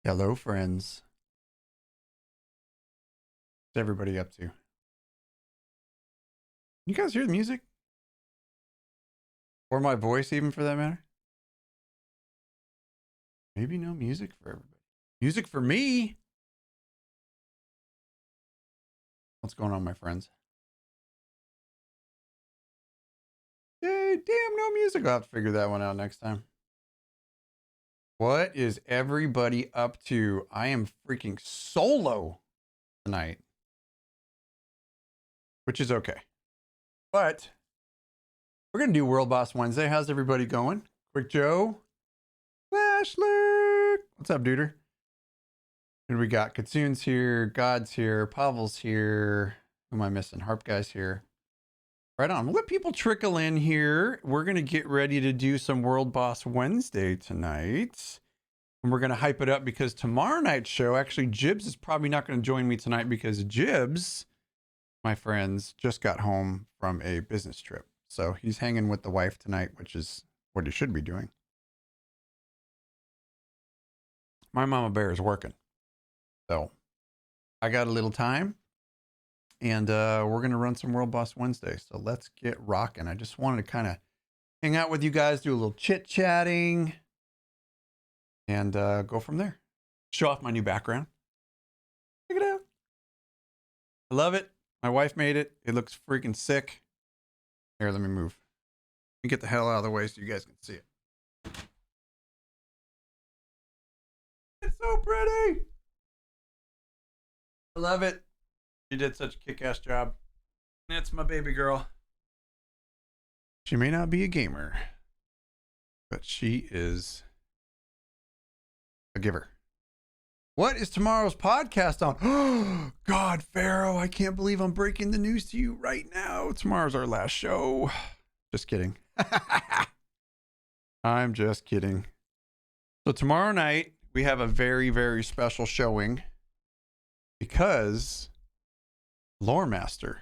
Hello, friends. What's everybody up to? You guys hear the music? Or my voice, even for that matter? Maybe no music for everybody. Music for me? What's going on, my friends? Yay, damn, no music. I'll have to figure that one out next time. What is everybody up to? I am freaking solo tonight, which is okay. But we're going to do World Boss Wednesday. How's everybody going? Quick Joe? Flashlight. What's up, duder? And we got Katsoon's here, God's here, Pavel's here. Who am I missing? Harp Guy's here. Right on. We'll let people trickle in here. We're going to get ready to do some World Boss Wednesday tonight. And we're going to hype it up because tomorrow night's show, actually, Jibs is probably not going to join me tonight because Jibs, my friends, just got home from a business trip. So he's hanging with the wife tonight, which is what he should be doing. My mama bear is working. So I got a little time. And we're going to run some World Boss Wednesday. So let's get rocking. I just wanted to kind of hang out with you guys, do a little chit-chatting, and go from there. Show off my new background. Check it out. I love it. My wife made it. It looks freaking sick. Here, let me move. Let me get the hell out of the way so you guys can see it. It's so pretty. I love it. She did such a kick-ass job. That's my baby girl. She may not be a gamer, but she is a giver. What is tomorrow's podcast on? Oh, God, Pharaoh, I can't believe I'm breaking the news to you right now. Tomorrow's our last show. Just kidding. I'm just kidding. So tomorrow night, we have a very, very special showing because Lore Master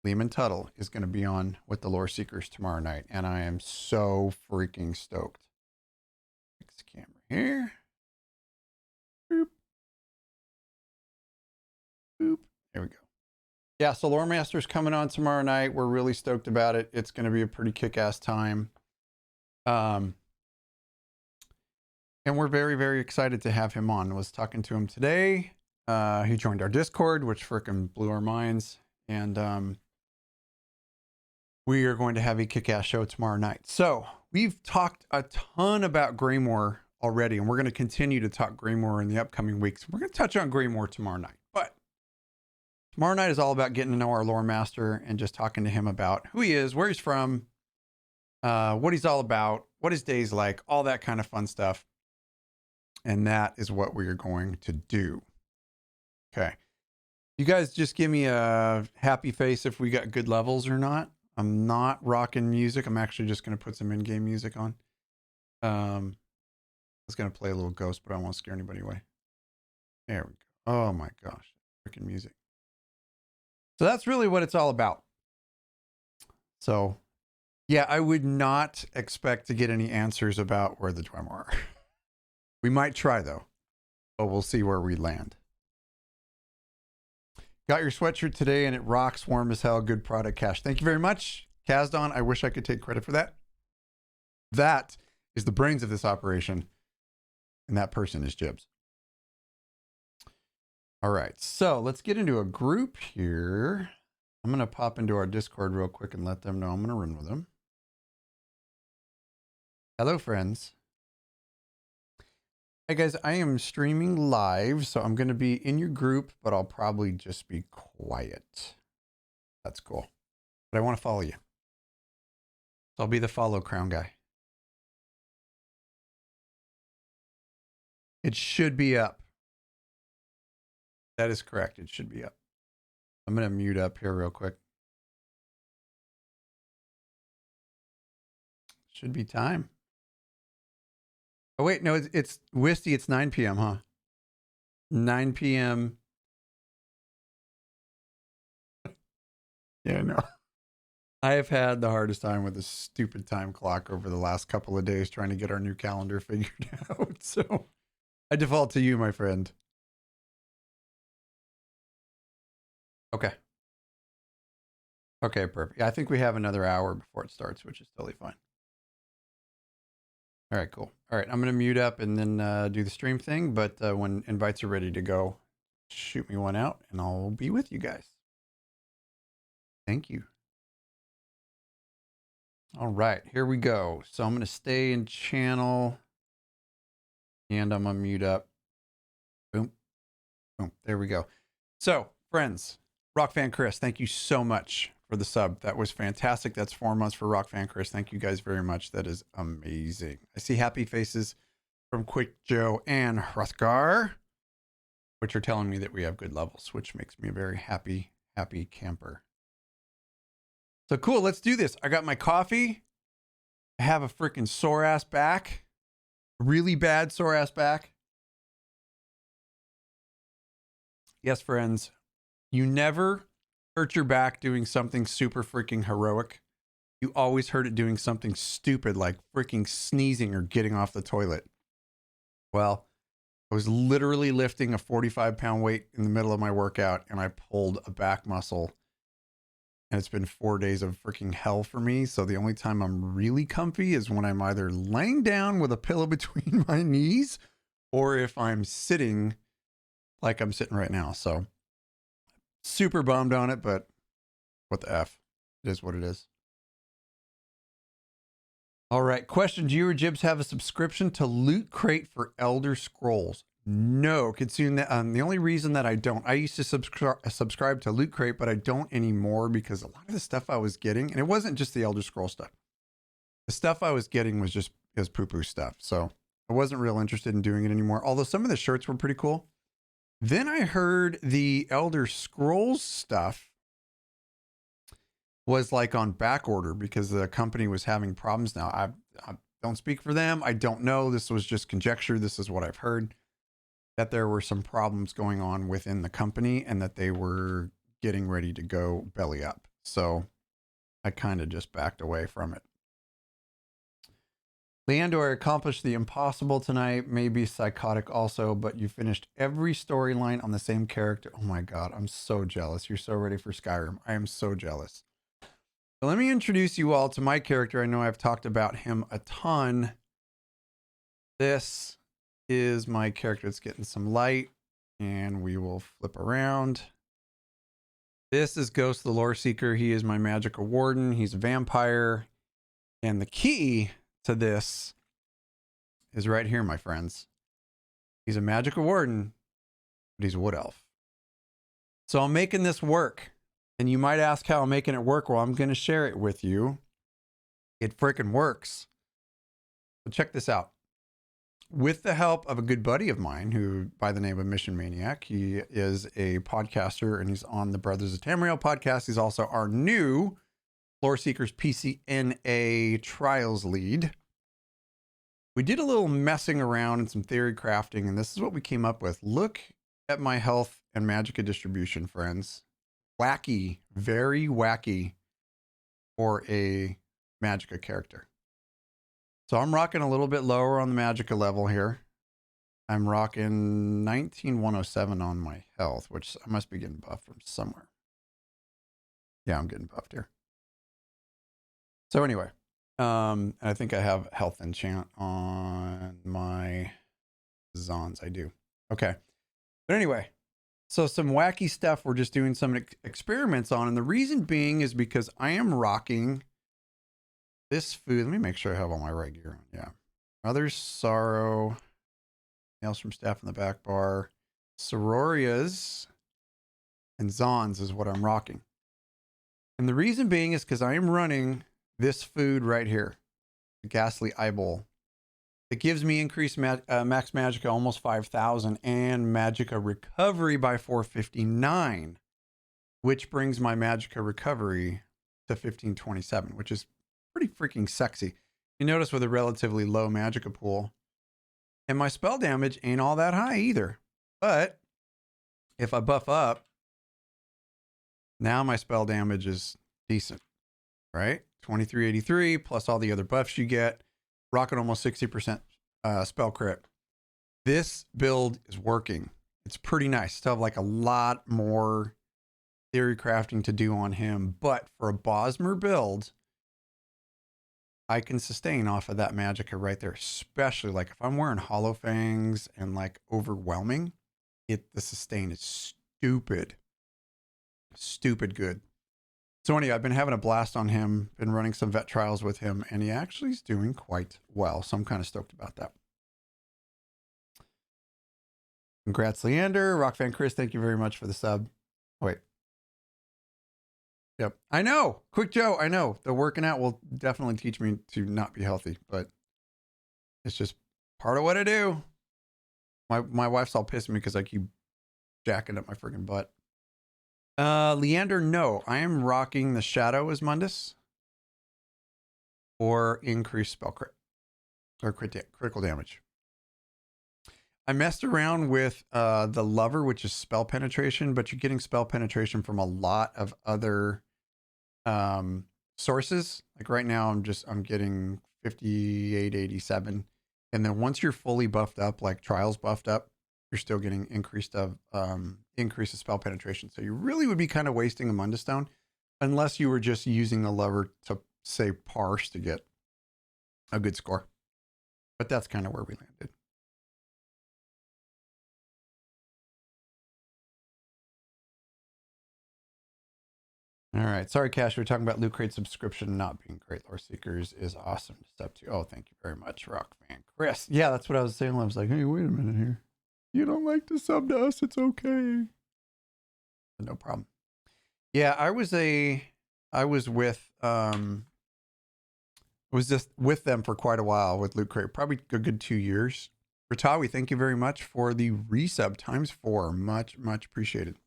Lehman Tuttle is going to be on with the Loreseekers tomorrow night, and I am so freaking stoked. Fix the camera here. Boop. Boop. There we go. Yeah, so Lore Master's coming on tomorrow night. We're really stoked about it. It's going to be a pretty kick-ass time. And we're very, very excited to have him on. I was talking to him today. He joined our Discord, which freaking blew our minds. And we are going to have a kick-ass show tomorrow night. So we've talked a ton about Greymoor already, and we're going to continue to talk Greymoor in the upcoming weeks. We're going to touch on Greymoor tomorrow night. But tomorrow night is all about getting to know our lore master and just talking to him about who he is, where he's from, what he's all about, what his day's like, all that kind of fun stuff. And that is what we are going to do. Okay. You guys just give me a happy face if we got good levels or not. I'm not rocking music. I'm actually just going to put some in-game music on. I was going to play a little Ghost, but I don't want to scare anybody away. There we go. Oh my gosh. Freaking music. So that's really what it's all about. So yeah, I would not expect to get any answers about where the Dwemer are. We might try though, but we'll see where we land. Got your sweatshirt today and it rocks, warm as hell. Good product, Kash. Thank you very much, Kazdon. I wish I could take credit for that. That is the brains of this operation, and that person is Jibs. All right, so let's get into a group here. I'm going to pop into our Discord real quick and let them know I'm going to run with them. Hello, friends. Hey guys, I am streaming live, so I'm going to be in your group, but I'll probably just be quiet. That's cool. But I want to follow you. So I'll be the follow crown guy. It should be up. That is correct. It should be up. I'm going to mute up here real quick. Should be time. Oh, wait, no, it's Wisty. It's 9 p.m., huh? 9 p.m. Yeah, no. I have had the hardest time with this stupid time clock over the last couple of days trying to get our new calendar figured out. So I default to you, my friend. Okay. Okay, perfect. Yeah, I think we have another hour before it starts, which is totally fine. All right, cool. All right, I'm going to mute up and then do the stream thing. But when invites are ready to go, shoot me one out and I'll be with you guys. Thank you. All right, here we go. So I'm going to stay in channel and I'm going to mute up. Boom. Boom. There we go. So, friends, Rock Fan Chris, thank you so much for the sub. That was fantastic. That's 4 months for Rock Fan Chris. Thank you guys very much. That is amazing. I see happy faces from Quick Joe and Hrothgar, which are telling me that we have good levels, which makes me a very happy camper. So cool, let's do this. I got my coffee. I have a freaking sore ass back. Really bad sore ass back. Yes, friends, you never hurt your back doing something super freaking heroic. You always hurt it doing something stupid like freaking sneezing or getting off the toilet. Well, I was literally lifting a 45-pound weight in the middle of my workout and I pulled a back muscle. And it's been 4 days of freaking hell for me. So the only time I'm really comfy is when I'm either laying down with a pillow between my knees or if I'm sitting like I'm sitting right now. So super bummed on it, but what the F? It is what it is. All right. Question. Do you or Jibs have a subscription to Loot Crate for Elder Scrolls? No. Kitsune, the only reason that I don't, I used to subscribe to Loot Crate, but I don't anymore because a lot of the stuff I was getting, and it wasn't just the Elder Scroll stuff. The stuff I was getting was just poo-poo stuff. So I wasn't real interested in doing it anymore. Although some of the shirts were pretty cool. Then I heard the Elder Scrolls stuff was like on back order because the company was having problems now. I don't speak for them. I don't know. This was just conjecture. This is what I've heard, that there were some problems going on within the company and that they were getting ready to go belly up. So I kind of just backed away from it. Leandor accomplished the impossible tonight. Maybe psychotic also, but you finished every storyline on the same character. Oh my God, I'm so jealous. You're so ready for Skyrim. I am so jealous. So let me introduce you all to my character. I know I've talked about him a ton. This is my character. It's getting some light and we will flip around. This is Ghost the Loreseeker. He is my magical warden. He's a vampire. And the key to this is right here, my friends. He's a magical warden, but he's a wood elf. So I'm making this work. And you might ask how I'm making it work. Well, I'm going to share it with you. It freaking works. So check this out. With the help of a good buddy of mine who, by the name of Mission Maniac, he is a podcaster and he's on the Brothers of Tamriel podcast. He's also our new Loreseekers PCNA trials lead. We did a little messing around and some theory crafting, and this is what we came up with. Look at my health and magicka distribution, friends. Wacky, very wacky for a magicka character. So I'm rocking a little bit lower on the magicka level here. I'm rocking 19107 on my health, which I must be getting buffed from somewhere. Yeah, I'm getting buffed here. So anyway, I think I have health enchant on my Zons. I do. Okay. But anyway, so some wacky stuff we're just doing some experiments on. And the reason being is because I am rocking this food. Let me make sure I have all my right gear on. Yeah. Mother's Sorrow. Nails from Staff in the Back Bar. Sororias and Zons is what I'm rocking. And the reason being is because I am running this food right here. The Ghastly Eyeball. It gives me increased max magicka almost 5,000 and magicka recovery by 459, which brings my magicka recovery to 1527, which is pretty freaking sexy. You notice with a relatively low magicka pool, and my spell damage ain't all that high either. But if I buff up, now my spell damage is decent, right? 2383 plus all the other buffs you get. Rocking almost 60% spell crit. This build is working. It's pretty nice. Still have like a lot more theory crafting to do on him, but for a Bosmer build, I can sustain off of that Magicka right there, especially like if I'm wearing Hollow Fangs and like overwhelming, the sustain is stupid good. So anyway, I've been having a blast on him, been running some vet trials with him, and he actually is doing quite well. So I'm kind of stoked about that. Congrats, Leander. Rock Fan Chris, thank you very much for the sub. Wait. Yep. I know. Quick Joe, I know. The working out will definitely teach me to not be healthy, but it's just part of what I do. My wife's all pissed at me because I keep jacking up my freaking butt. Leander, no. I am rocking the Shadow as Mundus or increased spell crit or critical damage. I messed around with the Lover, which is spell penetration, but you're getting spell penetration from a lot of other sources. Like right now I'm getting 58, 87. And then once you're fully buffed up, like Trials buffed up, you're still getting increase of spell penetration. So you really would be kind of wasting a Mundus Stone unless you were just using the Lover to say parse to get a good score. But that's kind of where we landed. All right. Sorry, Kash. We're talking about Loot Crate subscription not being great. Loreseekers is awesome to step to. Oh, thank you very much, Rock Fan Chris. Yeah, that's what I was saying. I was like, hey, wait a minute here. You don't like to sub to us? It's okay. No problem. Yeah, I was just with them for quite a while with Loot Crate, probably a good 2 years. Ratawi, thank you very much for the resub ×4. Much appreciated.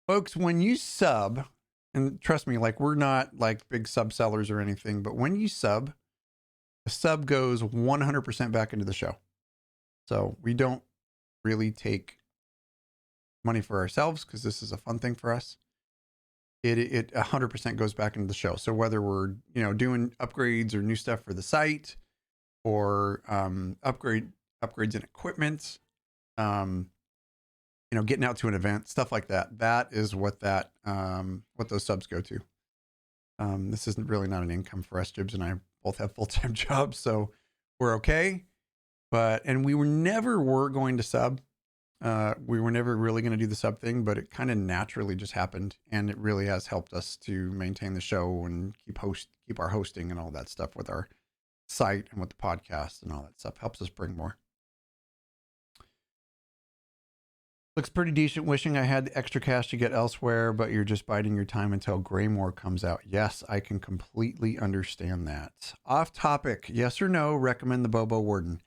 Folks, when you sub, and trust me, like we're not like big sub sellers or anything, but when you sub, the sub goes 100% back into the show. So we don't really take money for ourselves because this is a fun thing for us. It 100% goes back into the show. So whether we're, doing upgrades or new stuff for the site or upgrades in equipment, getting out to an event, stuff like that. That is what those subs go to. This isn't really not an income for us. Jibs and I both have full-time jobs, so we're okay. And we were never going to sub. We were never really going to do the sub thing, but it kind of naturally just happened, and it really has helped us to maintain the show and keep our hosting and all that stuff with our site and with the podcast and all that stuff. Helps us bring more. Looks pretty decent. Wishing I had the extra cash to get elsewhere, but you're just biding your time until Greymore comes out. Yes, I can completely understand that. Off topic, yes or no, recommend the Bobo Warden.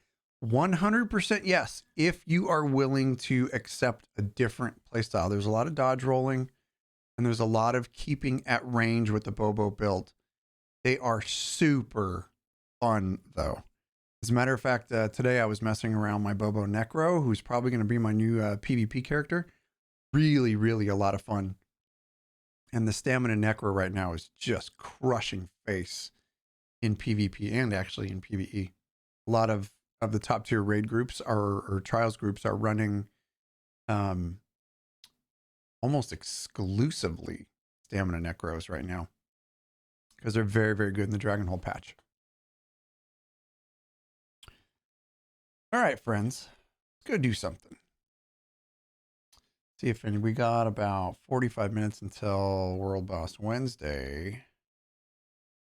100% yes, if you are willing to accept a different playstyle. There's a lot of dodge rolling, and there's a lot of keeping at range with the Bobo build. They are super fun, though. As a matter of fact, today I was messing around my Bobo Necro, who's probably going to be my new PvP character. Really, really a lot of fun. And the Stamina Necro right now is just crushing face in PvP and actually in PvE. A lot of the top tier raid groups or trials groups are running almost exclusively Stamina Necros right now because they're very, very good in the Dragonhold patch. All right, friends, let's go do something. See if we got about 45 minutes until World Boss Wednesday.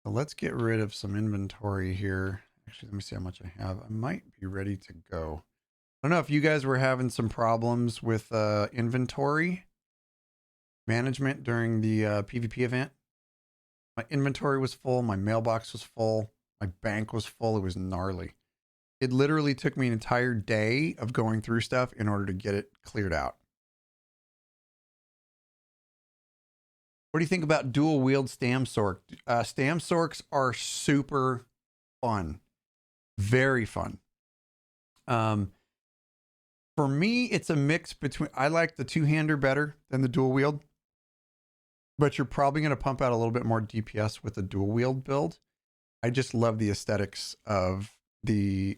So let's get rid of some inventory here. Actually, let me see how much I have. I might be ready to go. I don't know if you guys were having some problems with inventory management during the PvP event. My inventory was full. My mailbox was full. My bank was full. It was gnarly. It literally took me an entire day of going through stuff in order to get it cleared out. What do you think about dual wield Stam Sork? Stam Sorks are super fun. Very fun. For me, it's a mix between, I like the two-hander better than the dual wield, but you're probably going to pump out a little bit more DPS with the dual wield build. I just love the aesthetics of the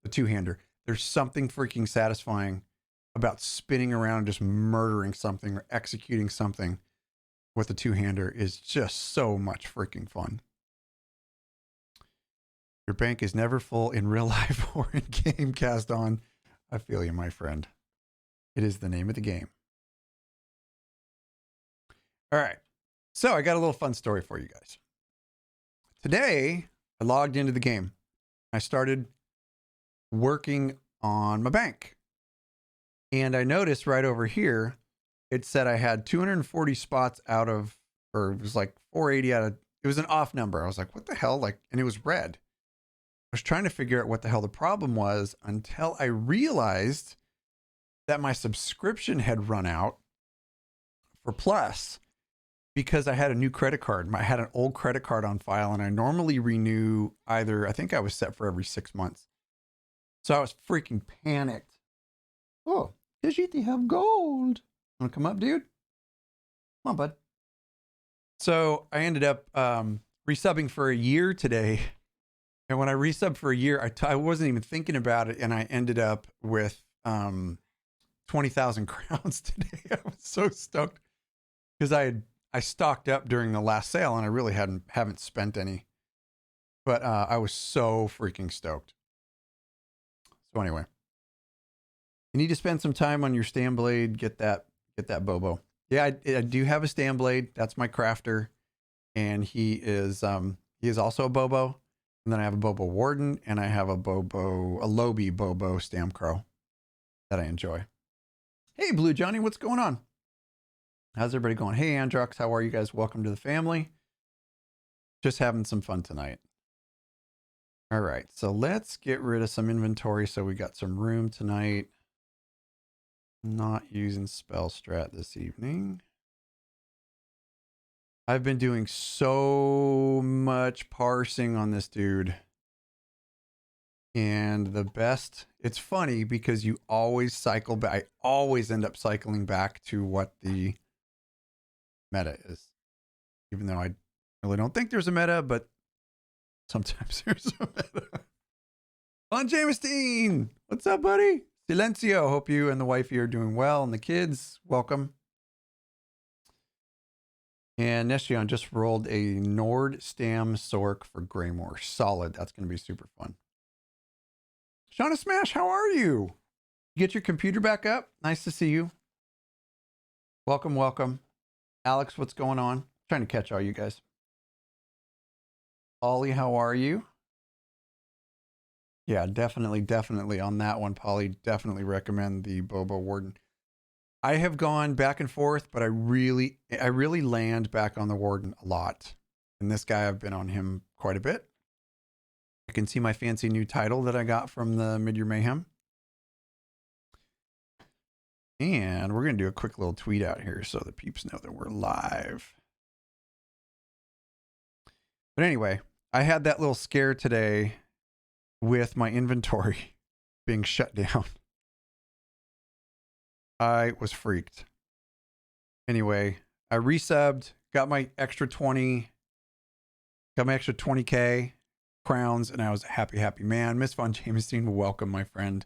the two-hander. There's something freaking satisfying about spinning around and just murdering something or executing something with the two-hander is just so much freaking fun. Your bank is never full in real life or in game. Cast on. I feel you, my friend. It is the name of the game. All right. So I got a little fun story for you guys. Today, I logged into the game. I started working on my bank. And I noticed right over here, it said I had 240 spots out of, or it was like 480 out of, it was an off number. I was like, what the hell? Like, and it was red. I was trying to figure out what the hell the problem was until I realized that my subscription had run out for Plus because I had a new credit card. I had an old credit card on file and I normally renew either, I think I was set for every 6 months. So I was freaking panicked. Oh, Kashiti have gold. Want to come up, dude? Come on, bud. So I ended up resubbing for a year today. And when I resubbed for a year, I wasn't even thinking about it. And I ended up with 20,000 crowns today. I was so stoked because I stocked up during the last sale and I really haven't spent any. But I was so freaking stoked. So anyway, you need to spend some time on your stand blade. Get that Bobo. Yeah, I do have a stand blade. That's my crafter, and he is also a Bobo. And then I have a Bobo Warden, and I have a Lobi Bobo Stam Crow that I enjoy. Hey, Blue Johnny, what's going on? How's everybody going? Hey, Androx, how are you guys? Welcome to the family. Just having some fun tonight. All right, so let's get rid of some inventory so we got some room tonight. Not using spell strat this evening. I've been doing so much parsing on this dude. And the best, it's funny because you always cycle back. I always end up cycling back to what the meta is. Even though I really don't think there's a meta, but sometimes there's a meta. On Jamestein, what's up, buddy? Silencio, hope you and the wifey are doing well, and the kids, welcome. And Nestion just rolled a Nord Stam Sork for Greymore. Solid. That's going to be super fun. Shauna Smash, how are you? Get your computer back up? Nice to see you. Welcome, welcome. Alex, what's going on? Trying to catch all you guys. Ollie, how are you? Yeah, definitely on that one, Polly. Definitely recommend the Bobo Warden. I have gone back and forth, but I really land back on the Warden a lot. And this guy, I've been on him quite a bit. You can see my fancy new title that I got from the Midyear Mayhem. And we're going to do a quick little tweet out here so the peeps know that we're live. But anyway, I had that little scare today with my inventory being shut down. I was freaked. Anyway, I resubbed, got my extra 20K crowns, and I was a happy man. Miss Von Jamestein, welcome, my friend.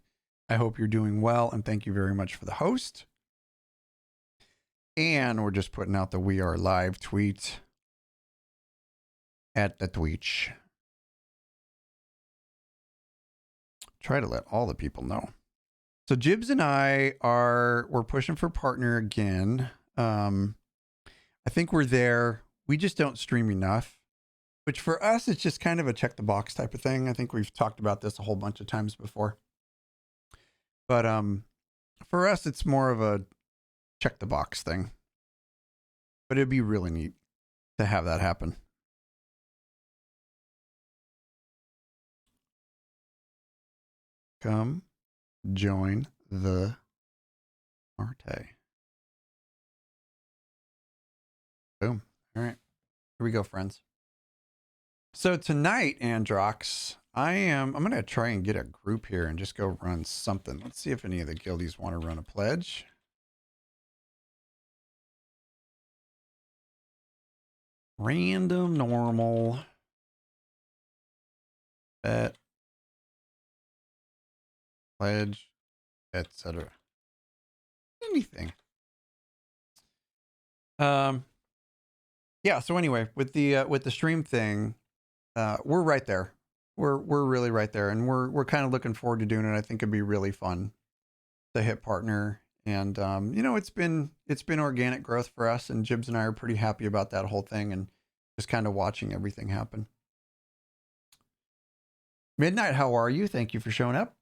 I hope you're doing well, and thank you very much for the host. And we're just putting out the We Are Live tweet at the Twitch. Try to let all the people know. So Jibs and we're pushing for partner again. I think we're there. We just don't stream enough, which for us, it's just kind of a check the box type of thing. I think we've talked about this a whole bunch of times before. But for us, it's more of a check the box thing. But it'd be really neat to have that happen. Come join the Arte. Boom. All right. Here we go, friends. So tonight, Androx, I'm going to try and get a group here and just go run something. Let's see if any of the guildies want to run a pledge. Random, normal. Bet. pledge, etc. Anything. Yeah, so anyway, with the stream thing, we're right there. We're really right there, and we're kind of looking forward to doing it. I think it'd be really fun to hit partner, and you know, it's been organic growth for us, and Jibs and I are pretty happy about that whole thing, and just kind of watching everything happen. Midnight, how are you? Thank you for showing up.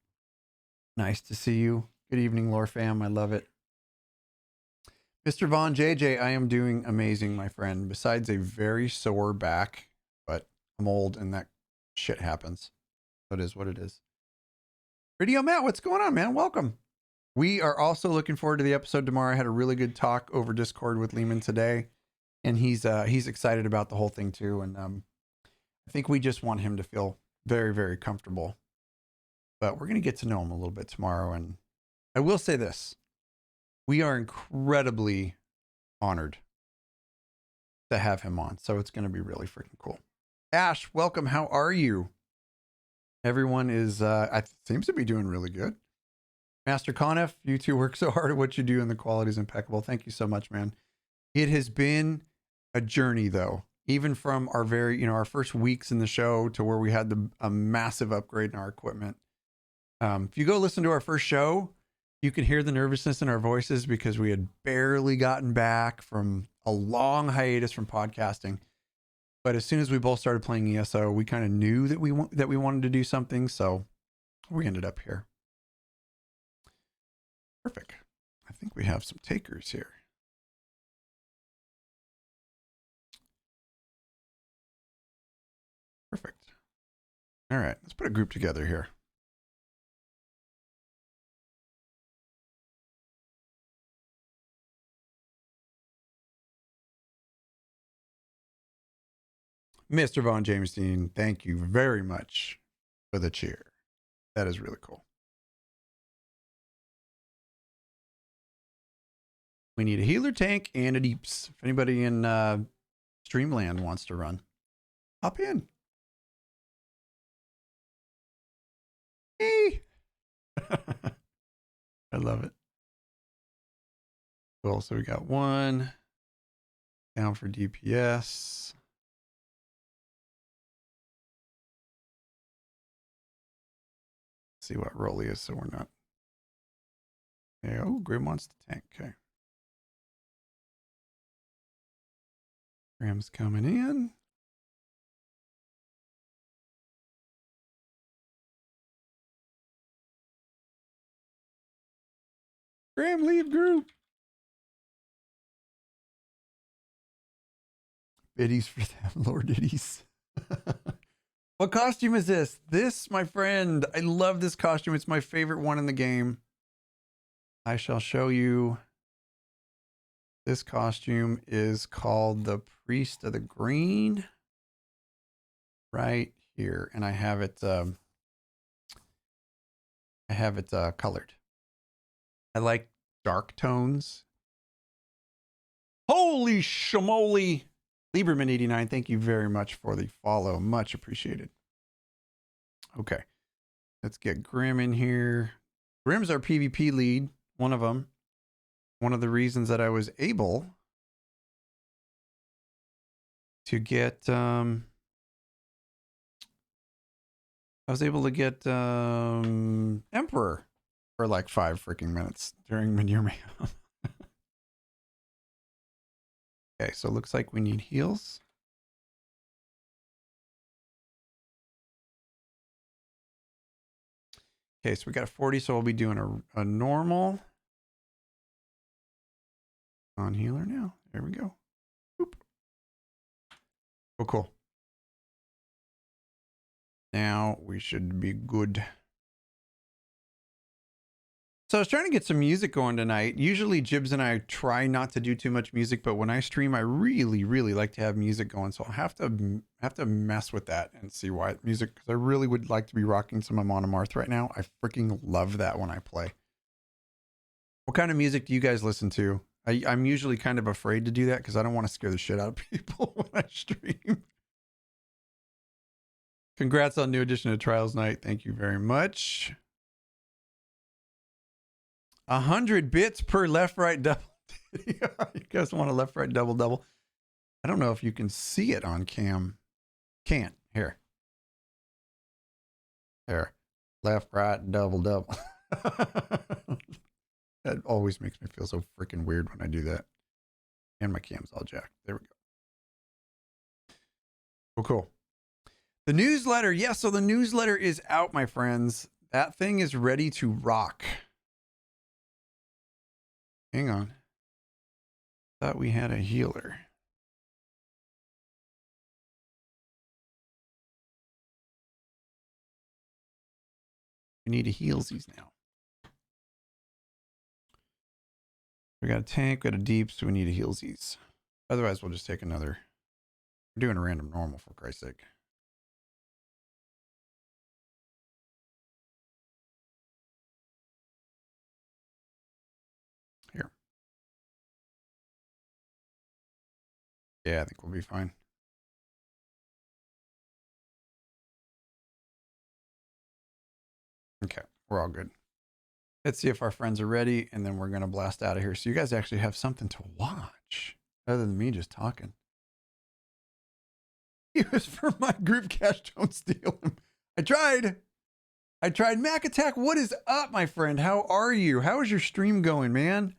Nice to see you. Good evening, Lore fam. I love it. Mr. Vaughn JJ, I am doing amazing, my friend. Besides a very sore back, but I'm old and that shit happens. So it is what it is. Radio Matt, what's going on, man? Welcome. We are also looking forward to the episode tomorrow. I had a really good talk over Discord with Lehman today, and he's excited about the whole thing too. And I think we just want him to feel very, very comfortable. But we're going to get to know him a little bit tomorrow. And I will say this. We are incredibly honored to have him on. So it's going to be really freaking cool. Ash, welcome. How are you? Everyone is, seems to be doing really good. Master Conif, you two work so hard at what you do and the quality is impeccable. Thank you so much, man. It has been a journey though. Even from our our first weeks in the show to where we had a massive upgrade in our equipment. If you go listen to our first show, you can hear the nervousness in our voices because we had barely gotten back from a long hiatus from podcasting. But as soon as we both started playing ESO, we kind of knew that we wanted to do something. So we ended up here. Perfect. I think we have some takers here. Perfect. All right, let's put a group together here. Mr. Von Jamestein, thank you very much for the cheer. That is really cool. We need a healer tank and a deeps. If anybody in Streamland wants to run, hop in. Hey. I love it. Cool. So we got one down for DPS. See what role he is, so we're not. Yeah, oh, Grim wants to tank. Okay. Grim's coming in. Grim, leave group. Biddies for them, Lord Diddies. What costume is this? This, my friend, I love this costume. It's my favorite one in the game. I shall show you. This costume is called the Priest of the Green. Right here. And I have it colored. I like dark tones. Holy shamoly. Lieberman 89, thank you very much for the follow. Much appreciated. Okay. Let's get Grim in here. Grim's our PvP lead. One of them. One of the reasons that I was able to get Emperor for like 5 freaking minutes during Manure Mayhem. Okay, so it looks like we need heals. Okay, so we got a 40, so we'll be doing a normal on healer now. There we go. Boop. Oh, cool. Now we should be good. So I was trying to get some music going tonight. Usually Jibs and I try not to do too much music, but when I stream, I really, really like to have music going. So I'll have to mess with that and see why music, because I really would like to be rocking some Amon Amarth right now. I freaking love that when I play. What kind of music do you guys listen to? I'm usually kind of afraid to do that because I don't want to scare the shit out of people when I stream. Congrats on new edition of Trials Night. Thank you very much. 100 bits per left, right, double. You guys want a left, right, double, double? I don't know if you can see it on cam. Can't. Here. There. Left, right, double, double. That always makes me feel so freaking weird when I do that. And my cam's all jacked. There we go. Oh, cool. The newsletter. Yes, so the newsletter is out, my friends. That thing is ready to rock. Hang on. Thought we had a healer. We need a healsies now. We got a tank, we got a deep, so we need a healsies. Otherwise, we'll just take another. We're doing a random normal, for Christ's sake. Here. Yeah, I think we'll be fine. Okay, we're all good. Let's see if our friends are ready, and then we're going to blast out of here. So you guys actually have something to watch, other than me just talking. It was for my group, Kash, don't steal him. I tried. Mac Attack, what is up, my friend? How are you? How is your stream going, man?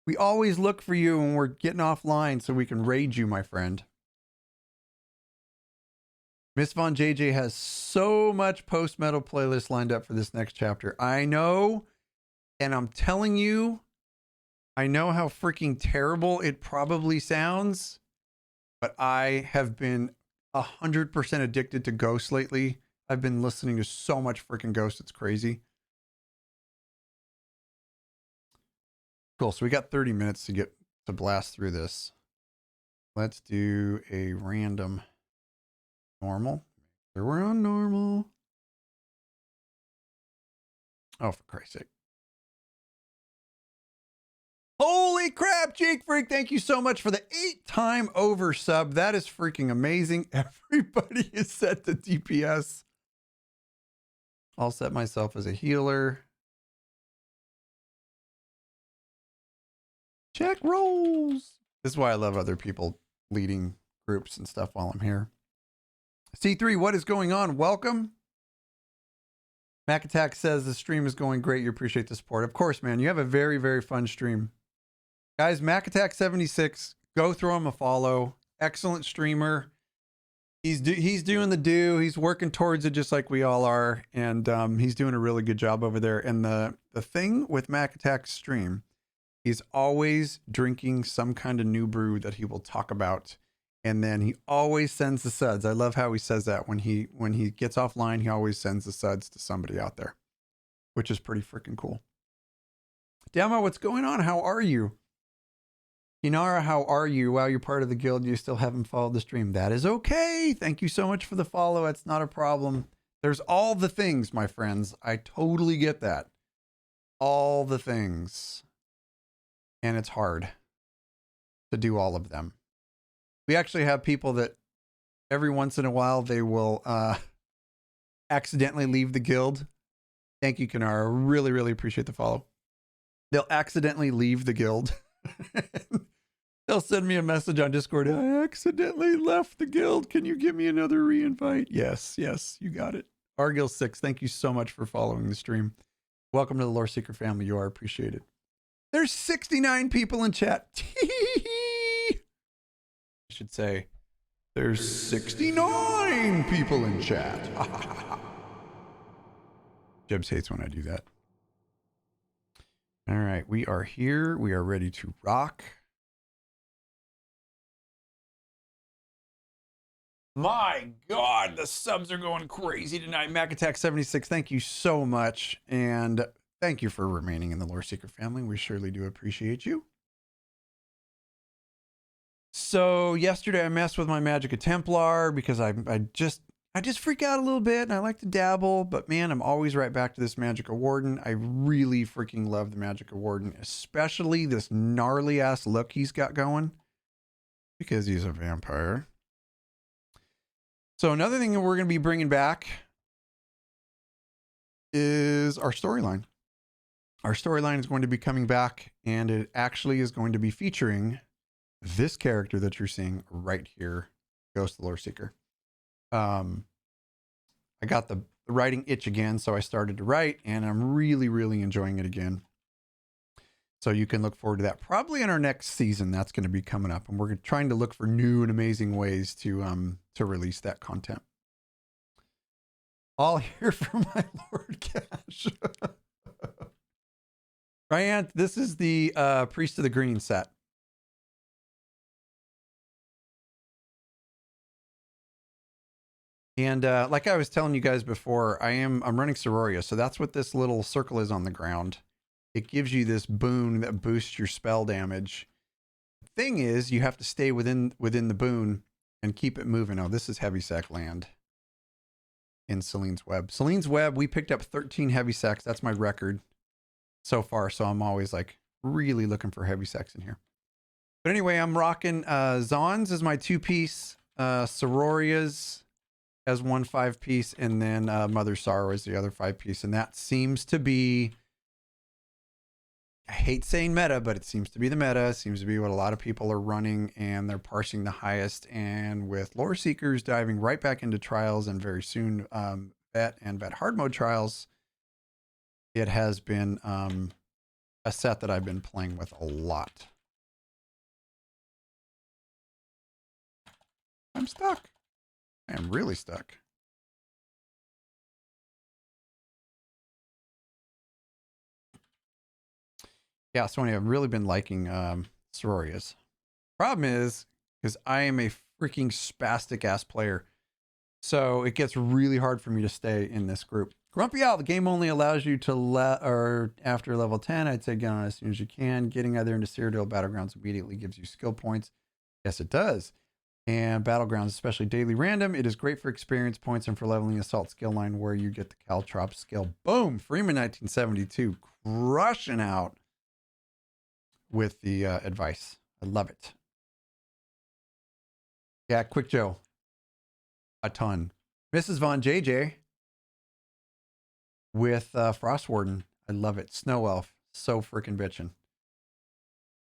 We always look for you when we're getting offline so we can raid you, my friend. Miss Von JJ has so much post-metal playlist lined up for this next chapter. I know, and I'm telling you, I know how freaking terrible it probably sounds, but I have been 100% addicted to Ghost lately. I've been listening to so much freaking Ghost, it's crazy. Cool, so we got 30 minutes to get to blast through this. Let's do a random normal. We're on normal. Oh, for Christ's sake. Holy crap, Jake Freak. Thank you so much for the 8-time over sub. That is freaking amazing. Everybody is set to DPS. I'll set myself as a healer. Check rolls. This is why I love other people leading groups and stuff while I'm here. C3, what is going on? Welcome. Mac Attack says the stream is going great. You appreciate the support. Of course, man. You have a very, very fun stream. Guys, Mac Attack 76, go throw him a follow. Excellent streamer. He's doing the do. He's working towards it just like we all are. And he's doing a really good job over there. And the thing with Mac Attack's stream, he's always drinking some kind of new brew that he will talk about. And then he always sends the suds. I love how he says that when he gets offline, he always sends the suds to somebody out there, which is pretty freaking cool. Demo, what's going on? How are you? Inara, how are you? Wow, you're part of the guild. You still haven't followed the stream. That is okay. Thank you so much for the follow. That's not a problem. There's all the things, my friends. I totally get that. All the things. And it's hard to do all of them. We actually have people that every once in a while they will accidentally leave the guild. Thank you, Kanara. Really, really appreciate the follow. They'll accidentally leave the guild. They'll send me a message on Discord. I accidentally left the guild. Can you give me another re-invite? Yes, you got it. Argil6, thank you so much for following the stream. Welcome to the Loreseeker family. You are appreciated. There's 69 people in chat. I should say there's 69 people in chat. Jebs hates when I do that. All right, we are here. We are ready to rock. My God, the subs are going crazy tonight. Mac Attack 76, thank you so much. And thank you for remaining in the Loreseeker family. We surely do appreciate you. So yesterday I messed with my Magica Templar because I just freak out a little bit and I like to dabble, but man, I'm always right back to this Magica Warden. I really freaking love the Magica Warden, especially this gnarly ass look he's got going because he's a vampire. So another thing that we're going to be bringing back is our storyline. our storyline is going to be coming back, and it actually is going to be featuring this character that you're seeing right here, Ghost the Loreseeker. I got the writing itch again, so I started to write, and I'm really, really enjoying it again. So you can look forward to that. Probably in our next season, that's going to be coming up, and we're trying to look for new and amazing ways to release that content. All here for my Lord Kash. Ryan, this is the Priest of the Green set. And like I was telling you guys before, I'm running Sororia, so that's what this little circle is on the ground. It gives you this boon that boosts your spell damage. The thing is, you have to stay within the boon and keep it moving. Oh, this is heavy sack land in Celine's Web. Celine's Web, we picked up 13 heavy sacks. That's my record so far, so I'm always like really looking for heavy sacks in here. But anyway, I'm rocking Zon's is my 2-piece, Sororia's as 1 5-piece, and then Mother Sorrow is the other 5-piece, and that seems to be, I hate saying meta, but it seems to be the meta. It seems to be what a lot of people are running, and they're parsing the highest. And with Loreseekers diving right back into trials, and very soon vet and vet hard mode trials, it has been a set that I've been playing with a lot. I'm stuck. I am really stuck. Yeah, so I've really been liking Sororias. Problem is, because I am a freaking spastic ass player, so it gets really hard for me to stay in this group. Grumpy Owl, the game only allows you to after level 10, I'd say get on as soon as you can. Getting either into Cyrodiil Battlegrounds immediately gives you skill points. Yes, it does. And Battlegrounds, especially daily random, it is great for experience points and for leveling assault skill line where you get the Caltrop skill. Boom! Freeman 1972, crushing out with the advice. I love it. Yeah, Quick Joe. A ton. Mrs. Von JJ with Frost Warden. I love it. Snow Elf. So freaking bitchin'.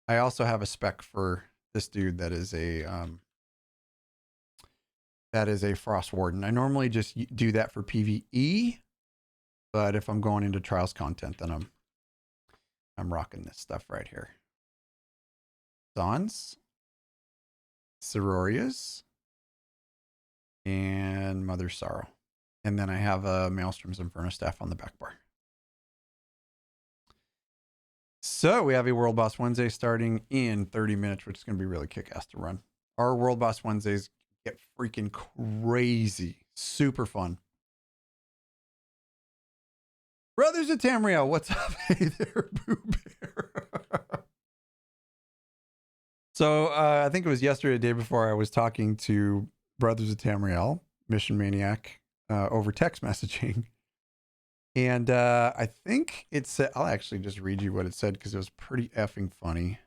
I also have a spec for this dude that is a Frost Warden. I normally just do that for PvE, but if I'm going into trials content, then I'm rocking this stuff right here. Dons, Sororias, and Mother Sorrow. And then I have a Maelstrom's Inferno Staff on the back bar. So we have a World Boss Wednesday starting in 30 minutes, which is going to be really kick-ass to run. Our World Boss Wednesdays get freaking crazy. Super fun. Brothers of Tamriel, what's up? Hey there, Boo Bear. So I think it was yesterday, the day before, I was talking to Brothers of Tamriel, Mission Maniac, over text messaging. And I think it said, I'll actually just read you what it said because it was pretty effing funny.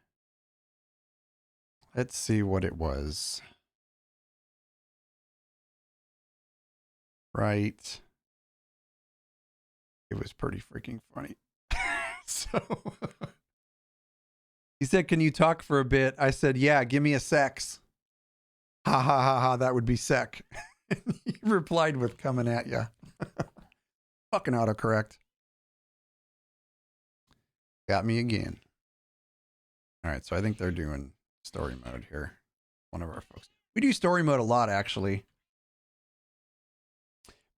Let's see what it was. Right. It was pretty freaking funny. So he said, "Can you talk for a bit?" I said, "Yeah, give me a sex." Ha ha ha ha, that would be sec. And he replied with "coming at ya." Fucking autocorrect. Got me again. All right, so I think they're doing story mode here. One of our folks. We do story mode a lot, actually.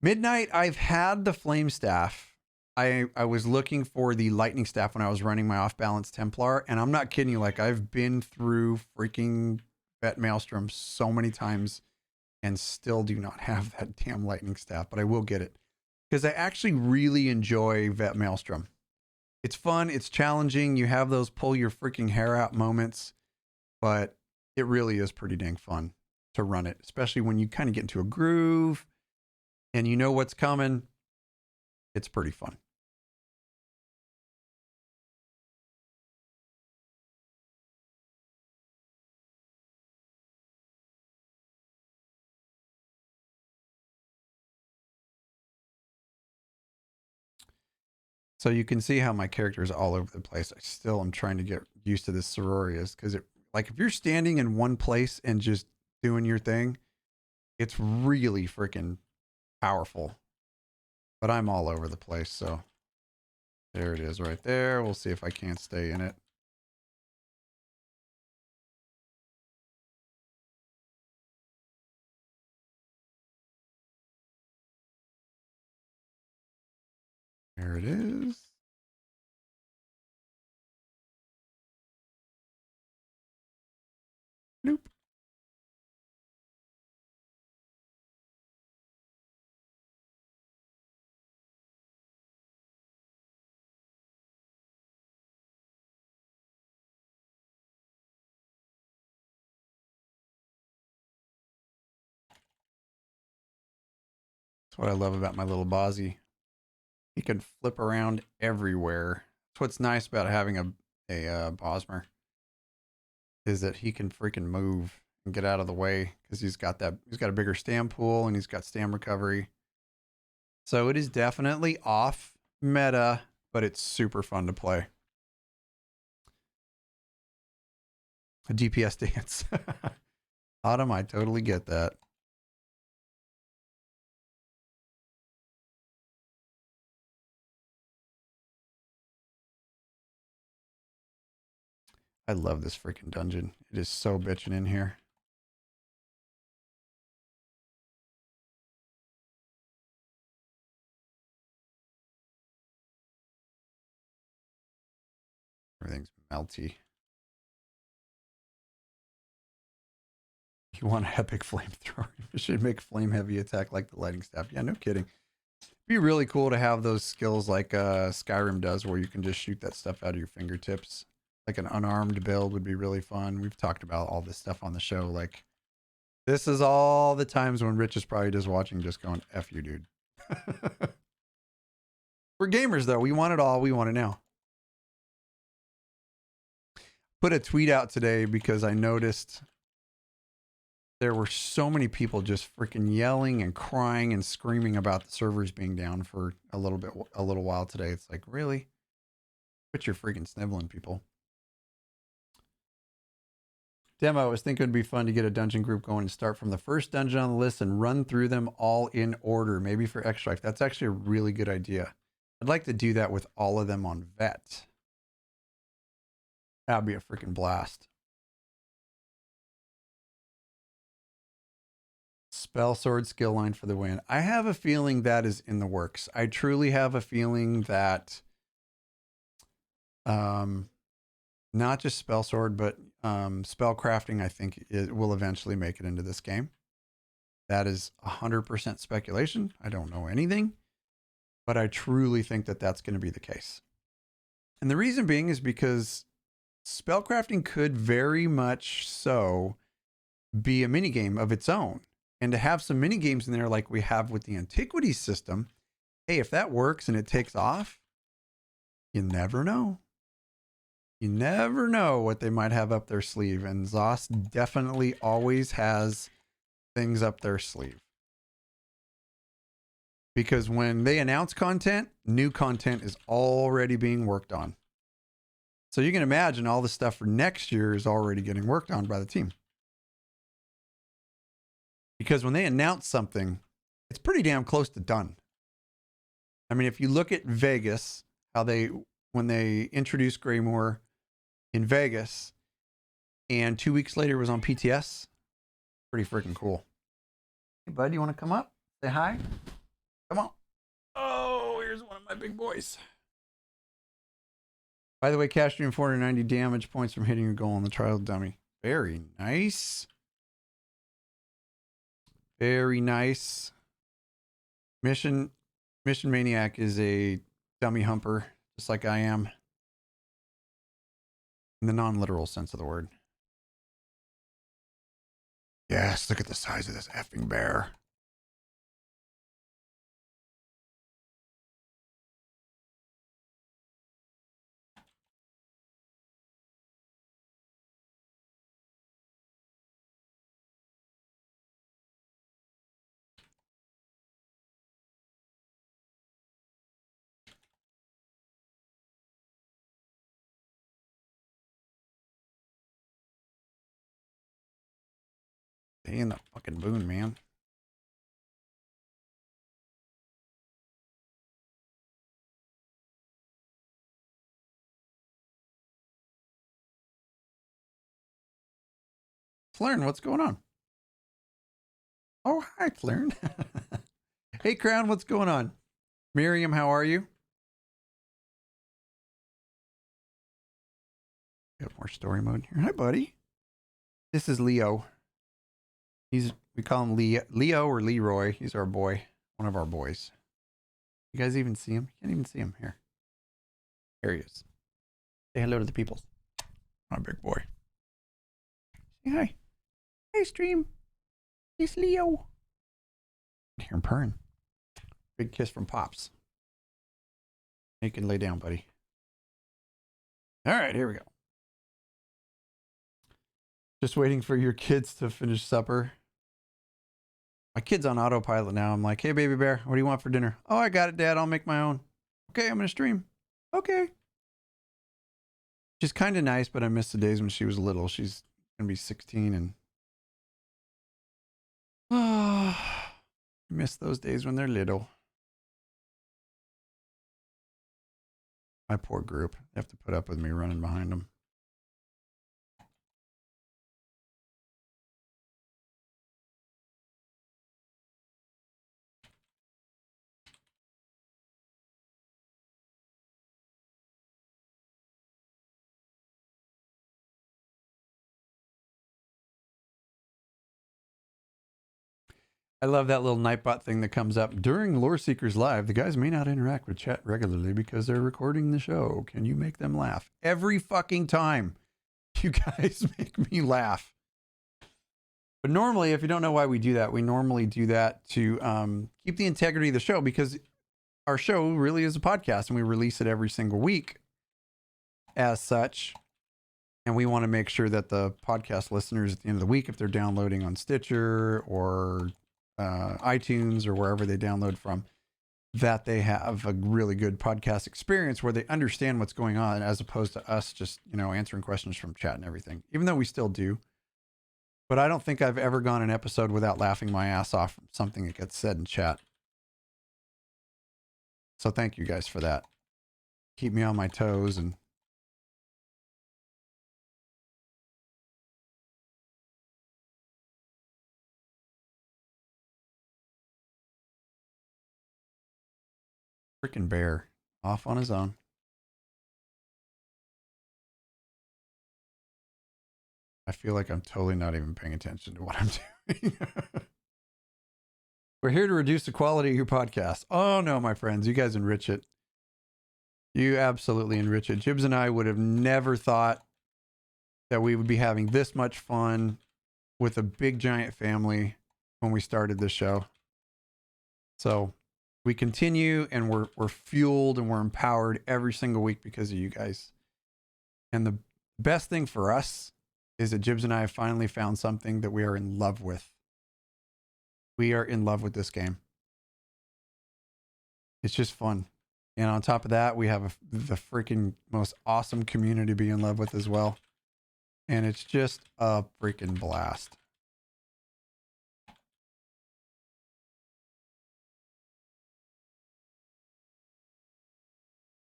Midnight, I've had the flame staff. I was looking for the lightning staff when I was running my off-balance Templar, and I'm not kidding you, like I've been through freaking Vet Maelstrom so many times and still do not have that damn lightning staff, but I will get it. Because I actually really enjoy Vet Maelstrom. It's fun, it's challenging, you have those pull your freaking hair out moments, but it really is pretty dang fun to run it, especially when you kind of get into a groove and you know what's coming. It's pretty fun. So you can see how my character is all over the place. I still am trying to get used to this sororitas because it, like, if you're standing in one place and just doing your thing, it's really freaking powerful. But I'm all over the place, so there it is right there. We'll see if I can't stay in it. There it is. Nope. That's what I love about my little Bozzy. He can flip around everywhere. That's what's nice about having a Bosmer, is that he can freaking move and get out of the way because he's got a bigger stam pool and he's got stam recovery. So it is definitely off meta, but it's super fun to play. A DPS dance. Autumn, I totally get that. I love this freaking dungeon. It is so bitchin' in here. Everything's melty. You want an epic flamethrower? You should make flame heavy attack like the lighting staff. Yeah, no kidding. It'd be really cool to have those skills like Skyrim does, where you can just shoot that stuff out of your fingertips. Like an unarmed build would be really fun. We've talked about all this stuff on the show. Like, this is all the times when Rich is probably just watching, just going, F you, dude. We're gamers, though. We want it all. We want it now. Put a tweet out today because I noticed there were so many people just freaking yelling and crying and screaming about the servers being down for a little while today. It's like, really? Quit your freaking sniveling, people. Demo, I was thinking it'd be fun to get a dungeon group going and start from the first dungeon on the list and run through them all in order, maybe for X Strife. That's actually a really good idea. I'd like to do that with all of them on Vet. That'd be a freaking blast. Spell sword skill line for the win. I have a feeling that is in the works. I truly have a feeling that not just spell sword, but spell crafting, I think it will eventually make it into this game. That is 100% speculation. I don't know anything, but I truly think that that's going to be the case. And the reason being is because spellcrafting could very much so be a minigame of its own. And to have some mini games in there like we have with the Antiquities system, hey, if that works and it takes off, you never know. You never know what they might have up their sleeve. And Zos definitely always has things up their sleeve. Because when they announce content, new content is already being worked on. So you can imagine all the stuff for next year is already getting worked on by the team. Because when they announce something, it's pretty damn close to done. I mean, if you look at Vegas, when they introduced Greymoor in Vegas, and 2 weeks later it was on PTS, pretty freaking cool. Hey, bud, you want to come up? Say hi? Come on. Oh, here's one of my big boys. By the way, Kash doing 490 damage points from hitting your goal on the trial dummy. Very nice. Very nice. Mission Maniac is a dummy humper, just like I am. In the non-literal sense of the word. Yes, look at the size of this effing bear. Stay in the fucking boon, man. Flern, what's going on? Oh, hi, Flern. Hey, Crown, what's going on? Miriam, how are you? Got more story mode here. Hi, buddy. This is Leo. We call him Leo or Leroy. He's our boy, one of our boys. You guys even see him? You can't even see him here. There he is. Say hello to the people. My big boy. Say hi. Hey, stream. It's Leo. Hear him purring. Big kiss from Pops. You can lay down, buddy. All right, here we go. Just waiting for your kids to finish supper. My kid's on autopilot now. I'm like, hey, baby bear, what do you want for dinner? Oh, I got it, Dad. I'll make my own. Okay, I'm going to stream. Okay. She's kind of nice, but I miss the days when she was little. She's going to be 16 and... I miss those days when they're little. My poor group. They have to put up with me running behind them. I love that little Nightbot thing that comes up during Loreseekers Live. The guys may not interact with chat regularly because they're recording the show. Can you make them laugh? Every fucking time. You guys make me laugh. But normally, if you don't know why we do that, we normally do that to keep the integrity of the show, because our show really is a podcast and we release it every single week as such. And we want to make sure that the podcast listeners at the end of the week, if they're downloading on Stitcher or iTunes or wherever they download from, that they have a really good podcast experience where they understand what's going on, as opposed to us just, answering questions from chat and everything, even though we still do. But I don't think I've ever gone an episode without laughing my ass off from something that gets said in chat. So thank you guys for that. Keep me on my toes. And freaking bear off on his own. I feel like I'm totally not even paying attention to what I'm doing. We're here to reduce the quality of your podcast. Oh no, my friends, you guys enrich it. You absolutely enrich it. Jibs and I would have never thought that we would be having this much fun with a big giant family when we started this show. So we continue, and we're fueled and we're empowered every single week because of you guys. And the best thing for us is that Jibs and I have finally found something that we are in love with. We are in love with this game. It's just fun. And on top of that, we have the freaking most awesome community to be in love with as well. And it's just a freaking blast.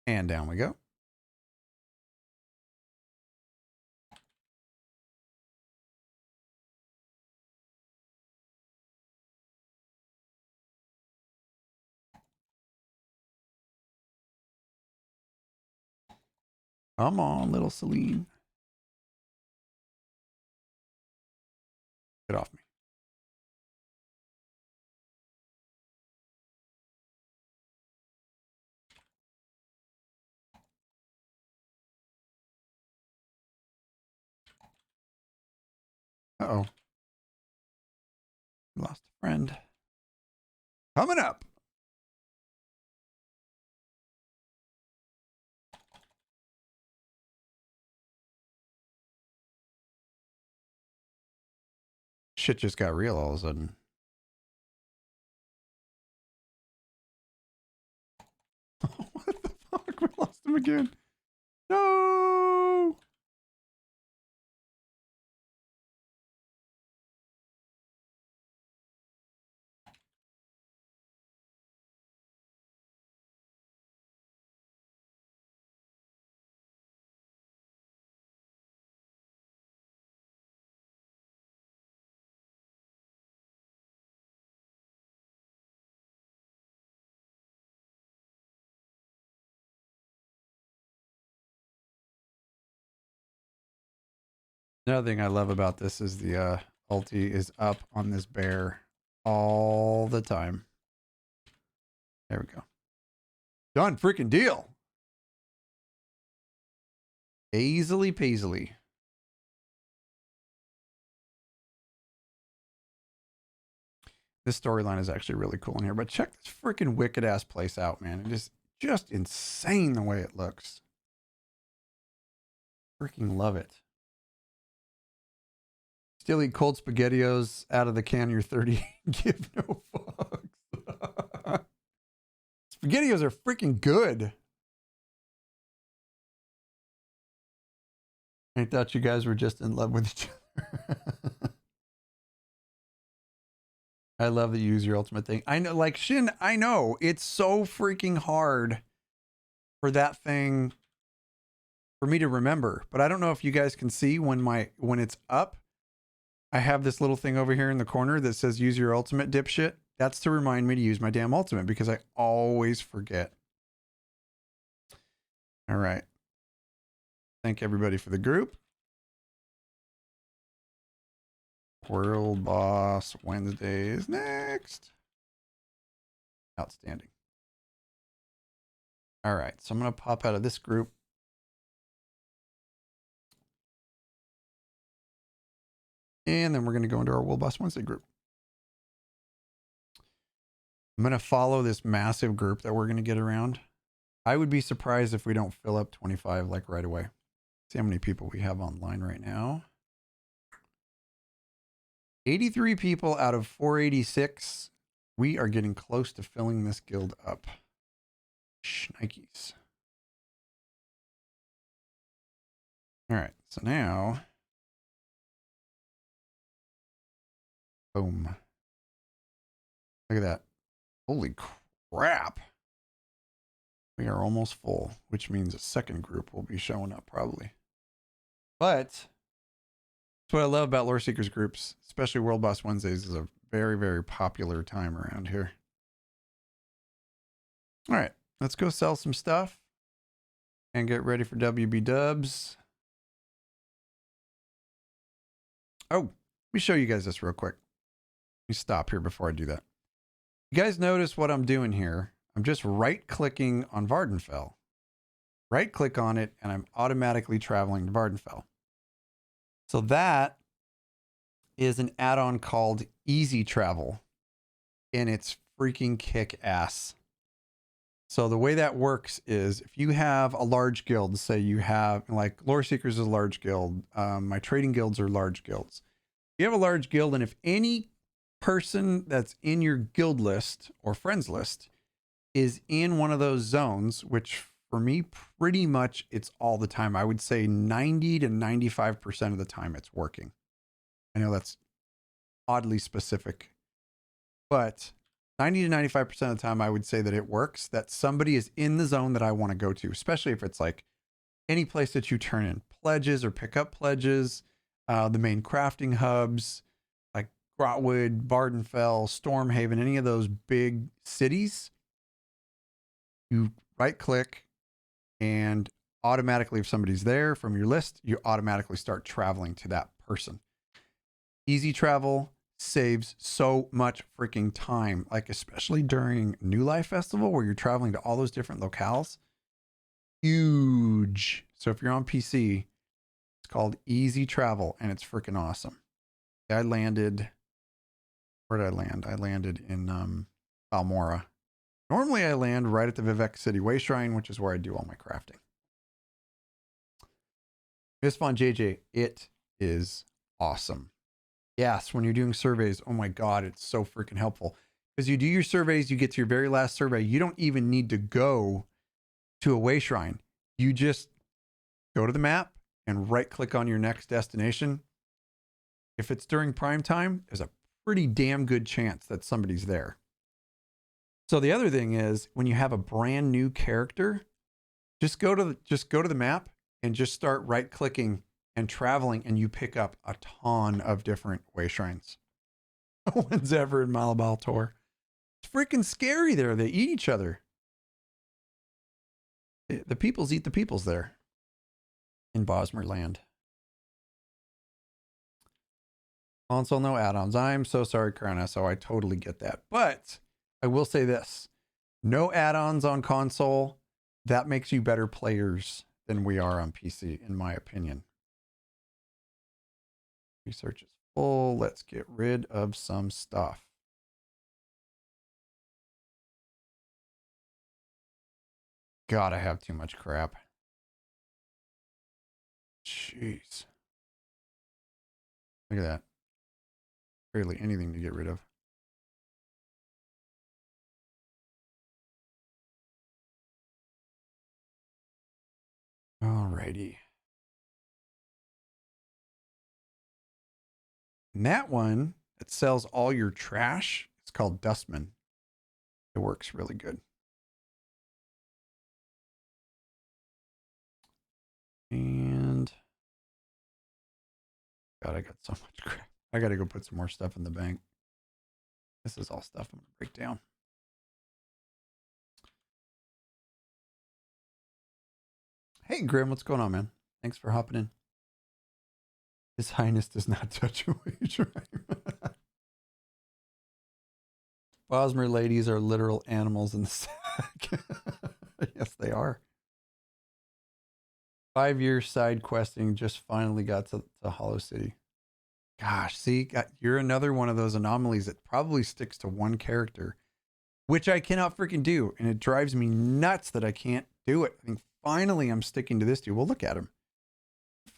And down we go. Come on, little Celine. Get off me. Uh-oh. Lost a friend. Coming up. Shit just got real all of a sudden. What the fuck? We lost him again. No. Another thing I love about this is the ulti is up on this bear all the time. There we go. Done freaking deal. Easily peasily. This storyline is actually really cool in here, but check this freaking wicked ass place out, man. It is just insane the way it looks. Freaking love it. Still eat cold SpaghettiOs out of the can. You're 30. Give no fucks. SpaghettiOs are freaking good. I thought you guys were just in love with each other. I love the use your ultimate thing. I know, like Shin, I know it's so freaking hard for that thing for me to remember, but I don't know if you guys can see when it's up. I have this little thing over here in the corner that says use your ultimate, dipshit. That's to remind me to use my damn ultimate because I always forget. All right. Thank everybody for the group. World Boss Wednesday is next. Outstanding. All right. So I'm going to pop out of this group. And then we're going to go into our World Boss Wednesday group. I'm going to follow this massive group that we're going to get around. I would be surprised if we don't fill up 25 like right away. See how many people we have online right now. 83 people out of 486. We are getting close to filling this guild up. Shnikes. All right, so now, boom. Look at that. Holy crap. We are almost full, which means a second group will be showing up probably. But that's what I love about Loreseekers groups, especially World Boss Wednesdays, is a very, very popular time around here. All right, let's go sell some stuff and get ready for WB dubs. Oh, let me show you guys this real quick. Let me stop here before I do that. You guys notice what I'm doing here? I'm just right-clicking on Vardenfell. Right-click on it, and I'm automatically traveling to Vardenfell. So that is an add-on called Easy Travel, and it's freaking kick-ass. So the way that works is if you have a large guild, say you have, like Loreseekers is a large guild, my trading guilds are large guilds. You have a large guild, and if any person that's in your guild list or friends list is in one of those zones, which for me, pretty much it's all the time. I would say 90 to 95% of the time it's working. I know that's oddly specific, but 90 to 95% of the time I would say that it works, that somebody is in the zone that I want to go to, especially if it's like any place that you turn in pledges or pick up pledges, the main crafting hubs, like Grotwood, Vardenfell, Stormhaven, any of those big cities. You right click and automatically, if somebody's there from your list, you automatically start traveling to that person. Easy travel saves so much freaking time, like especially during New Life Festival where you're traveling to all those different locales. Huge. So if you're on PC, it's called Easy Travel and it's freaking awesome. I landed, where did I land? I landed in Balmora. Normally I land right at the Vivek City Way Shrine, which is where I do all my crafting. Miss Von JJ, it is awesome. Yes, when you're doing surveys, oh my God, it's so freaking helpful. Because you do your surveys, you get to your very last survey. You don't even need to go to a way shrine. You just go to the map and right click on your next destination. If it's during prime time, there's a pretty damn good chance that somebody's there. So the other thing is when you have a brand new character, just go to the map and just start right clicking and traveling, and you pick up a ton of different way shrines. No one's ever in Malabal Tor. It's freaking scary there. They eat each other. The peoples eat the peoples there in Bosmer land. Console, no add-ons. I'm so sorry, Karana. So I totally get that. But I will say this. No add-ons on console. That makes you better players than we are on PC, in my opinion. Research is full. Let's get rid of some stuff. God, I have too much crap. Jeez. Look at that. Barely anything to get rid of. Alrighty. And that one that sells all your trash, it's called Dustman. It works really good. And God, I got so much crap. I got to go put some more stuff in the bank. This is all stuff I'm going to break down. Hey, Grim, what's going on, man? Thanks for hopping in. His Highness does not touch a wage rhyme. Bosmer ladies are literal animals in the sack. Yes, they are. 5-year side questing just finally got to Hollow City. Gosh, see, you're another one of those anomalies that probably sticks to one character, which I cannot freaking do. And it drives me nuts that I can't do it. I think finally I'm sticking to this dude. Well, look at him.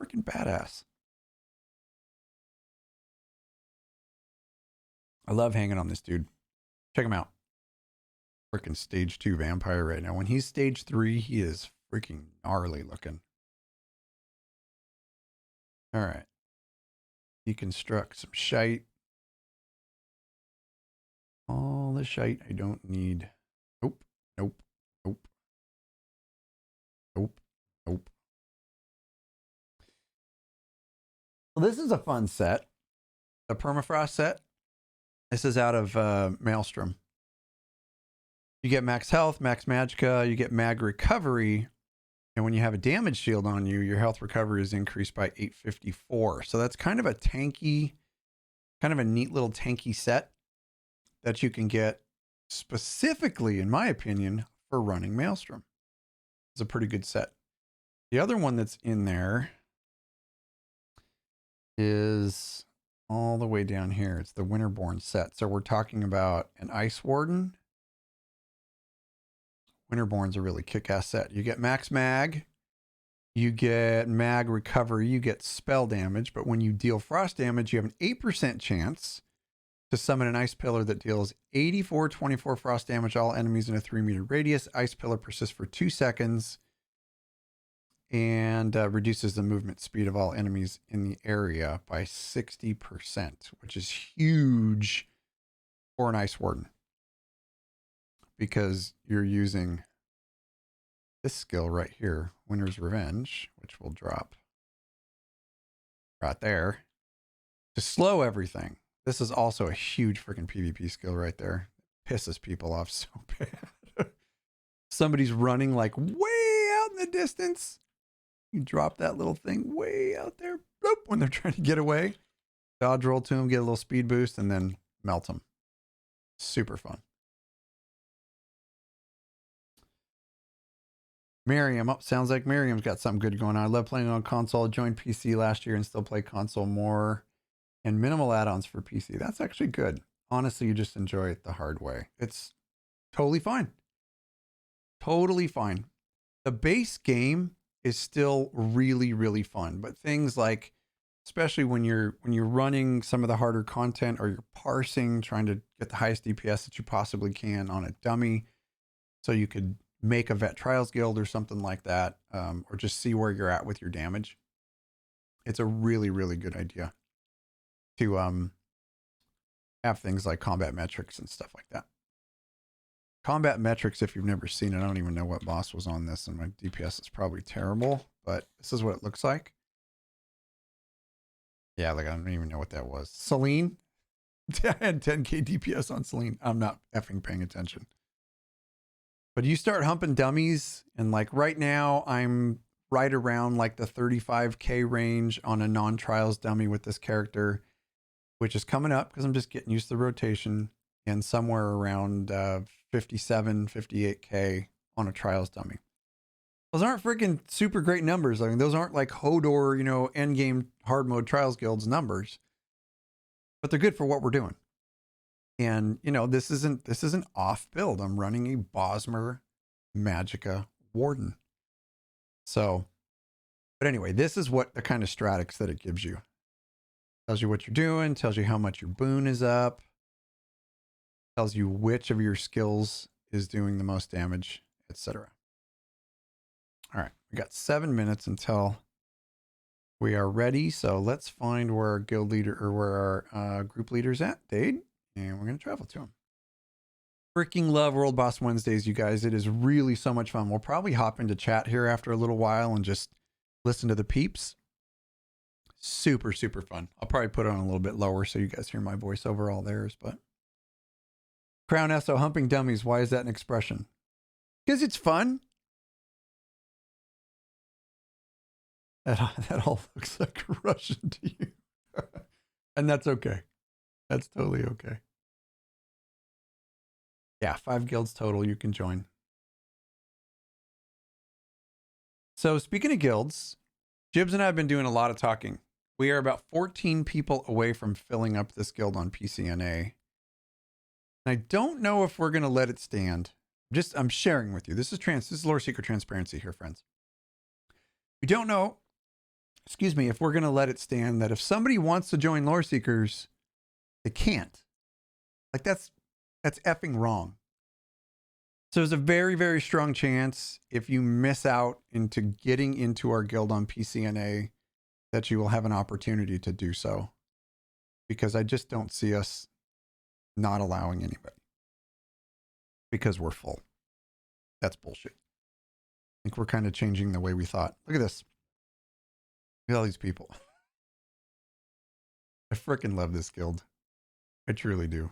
Freaking badass. I love hanging on this dude. Check him out. Freaking stage 2 vampire right now. When he's stage 3, he is freaking gnarly looking. All right. Deconstruct some shite. All the shite I don't need. Nope. Nope. Nope. Nope. Nope. Well, this is a fun set. The permafrost set. This is out of Maelstrom. You get max health, max magicka, you get mag recovery. And when you have a damage shield on you, your health recovery is increased by 854. So that's kind of a tanky, kind of a neat little tanky set that you can get specifically, in my opinion, for running Maelstrom. It's a pretty good set. The other one that's in there is all the way down here. It's the Winterborn set. So we're talking about an Ice Warden. Winterborn's a really kick-ass set. You get max mag, you get mag recovery, you get spell damage, but when you deal frost damage, you have an 8% chance to summon an ice pillar that deals 84/24 frost damage all enemies in a 3-meter radius. Ice pillar persists for 2 seconds and reduces the movement speed of all enemies in the area by 60%, which is huge for an Ice Warden, because you're using this skill right here, Winter's Revenge, which will drop right there to slow everything. This is also a huge freaking PvP skill right there. Pisses people off so bad. Somebody's running like way out in the distance. You drop that little thing way out there, bloop, when they're trying to get away. Dodge roll to them, get a little speed boost, and then melt them. Super fun. Miriam, oh, sounds like Miriam's got something good going on. I love playing on console. Joined PC last year and still play console more. And minimal add-ons for PC. That's actually good. Honestly, you just enjoy it the hard way. It's totally fine. Totally fine. The base game is still really, really fun. But things like, especially when you're running some of the harder content, or you're parsing, trying to get the highest DPS that you possibly can on a dummy, so you could make a Vet Trials Guild or something like that, or just see where you're at with your damage. It's a really, really good idea to have things like combat metrics and stuff like that. Combat metrics, if you've never seen it, I don't even know what boss was on this, and my DPS is probably terrible, but this is what it looks like. Yeah, like I don't even know what that was. Celine? I had 10k DPS on Celine. I'm not effing paying attention. But you start humping dummies, and like right now, I'm right around like the 35k range on a non-trials dummy with this character, which is coming up because I'm just getting used to the rotation, and somewhere around 57, 58K on a trials dummy. Those aren't freaking super great numbers. I mean, those aren't like Hodor, you know, end game hard mode trials guilds numbers, but they're good for what we're doing. And you know, this isn't off build. I'm running a Bosmer Magicka Warden. So, but anyway, this is what the kind of stratics that it gives you. Tells you what you're doing, tells you how much your boon is up, tells you which of your skills is doing the most damage, etc. All right, we got 7 minutes until we are ready. So let's find where our guild leader or where our group leader's at, Dade, and we're going to travel to him. Freaking love World Boss Wednesdays, you guys. It is really so much fun. We'll probably hop into chat here after a little while and just listen to the peeps. Super, super fun. I'll probably put it on a little bit lower so you guys hear my voice over all theirs, but Crown SO humping dummies. Why is that an expression? Because it's fun. That all looks like Russian to you. And that's okay. That's totally okay. Yeah, 5 guilds total you can join. So speaking of guilds, Jibs and I have been doing a lot of talking. We are about 14 people away from filling up this guild on PCNA. And I don't know if we're going to let it stand. I'm sharing with you. This is Loreseeker transparency here, friends. We don't know, if we're going to let it stand that if somebody wants to join Loreseekers, they can't. Like that's effing wrong. So there's a very, very strong chance if you miss out into getting into our guild on PCNA that you will have an opportunity to do so, because I just don't see us not allowing anybody because we're full. That's bullshit. I think we're kind of changing the way we thought. Look at this. Look at all these people. I freaking love this guild. I truly do.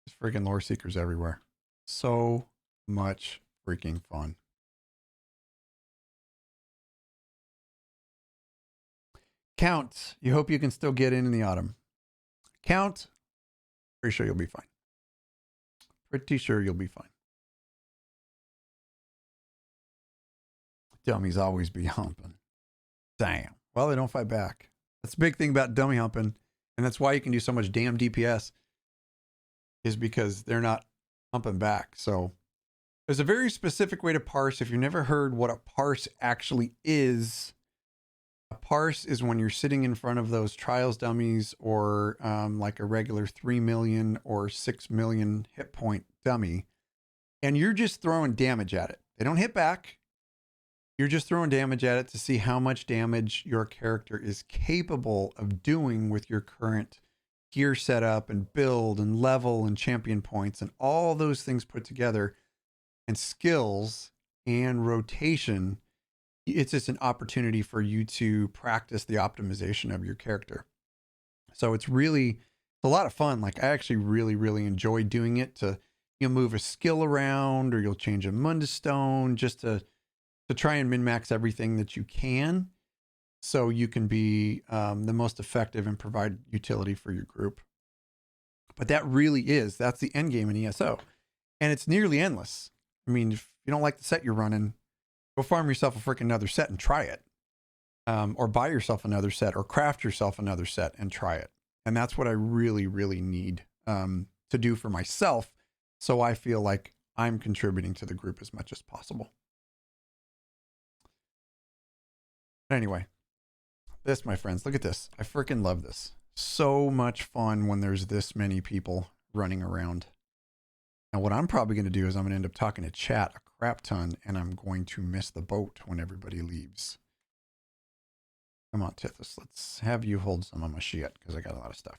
There's freaking Loreseekers everywhere. So much freaking fun. Count. You hope you can still get in the autumn. Count. Pretty sure you'll be fine. Pretty sure you'll be fine. Dummies always be humping. Damn. Well, they don't fight back. That's the big thing about dummy humping. And that's why you can do so much damn DPS, is because they're not humping back. So there's a very specific way to parse. If you've never heard what a parse actually is, a parse is when you're sitting in front of those trials dummies or like a regular 3 million or 6 million hit point dummy, and you're just throwing damage at it. They don't hit back. You're just throwing damage at it to see how much damage your character is capable of doing with your current gear setup and build and level and champion points and all those things put together, and skills and rotation. It's just an opportunity for you to practice the optimization of your character. So it's a lot of fun. Like I actually really, really enjoy doing it to, you know, move a skill around, or you'll change a Mundus Stone just to try and min-max everything that you can, so you can be the most effective and provide utility for your group. But that's the end game in ESO. And it's nearly endless. I mean, if you don't like the set you're running, go farm yourself a freaking another set and try it. Or buy yourself another set, or craft yourself another set and try it. And that's what I really, really need to do for myself, so I feel like I'm contributing to the group as much as possible. But anyway, this, my friends, look at this. I freaking love this. So much fun when there's this many people running around. And what I'm probably going to do is I'm going to end up talking to chat a crap ton, and I'm going to miss the boat when everybody leaves. Come on, Tithis. Let's have you hold some of my shit, because I got a lot of stuff.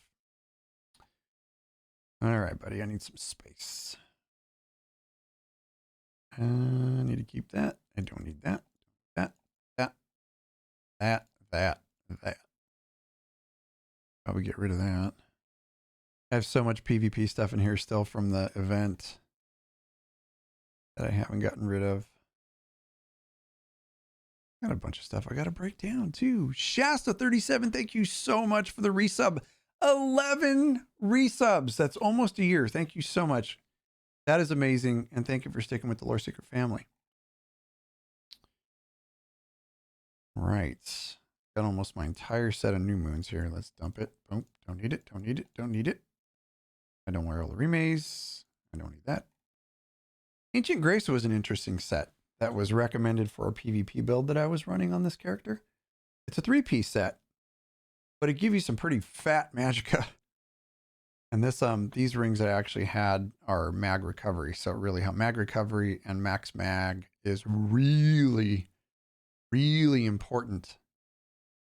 All right, buddy. I need some space. I need to keep that. I don't need that. That. Probably get rid of that. I have so much PvP stuff in here still from the event that I haven't gotten rid of. Got a bunch of stuff I got to break down too. Shasta37, thank you so much for the resub. 11 resubs. That's almost a year. Thank you so much. That is amazing. And thank you for sticking with the Loreseeker family. Right. Got almost my entire set of new moons here. Let's dump it. Boom. Don't need it. Don't need it. Don't need it. I don't wear all the remaze. I don't need that. Ancient Grace was an interesting set that was recommended for a PvP build that I was running on this character. It's a 3-piece set, but it gives you some pretty fat magicka. And this these rings I actually had are mag recovery. So really how mag recovery and max mag is really, really important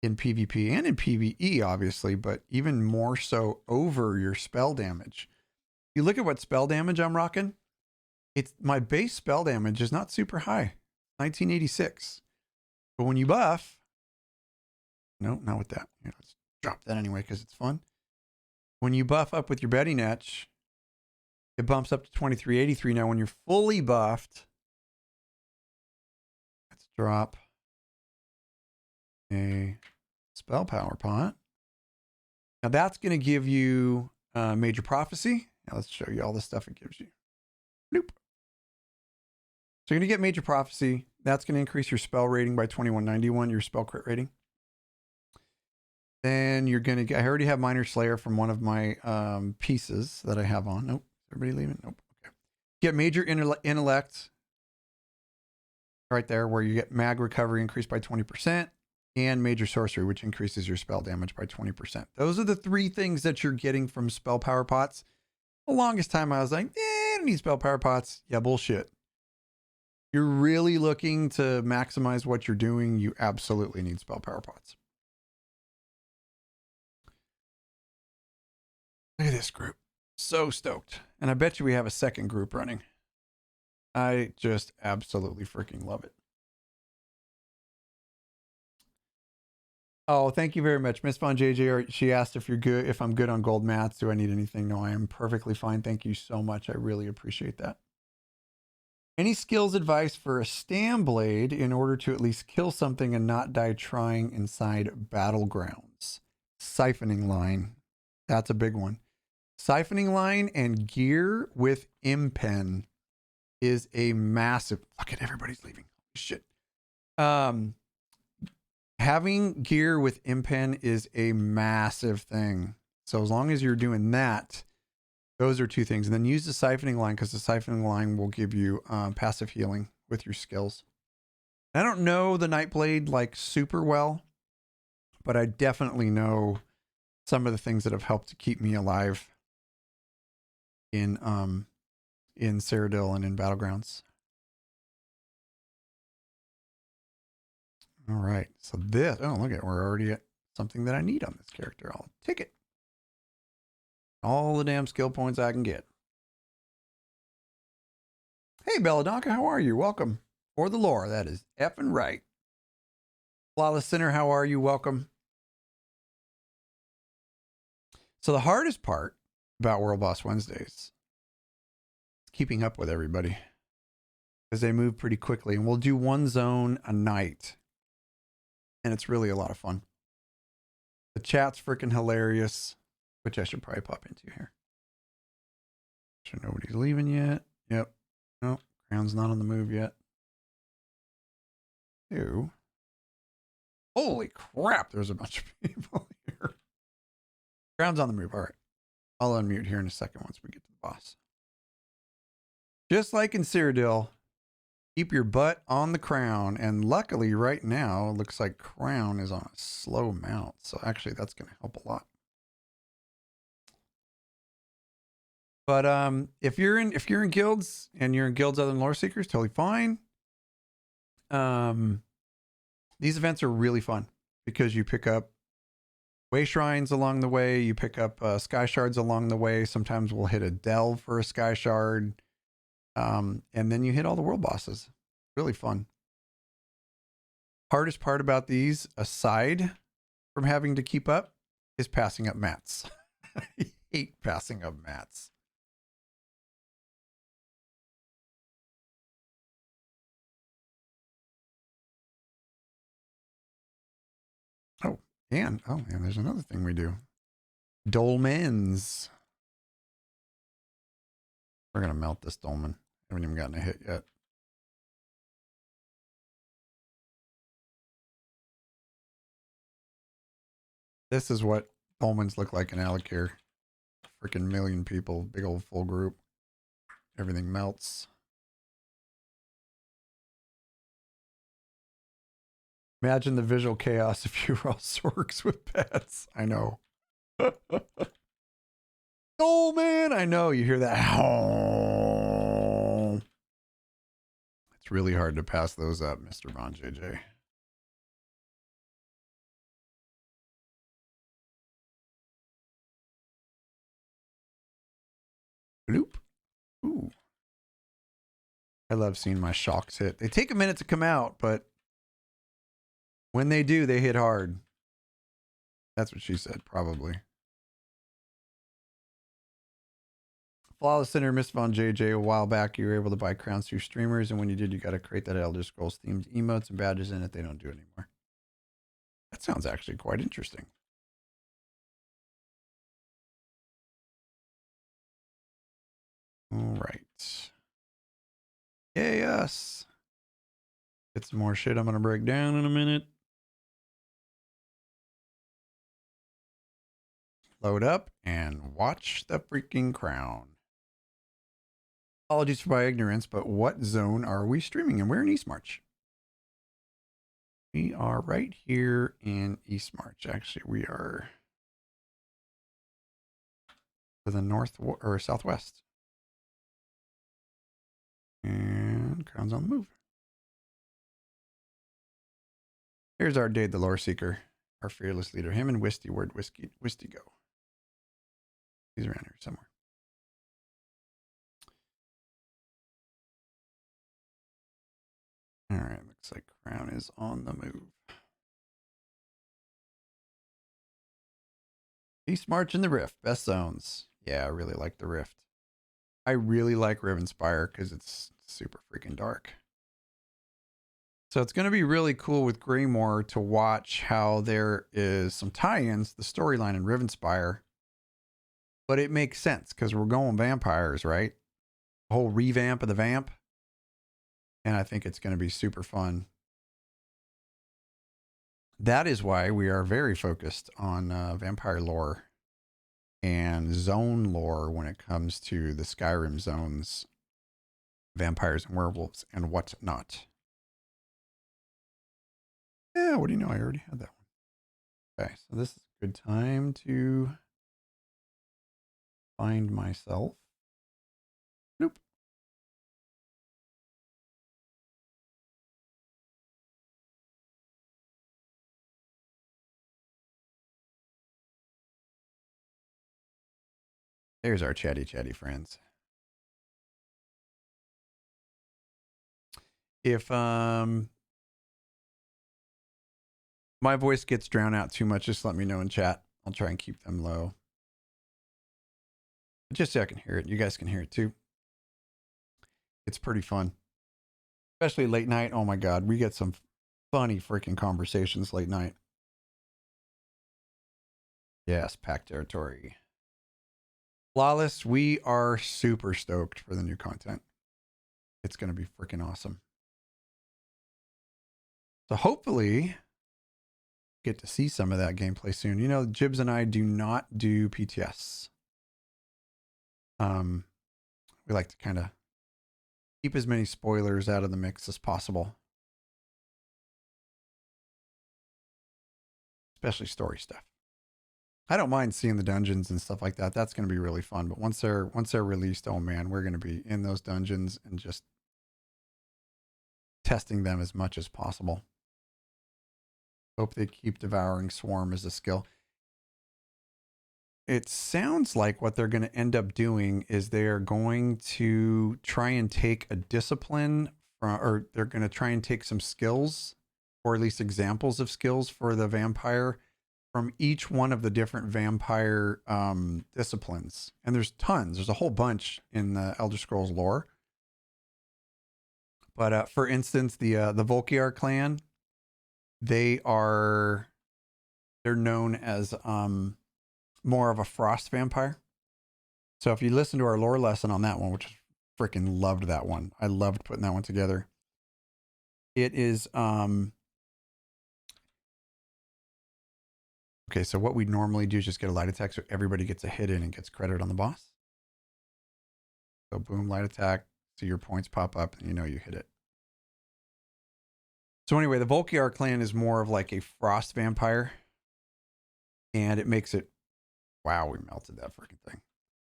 in PvP and in PvE, obviously, but even more so over your spell damage. You look at what spell damage I'm rocking. It's my base spell damage is not super high, 1986. But when you buff, no, not with that. Here, let's drop that anyway because it's fun. When you buff up with your betting etch, it bumps up to 2383. Now, when you're fully buffed, let's drop a spell power pot. Now that's going to give you major prophecy. Now let's show you all the stuff it gives you. Bloop. So you're going to get major prophecy. That's going to increase your spell rating by 2191, your spell crit rating. Then you're going to get, I already have Minor Slayer from one of my pieces that I have on. Nope. Everybody leaving? Nope. Okay. Get major intellect right there where you get mag recovery increased by 20% and major sorcery, which increases your spell damage by 20%. Those are the 3 things that you're getting from spell power pots. The longest time I was like, I don't need spell power pots. Yeah, bullshit. You're really looking to maximize what you're doing. You absolutely need spell power pots. Look at this group. So stoked. And I bet you we have a second group running. I just absolutely freaking love it. Oh, thank you very much. Miss Von JJ, she asked if you're good, if I'm good on gold mats. Do I need anything? No, I am perfectly fine. Thank you so much. I really appreciate that. Any skills advice for a Stam Blade in order to at least kill something and not die trying inside battlegrounds? Siphoning line. That's a big one. Siphoning line and gear with impen is a massive, look at everybody's leaving. Shit. Having gear with impen is a massive thing. So as long as you're doing that, those are 2 things. And then use the siphoning line because the siphoning line will give you passive healing with your skills. I don't know the Nightblade like super well, but I definitely know some of the things that have helped to keep me alive in Cyrodiil and in Battlegrounds. All right. So this, oh, look at it. We're already at something that I need on this character. I'll take it. All the damn skill points I can get. Hey, Belladonka, how are you? Welcome. For the lore, that is effing right. Flawless Sinner, how are you? Welcome. So the hardest part about World Boss Wednesdays is keeping up with everybody because they move pretty quickly, and we'll do 1 zone a night. And it's really a lot of fun. The chat's freaking hilarious, which I should probably pop into here. Sure nobody's leaving yet. Yep. Nope. Crown's not on the move yet. Ew. Holy crap, there's a bunch of people here. Crown's on the move. All right. I'll unmute here in a second once we get to the boss. Just like in Cyrodiil, keep your butt on the crown. And luckily right now, it looks like crown is on a slow mount. So actually that's going to help a lot. But if you're in guilds and you're in guilds other than Loreseekers, totally fine. These events are really fun because you pick up way shrines along the way. You pick up sky shards along the way. Sometimes we'll hit a delve for a sky shard. And then you hit all the world bosses. Really fun. Hardest part about these, aside from having to keep up, is passing up mats. I hate passing up mats. And, oh, and there's another thing we do. Dolmens. We're going to melt this dolmen. Haven't even gotten a hit yet. This is what dolmens look like in Alikir. Freaking million people, big old full group. Everything melts. Imagine the visual chaos if you were all Sorks with pets. I know. Oh man, I know. You hear that? It's really hard to pass those up, Mr. Von JJ. Bloop. Ooh. I love seeing my shocks hit. They take a minute to come out, but when they do, they hit hard. That's what she said, probably. Flawless Center, Miss Von JJ, a while back, you were able to buy crowns through streamers, and when you did, you got to create that Elder Scrolls themed emotes and badges in it. They don't do it anymore. That sounds actually quite interesting. All right. Yay, us. Get some more shit I'm going to break down in a minute. Load up and watch the freaking crown. Apologies for my ignorance, but what zone are we streaming in? We're in East March. We are right here in East March. Actually, we are to the north or southwest. And crown's on the move. Here's our Dade the Loreseeker, our fearless leader. Him and Wisty, where'd Wisty go? He's around here somewhere. All right, looks like crown is on the move. East March and the Rift, best zones. Yeah, I really like the Rift. I really like Rivenspire because it's super freaking dark. So it's going to be really cool with Greymoor to watch how there is some tie-ins to the storyline in Rivenspire. But it makes sense because we're going vampires, right? The whole revamp of the vamp. And I think it's going to be super fun. That is why we are very focused on vampire lore and zone lore when it comes to the Skyrim zones, vampires and werewolves and whatnot. Yeah, what do you know? I already had that one. Okay, so this is a good time to find myself. Nope. There's our chatty friends. If my voice gets drowned out too much, just let me know in chat. I'll try and keep them low. But just so I can hear it. You guys can hear it too. It's pretty fun. Especially late night. Oh my God. We get some funny freaking conversations late night. Yes, pack territory. Flawless, we are super stoked for the new content. It's going to be freaking awesome. So hopefully get to see some of that gameplay soon. You know, Jibs and I do not do PTS. We like to kind of keep as many spoilers out of the mix as possible. Especially story stuff. I don't mind seeing the dungeons and stuff like that. That's going to be really fun. But once they're released, oh man, we're going to be in those dungeons and just testing them as much as possible. Hope they keep devouring swarm as a skill. It sounds like what they're going to end up doing is they're going to try and take a discipline or they're going to try and take some skills, or at least examples of skills for the vampire from each one of the different vampire disciplines. And there's tons. There's a whole bunch in the Elder Scrolls lore. But for instance, the Volkiar clan, they are they're known as more of a frost vampire. So if you listen to our lore lesson on that one, which I freaking loved that one. I loved putting that one together. It is okay, so what we normally do is just get a light attack so everybody gets a hit in and gets credit on the boss. So boom, light attack, see your points pop up and you know you hit it. So anyway, the Volkiar clan is more of like a frost vampire. And it makes it, wow, we melted that freaking thing.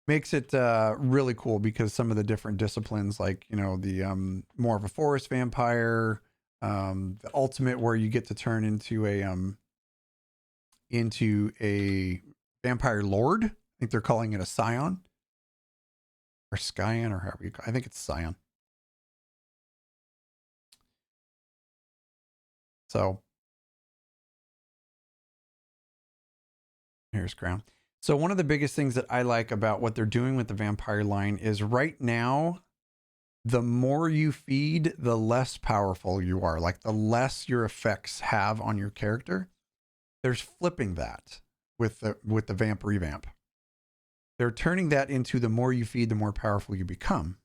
Makes it really cool because some of the different disciplines, like, you know, the more of a forest vampire, the ultimate where you get to turn into a vampire lord. I think they're calling it a scion or scion or however you call it. I think it's scion. So here's crown. So one of the biggest things that I like about what they're doing with the vampire line is right now, the more you feed, the less powerful you are. Like the less your effects have on your character. There's flipping that with the vamp revamp. They're turning that into the more you feed, the more powerful you become,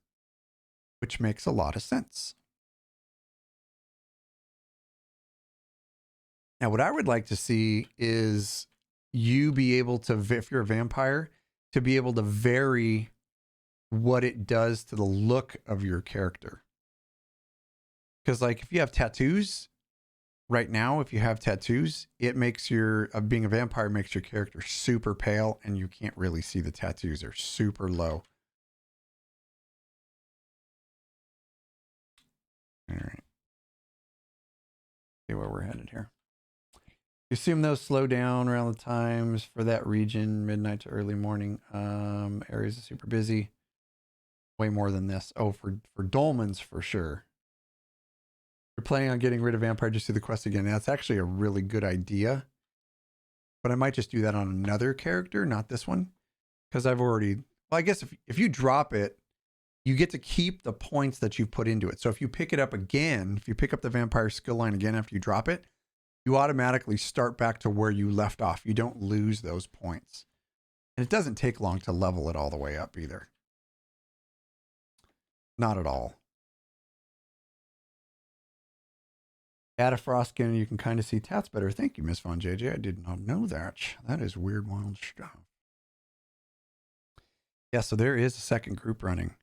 which makes a lot of sense. Now, what I would like to see is you be able to, if you're a vampire, to be able to vary what it does to the look of your character. Because like if you have tattoos right now, if you have tattoos, it makes being a vampire makes your character super pale and you can't really see the tattoos. They're super low. All right. See where we're headed here. You assume those slow down around the times for that region, midnight to early morning. Areas are super busy. Way more than this. Oh, for dolmens for sure. You're planning on getting rid of vampire, just do the quest again. That's actually a really good idea. But I might just do that on another character, not this one. Because I've already, well, I guess if you drop it, you get to keep the points that you put into it. So if you pick it up again, if you pick up the vampire skill line again after you drop it, you automatically start back to where you left off. You don't lose those points. And it doesn't take long to level it all the way up either. Not at all. Add a frost skin and you can kind of see tats better. Thank you, Miss Von JJ. I did not know that. That is weird, wild stuff. Yeah, so there is a second group running.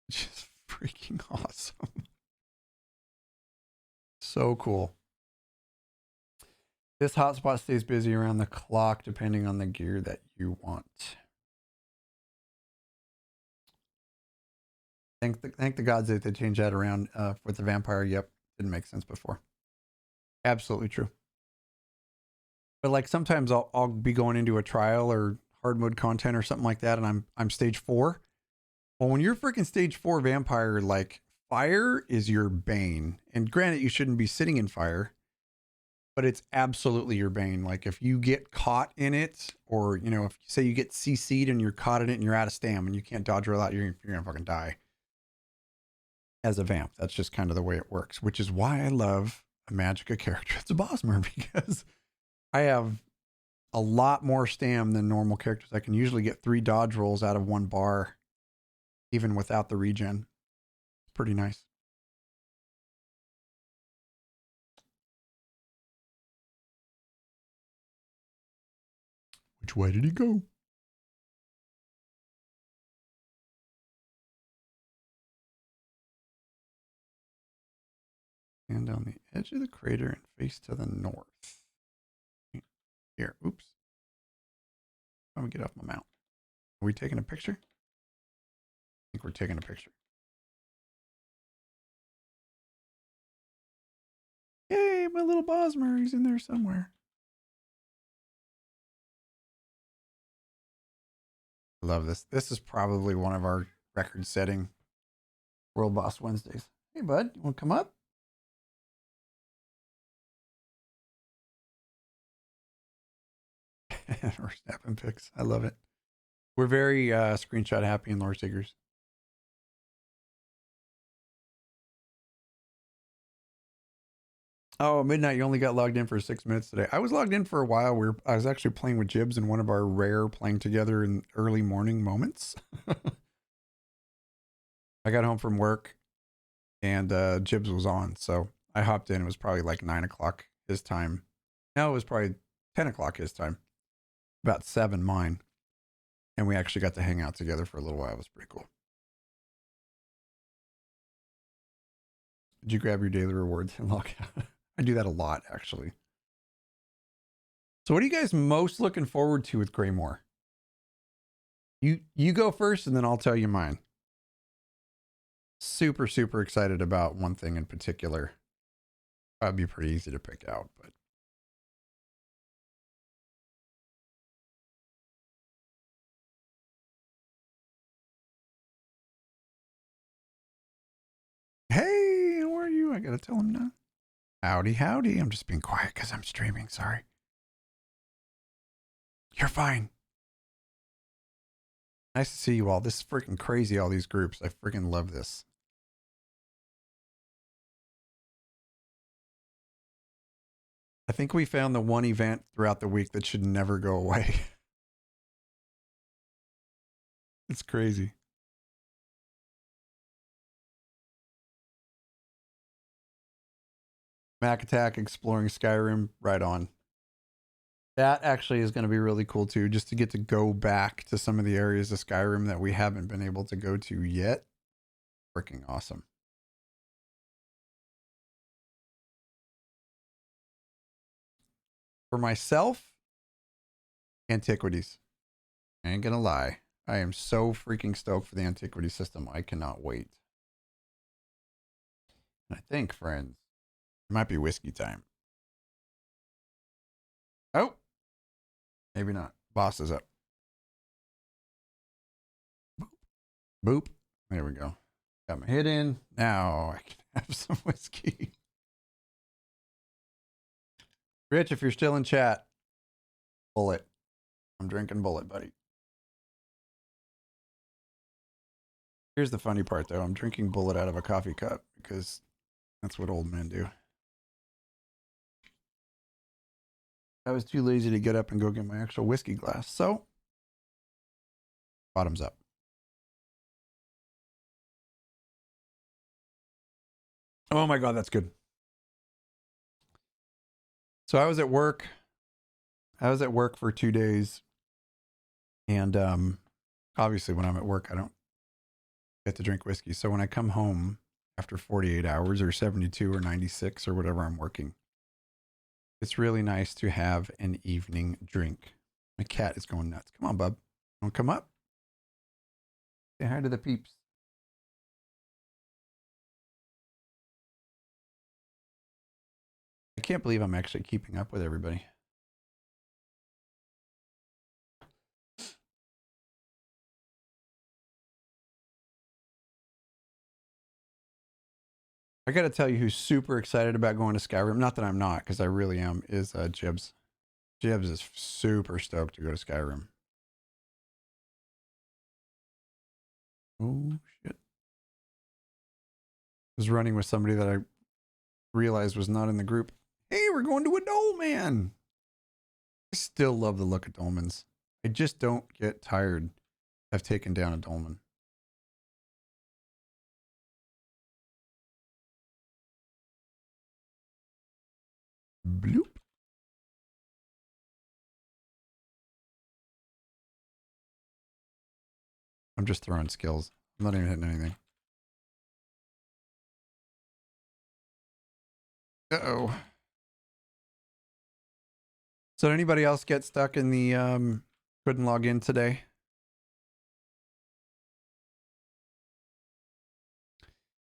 Which is freaking awesome. So cool. This hotspot stays busy around the clock depending on the gear that you want. Thank the gods that they changed that around with the vampire. Yep, didn't make sense before. Absolutely true. But like sometimes I'll be going into a trial or hard mode content or something like that, and I'm stage 4. Well, when you're freaking stage 4 vampire, like fire is your bane. And granted, you shouldn't be sitting in fire, but it's absolutely your bane. Like if you get caught in it, or you know, if you say you get CC'd and you're caught in it and you're out of stam and you can't dodge roll out, you're gonna fucking die. As a vamp, that's just kind of the way it works, which is why I love a Magicka character. It's a Bosmer because I have a lot more stam than normal characters. I can usually get 3 dodge rolls out of 1 bar, even without the regen. It's pretty nice. Which way did he go? Stand on the edge of the crater and face to the north. Here, oops. Let me get off my mount. Are we taking a picture? I think we're taking a picture. Yay, my little Bosmer, he's in there somewhere. I love this. This is probably one of our record-setting World Boss Wednesdays. Hey, bud, you want to come up? We're snapping pics. I love it. We're very screenshot happy in Loreseekers. Oh, midnight, you only got logged in for 6 minutes today. I was logged in for a while. I was actually playing with Jibs in one of our rare playing together in early morning moments. I got home from work and Jibs was on. So I hopped in. It was probably like 9 o'clock his time. No, it was probably 10 o'clock his time. About 7 mine. And we actually got to hang out together for a little while. It was pretty cool. Did you grab your daily rewards and log out? I do that a lot, actually. So what are you guys most looking forward to with Greymore? You go first and then I'll tell you mine. Super, super excited about one thing in particular. That'd be pretty easy to pick out, but hey, how are you? I gotta tell him now. Howdy, howdy. I'm just being quiet because I'm streaming. Sorry. You're fine. Nice to see you all. This is freaking crazy, all these groups. I freaking love this. I think we found the one event throughout the week that should never go away. It's crazy. Mac Attack exploring Skyrim, right on. That actually is going to be really cool too, just to get to go back to some of the areas of Skyrim that we haven't been able to go to yet. Freaking awesome. For myself, Antiquities. I ain't gonna lie. I am so freaking stoked for the Antiquity system. I cannot wait. I think, friends, it might be whiskey time. Oh, maybe not. Boss is up. Boop. Boop. There we go. Got my hit in. Now I can have some whiskey. Rich, if you're still in chat, bullet. I'm drinking bullet, buddy. Here's the funny part, though. I'm drinking bullet out of a coffee cup because that's what old men do. I was too lazy to get up and go get my actual whiskey glass, so bottoms up. Oh my God, that's good. So I was at work. I was at work for 2 days. And obviously when I'm at work, I don't get to drink whiskey. So when I come home after 48 hours or 72 or 96 or whatever I'm working, it's really nice to have an evening drink. My cat is going nuts. Come on, bub. Don't come up. Say hi to the peeps. I can't believe I'm actually keeping up with everybody. I got to tell you who's super excited about going to Skyrim. Not that I'm not, because I really am, is Jibs. Jibs is super stoked to go to Skyrim. Oh, shit. I was running with somebody that I realized was not in the group. Hey, we're going to a Dole Man. I still love the look of dolmens. I just don't get tired of taking down a dolmen. Bloop. I'm just throwing skills. I'm not even hitting anything. Uh-oh. So did anybody else get stuck in the couldn't log in today?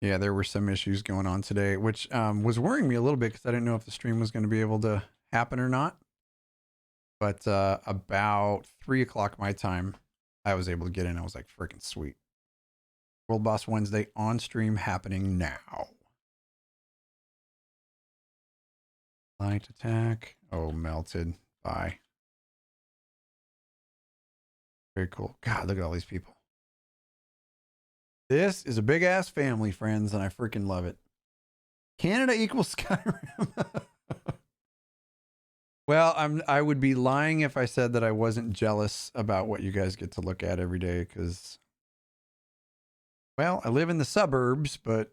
Yeah, there were some issues going on today, which was worrying me a little bit because I didn't know if the stream was going to be able to happen or not. But about 3 o'clock my time, I was able to get in. I was like, freaking sweet. World Boss Wednesday on stream happening now. Light attack. Oh, melted. Bye. Very cool. God, look at all these people. This is a big ass family, friends, and I freaking love it. Canada equals Skyrim. Well, I would be lying if I said that I wasn't jealous about what you guys get to look at every day because, well, I live in the suburbs, but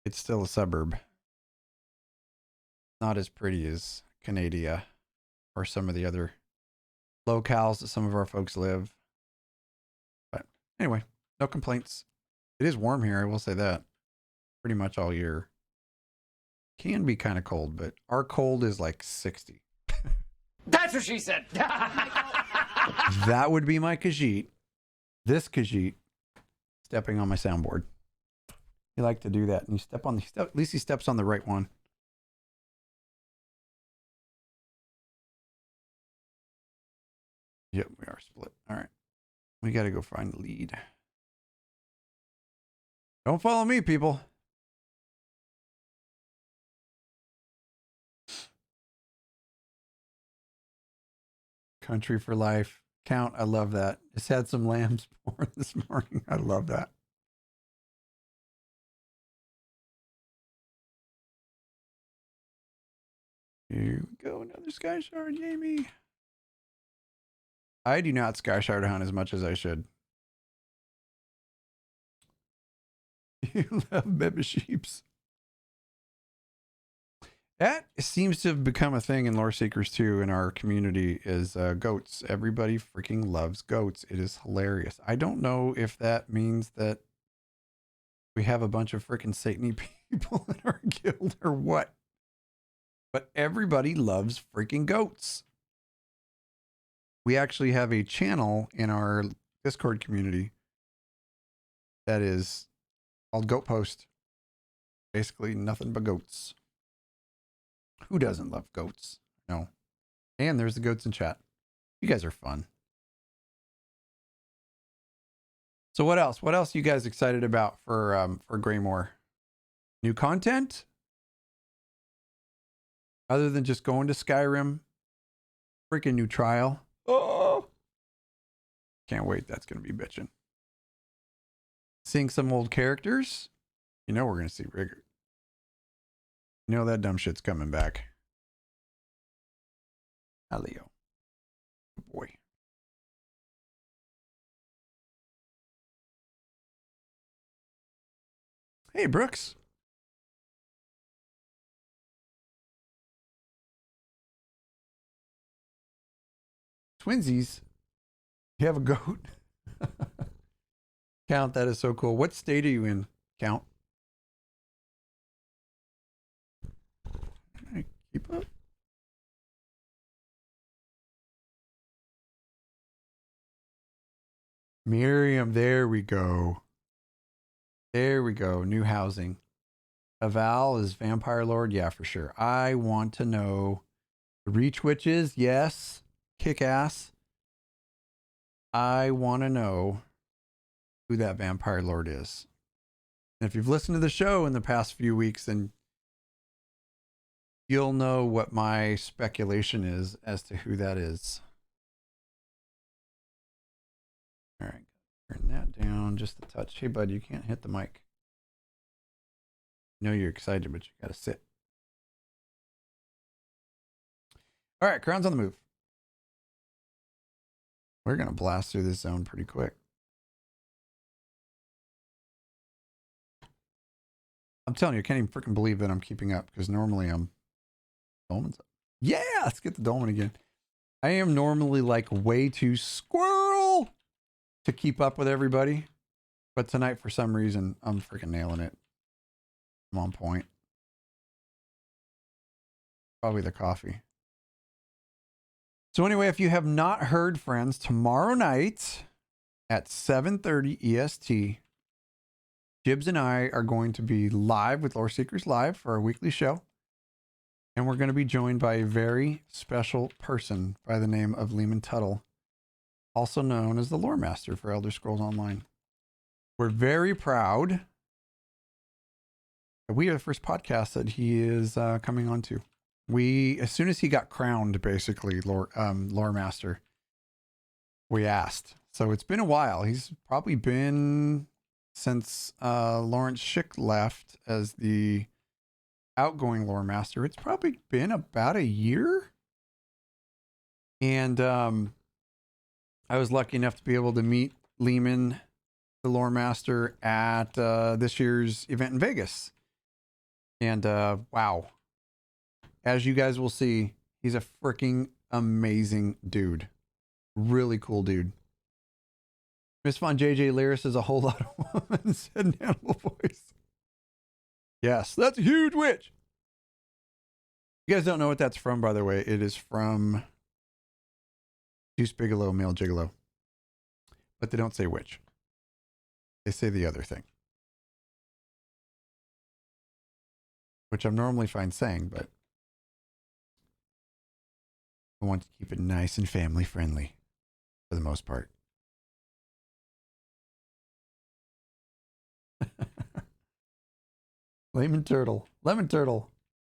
it's still a suburb. Not as pretty as Canada or some of the other locales that some of our folks live. But anyway, no complaints. It is warm here, I will say that. Pretty much all year. Can be kind of cold, but our cold is like 60. That's what she said. That would be my Khajiit. This Khajiit stepping on my soundboard. You like to do that, and you step on the. At least he steps on the right one. Yep, we are split. All right, we got to go find the lead. Don't follow me, people. Country for life. Count. I love that. Just had some lambs born this morning. I love that. Here we go. Another sky shard. Yay me. I do not sky shard hunt as much as I should. You love baby sheeps. That seems to have become a thing in Loreseekers too in our community is goats. Everybody freaking loves goats. It is hilarious. I don't know if that means that we have a bunch of freaking Satany people in our guild or what. But everybody loves freaking goats. We actually have a channel in our Discord community that is called Goat Post. Basically nothing but goats. Who doesn't love goats? No. And there's the goats in chat. You guys are fun. So what else? What else are you guys excited about for Greymoor? New content? Other than just going to Skyrim? Freaking new trial. Oh! Can't wait. That's going to be bitching. Seeing some old characters? You know we're going to see Rigger. You know that dumb shit's coming back. Leo. Good boy. Hey, Brooks. Twinsies. You have a goat? Count, that is so cool. What state are you in, Count? Keep up. Miriam, there we go. There we go. New housing. Aval is Vampire Lord? Yeah, for sure. I want to know. The Reach Witches? Yes. Kick ass. I want to know who that Vampire Lord is. And if you've listened to the show in the past few weeks, then you'll know what my speculation is as to who that is. All right, turn that down just a touch. Hey, bud, you can't hit the mic. I know you're excited, but you got to sit. All right, Crown's on the move. We're going to blast through this zone pretty quick. I'm telling you, I can't even freaking believe that I'm keeping up because normally I'm Dolman's up. Yeah, let's get the Dolman again. I am normally like way too squirrel to keep up with everybody. But tonight, for some reason, I'm freaking nailing it. I'm on point. Probably the coffee. So anyway, if you have not heard, friends, tomorrow night at 7:30 EST, Jibs and I are going to be live with Loreseekers Live for our weekly show. And we're going to be joined by a very special person by the name of Lehman Tuttle, also known as the Lore Master for Elder Scrolls Online. We're very proud that we are the first podcast that he is coming on to. As soon as he got crowned, basically, Lore Master, we asked. So it's been a while. He's probably been since Lawrence Schick left as the outgoing lore master. It's probably been about a year. And I was lucky enough to be able to meet Lehman, the lore master, at this year's event in Vegas. And wow. As you guys will see, he's a freaking amazing dude. Really cool dude. Miss Von JJ Lyris is a whole lot of women, said an animal voice. Yes, that's a huge witch. You guys don't know what that's from, by the way. It is from Deuce Bigelow, Male Gigolo. But they don't say witch. They say the other thing. Which I'm normally fine saying, but I want to keep it nice and family friendly for the most part. Lemon Turtle.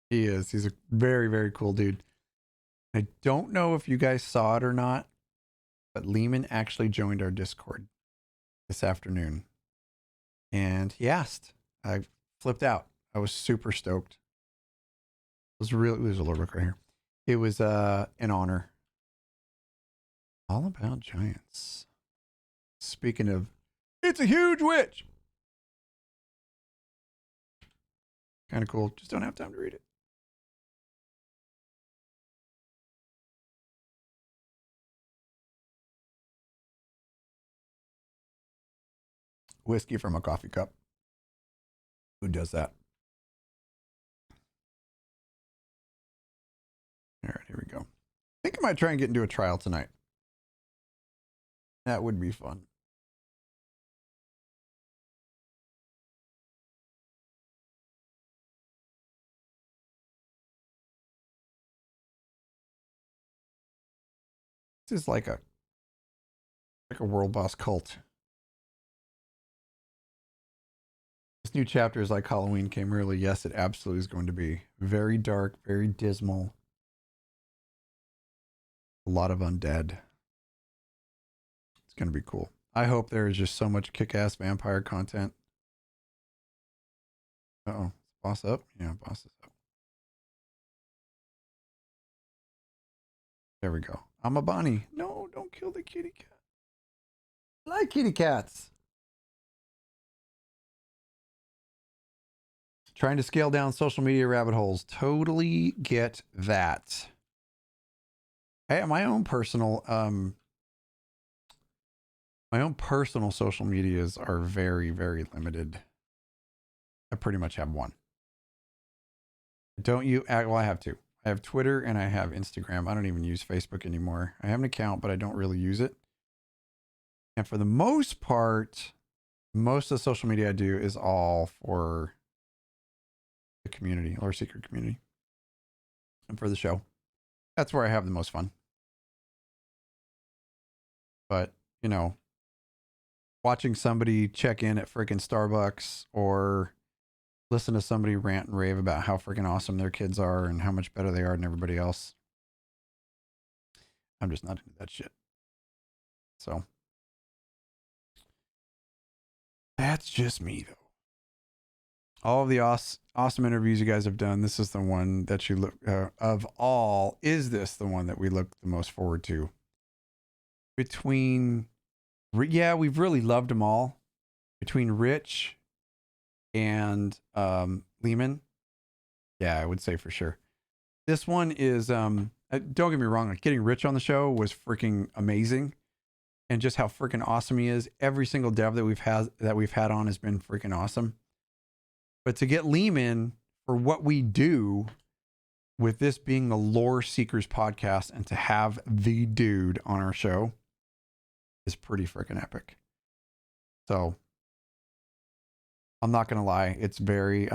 He is. He's a very, very cool dude. I don't know if you guys saw it or not, but Lehman actually joined our Discord this afternoon. And he asked. I flipped out. I was super stoked. It was really, there's a little book right here. It was an honor. All About Giants. Speaking of, it's a huge witch. Kind of cool. Just don't have time to read it. Whiskey from a coffee cup. Who does that? All right, here we go. I think I might try and get into a trial tonight. That would be fun. This is like a world boss cult. This new chapter is like Halloween came early. Yes, it absolutely is going to be very dark, very dismal. A lot of undead. It's going to be cool. I hope there is just so much kick-ass vampire content. Uh-oh. Boss up? Yeah, boss is up. There we go. I'm a bunny. No, don't kill the kitty cat. I like kitty cats. Trying to scale down social media rabbit holes. Totally get that. Hey, my own personal social medias are very, very limited. I pretty much have one. Don't you? Well, I have two. I have Twitter and I have Instagram. I don't even use Facebook anymore. I have an account, but I don't really use it. And for the most part, most of the social media I do is all for the community, Loreseeker community, and for the show. That's where I have the most fun. But, you know, watching somebody check in at freaking Starbucks or listen to somebody rant and rave about how freaking awesome their kids are and how much better they are than everybody else. I'm just not into that shit. So that's just me, though. All of the awesome interviews you guys have done, this is the one that you look of all. Is this the one that we look the most forward to? Between, yeah, we've really loved them all. Between Rich and Lehman, yeah, I would say for sure. This one is, don't get me wrong, like getting Rich on the show was freaking amazing, and just how freaking awesome he is. Every single dev that we've had on has been freaking awesome. But to get Lehman for what we do with this being the Loreseekers podcast and to have the dude on our show is pretty freaking epic. So I'm not going to lie. It's very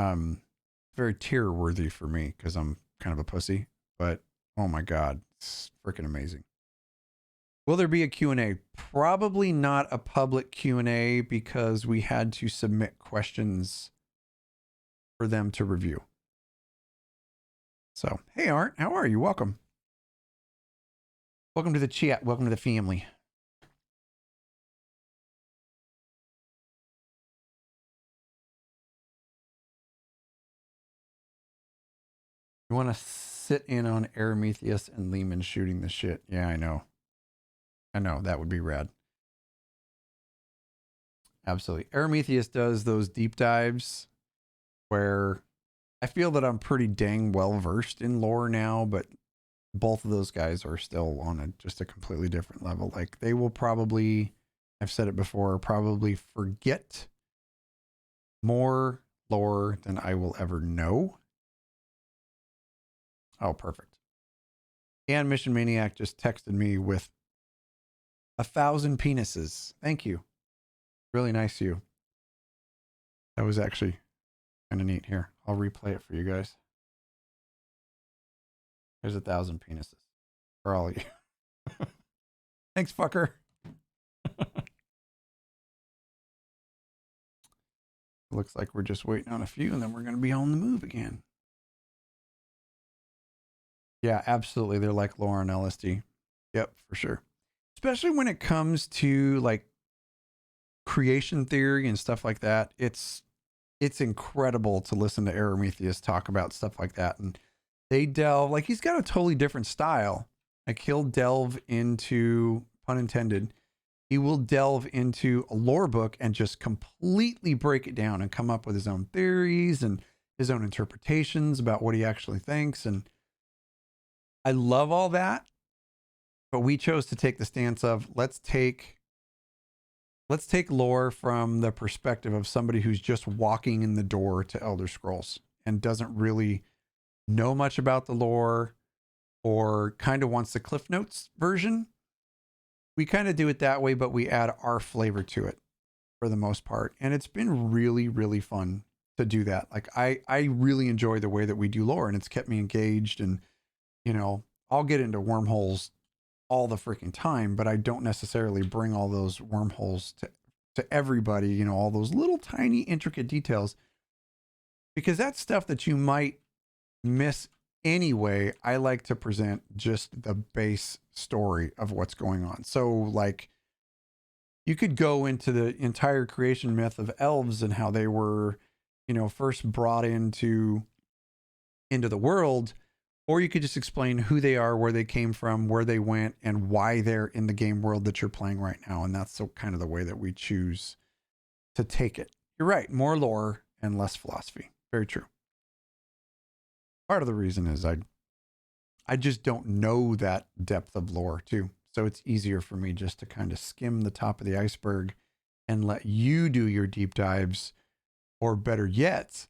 tear worthy for me because I'm kind of a pussy, but oh my God, it's freaking amazing. Will there be a Q&A? Probably not a public Q&A because we had to submit questions for them to review. So, hey, Art, how are you? Welcome. Welcome to the chat. Welcome to the family. You want to sit in on Eremetheus and Lehman shooting the shit. Yeah, I know. That would be rad. Absolutely. Eremetheus does those deep dives where I feel that I'm pretty dang well versed in lore now, but both of those guys are still on just a completely different level. Like they will probably, I've said it before, probably forget more lore than I will ever know. Oh, perfect. And Mission Maniac just texted me with 1,000 penises. Thank you. Really nice of you. That was actually kind of neat. Here, I'll replay it for you guys. There's 1,000 penises for all of you. Thanks, fucker. Looks like we're just waiting on a few and then we're going to be on the move again. Yeah, absolutely. They're like lore and LSD. Yep, for sure. Especially when it comes to like creation theory and stuff like that. It's incredible to listen to Eremetheus talk about stuff like that. And they delve, like he's got a totally different style. Like he'll delve into, pun intended, he will delve into a lore book and just completely break it down and come up with his own theories and his own interpretations about what he actually thinks. And I love all that, but we chose to take the stance of let's take lore from the perspective of somebody who's just walking in the door to Elder Scrolls and doesn't really know much about the lore or kind of wants the Cliff Notes version. We kind of do it that way, but we add our flavor to it for the most part. And it's been really, really fun to do that. Like I really enjoy the way that we do lore, and it's kept me engaged. And, you know, I'll get into wormholes all the freaking time, but I don't necessarily bring all those wormholes to everybody, you know, all those little tiny intricate details, because that's stuff that you might miss anyway. I like to present just the base story of what's going on. So like you could go into the entire creation myth of elves and how they were, you know, first brought into the world, or you could just explain who they are, where they came from, where they went, and why they're in the game world that you're playing right now. And that's so kind of the way that we choose to take it. You're right. More lore and less philosophy. Very true. Part of the reason is I just don't know that depth of lore too. So it's easier for me just to kind of skim the top of the iceberg and let you do your deep dives, or better yet,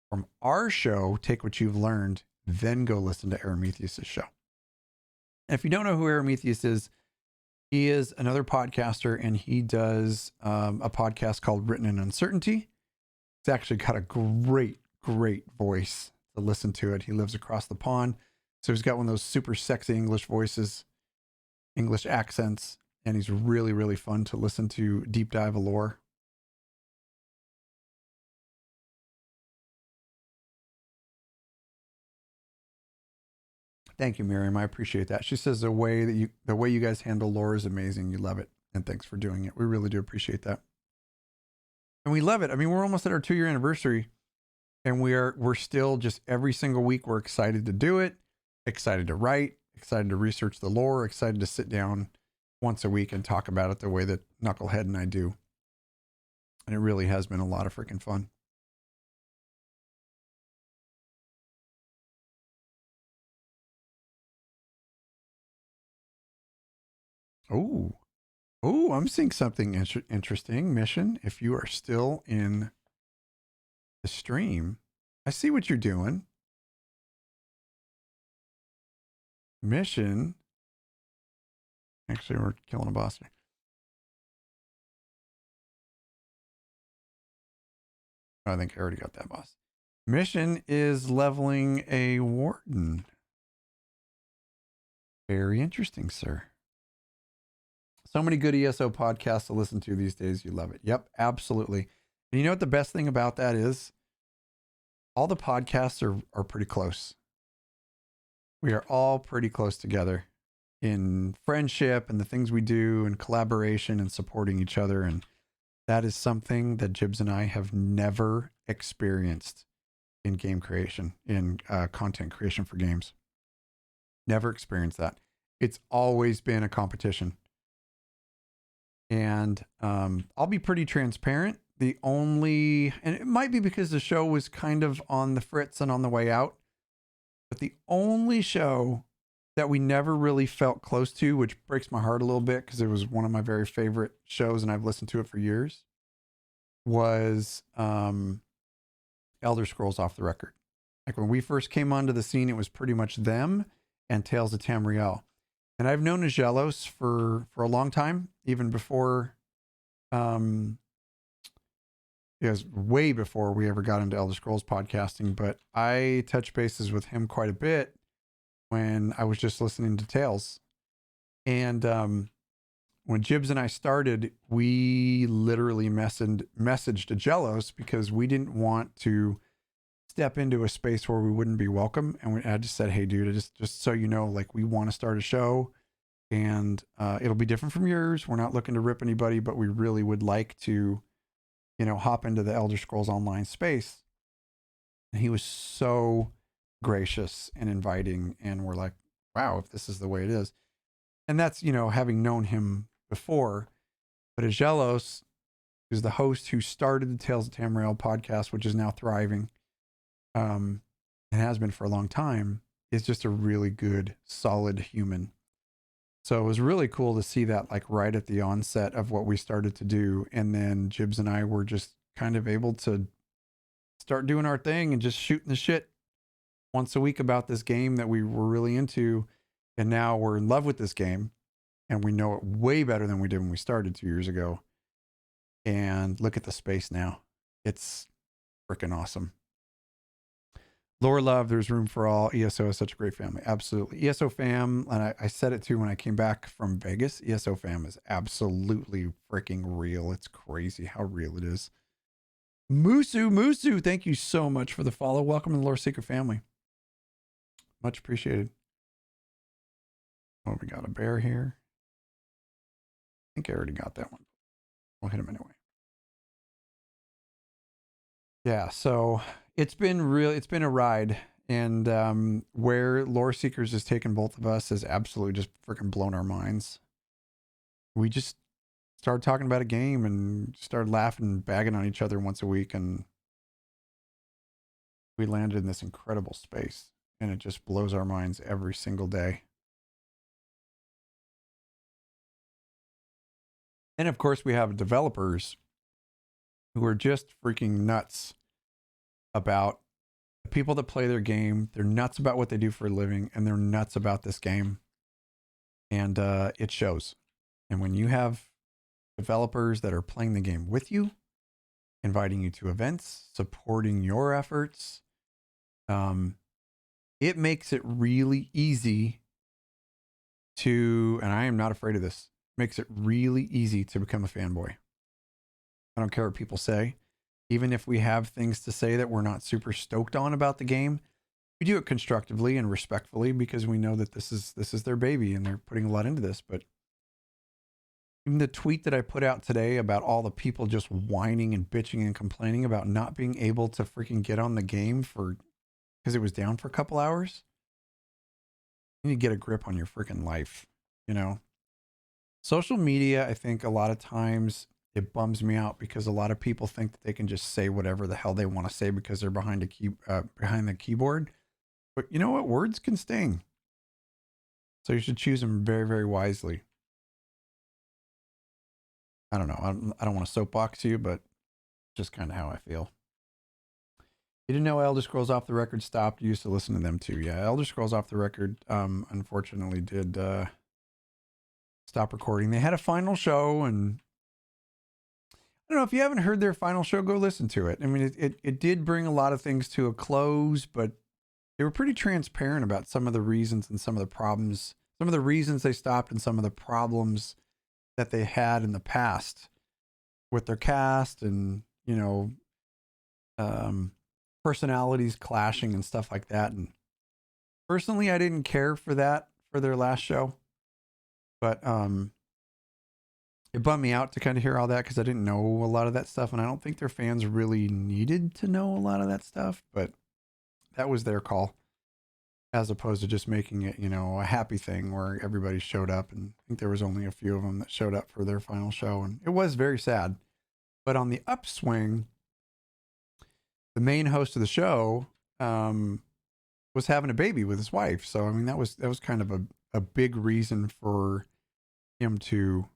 from our show, take what you've learned, then go listen to Eremetheus' show. And if you don't know who Eremetheus is, he is another podcaster, and he does a podcast called Written in Uncertainty. It's actually got a great voice to listen to it. He lives across the pond. So he's got one of those super sexy English voices, English accents, and he's really, really fun to listen to deep dive of lore. Thank you, Miriam. I appreciate that. She says the way you guys handle lore is amazing. You love it. And thanks for doing it. We really do appreciate that. And we love it. I mean, we're almost at our 2-year anniversary, and we're still just every single week we're excited to do it, excited to write, excited to research the lore, excited to sit down once a week and talk about it the way that Knucklehead and I do. And it really has been a lot of freaking fun. Oh, I'm seeing something interesting. Mission, if you are still in the stream, I see what you're doing. Mission. Actually, we're killing a boss here. Oh, I think I already got that boss. Mission is leveling a warden. Very interesting, sir. So many good ESO podcasts to listen to these days. You love it. Yep, absolutely. And you know what the best thing about that is? All the podcasts are pretty close. We are all pretty close together in friendship and the things we do and collaboration and supporting each other. And that is something that Jibs and I have never experienced in game creation, in content creation for games. Never experienced that. It's always been a competition. And I'll be pretty transparent. And it might be because the show was kind of on the fritz and on the way out, but the only show that we never really felt close to, which breaks my heart a little bit because it was one of my very favorite shows and I've listened to it for years, was Elder Scrolls Off the Record. Like when we first came onto the scene, it was pretty much them and Tales of Tamriel. And I've known Agelos for a long time, even before, it was way before we ever got into Elder Scrolls podcasting, but I touched bases with him quite a bit when I was just listening to Tales. And when Jibs and I started, we literally messaged Agelos because we didn't want to step into a space where we wouldn't be welcome. And I just said, hey, dude, just so you know, like, we want to start a show and it'll be different from yours. We're not looking to rip anybody, but we really would like to, hop into the Elder Scrolls Online space. And he was so gracious and inviting. And we're like, wow, if this is the way it is. And that's, having known him before. But Agelos, who's the host who started the Tales of Tamriel podcast, which is now thriving, and has been for a long time, is just a really good, solid human. So it was really cool to see that, like, right at the onset of what we started to do. And then Jibs and I were just kind of able to start doing our thing and just shooting the shit once a week about this game that we were really into. And now we're in love with this game and we know it way better than we did when we started 2 years ago. And look at the space now. It's freaking awesome. Lore love, there's room for all. ESO is such a great family. Absolutely. ESO fam, and I said it too when I came back from Vegas, ESO fam is absolutely freaking real. It's crazy how real it is. Musu, thank you so much for the follow. Welcome to the Loreseeker family. Much appreciated. Oh, we got a bear here. I think I already got that one. We'll hit him anyway. Yeah, so it's been a ride, and where Loreseekers has taken both of us has absolutely just freaking blown our minds. We just started talking about a game and started laughing and bagging on each other once a week, and we landed in this incredible space, and it just blows our minds every single day. And of course, we have developers who are just freaking nuts about the people that play their game. They're nuts about what they do for a living, and they're nuts about this game. And it shows. And when you have developers that are playing the game with you, inviting you to events, supporting your efforts, it makes it really easy to, and I am not afraid of this, makes it really easy to become a fanboy. I don't care what people say. Even if we have things to say that we're not super stoked on about the game, we do it constructively and respectfully because we know that this is their baby and they're putting a lot into this. But even the tweet that I put out today about all the people just whining and bitching and complaining about not being able to freaking get on the game because it was down for a couple hours. You need to get a grip on your freaking life, Social media, I think a lot of times it bums me out because a lot of people think that they can just say whatever the hell they want to say because they're behind the keyboard. But you know what? Words can sting. So you should choose them very, very wisely. I don't know. I don't want to soapbox you, but just kind of how I feel. You didn't know Elder Scrolls Off the Record stopped. You used to listen to them too. Yeah, Elder Scrolls Off the Record unfortunately did stop recording. They had a final show, and I don't know if you haven't heard their final show, go listen to it. I mean, it did bring a lot of things to a close, but they were pretty transparent about some of the reasons and some of the problems, some of the reasons they stopped and some of the problems that they had in the past with their cast and, personalities clashing and stuff like that. And personally, I didn't care for that for their last show, but it bummed me out to kind of hear all that because I didn't know a lot of that stuff, and I don't think their fans really needed to know a lot of that stuff. But that was their call, as opposed to just making it, you know, a happy thing where everybody showed up. And I think there was only a few of them that showed up for their final show, and it was very sad. But on the upswing, the main host of the show was having a baby with his wife. So I mean, that was kind of a big reason for him to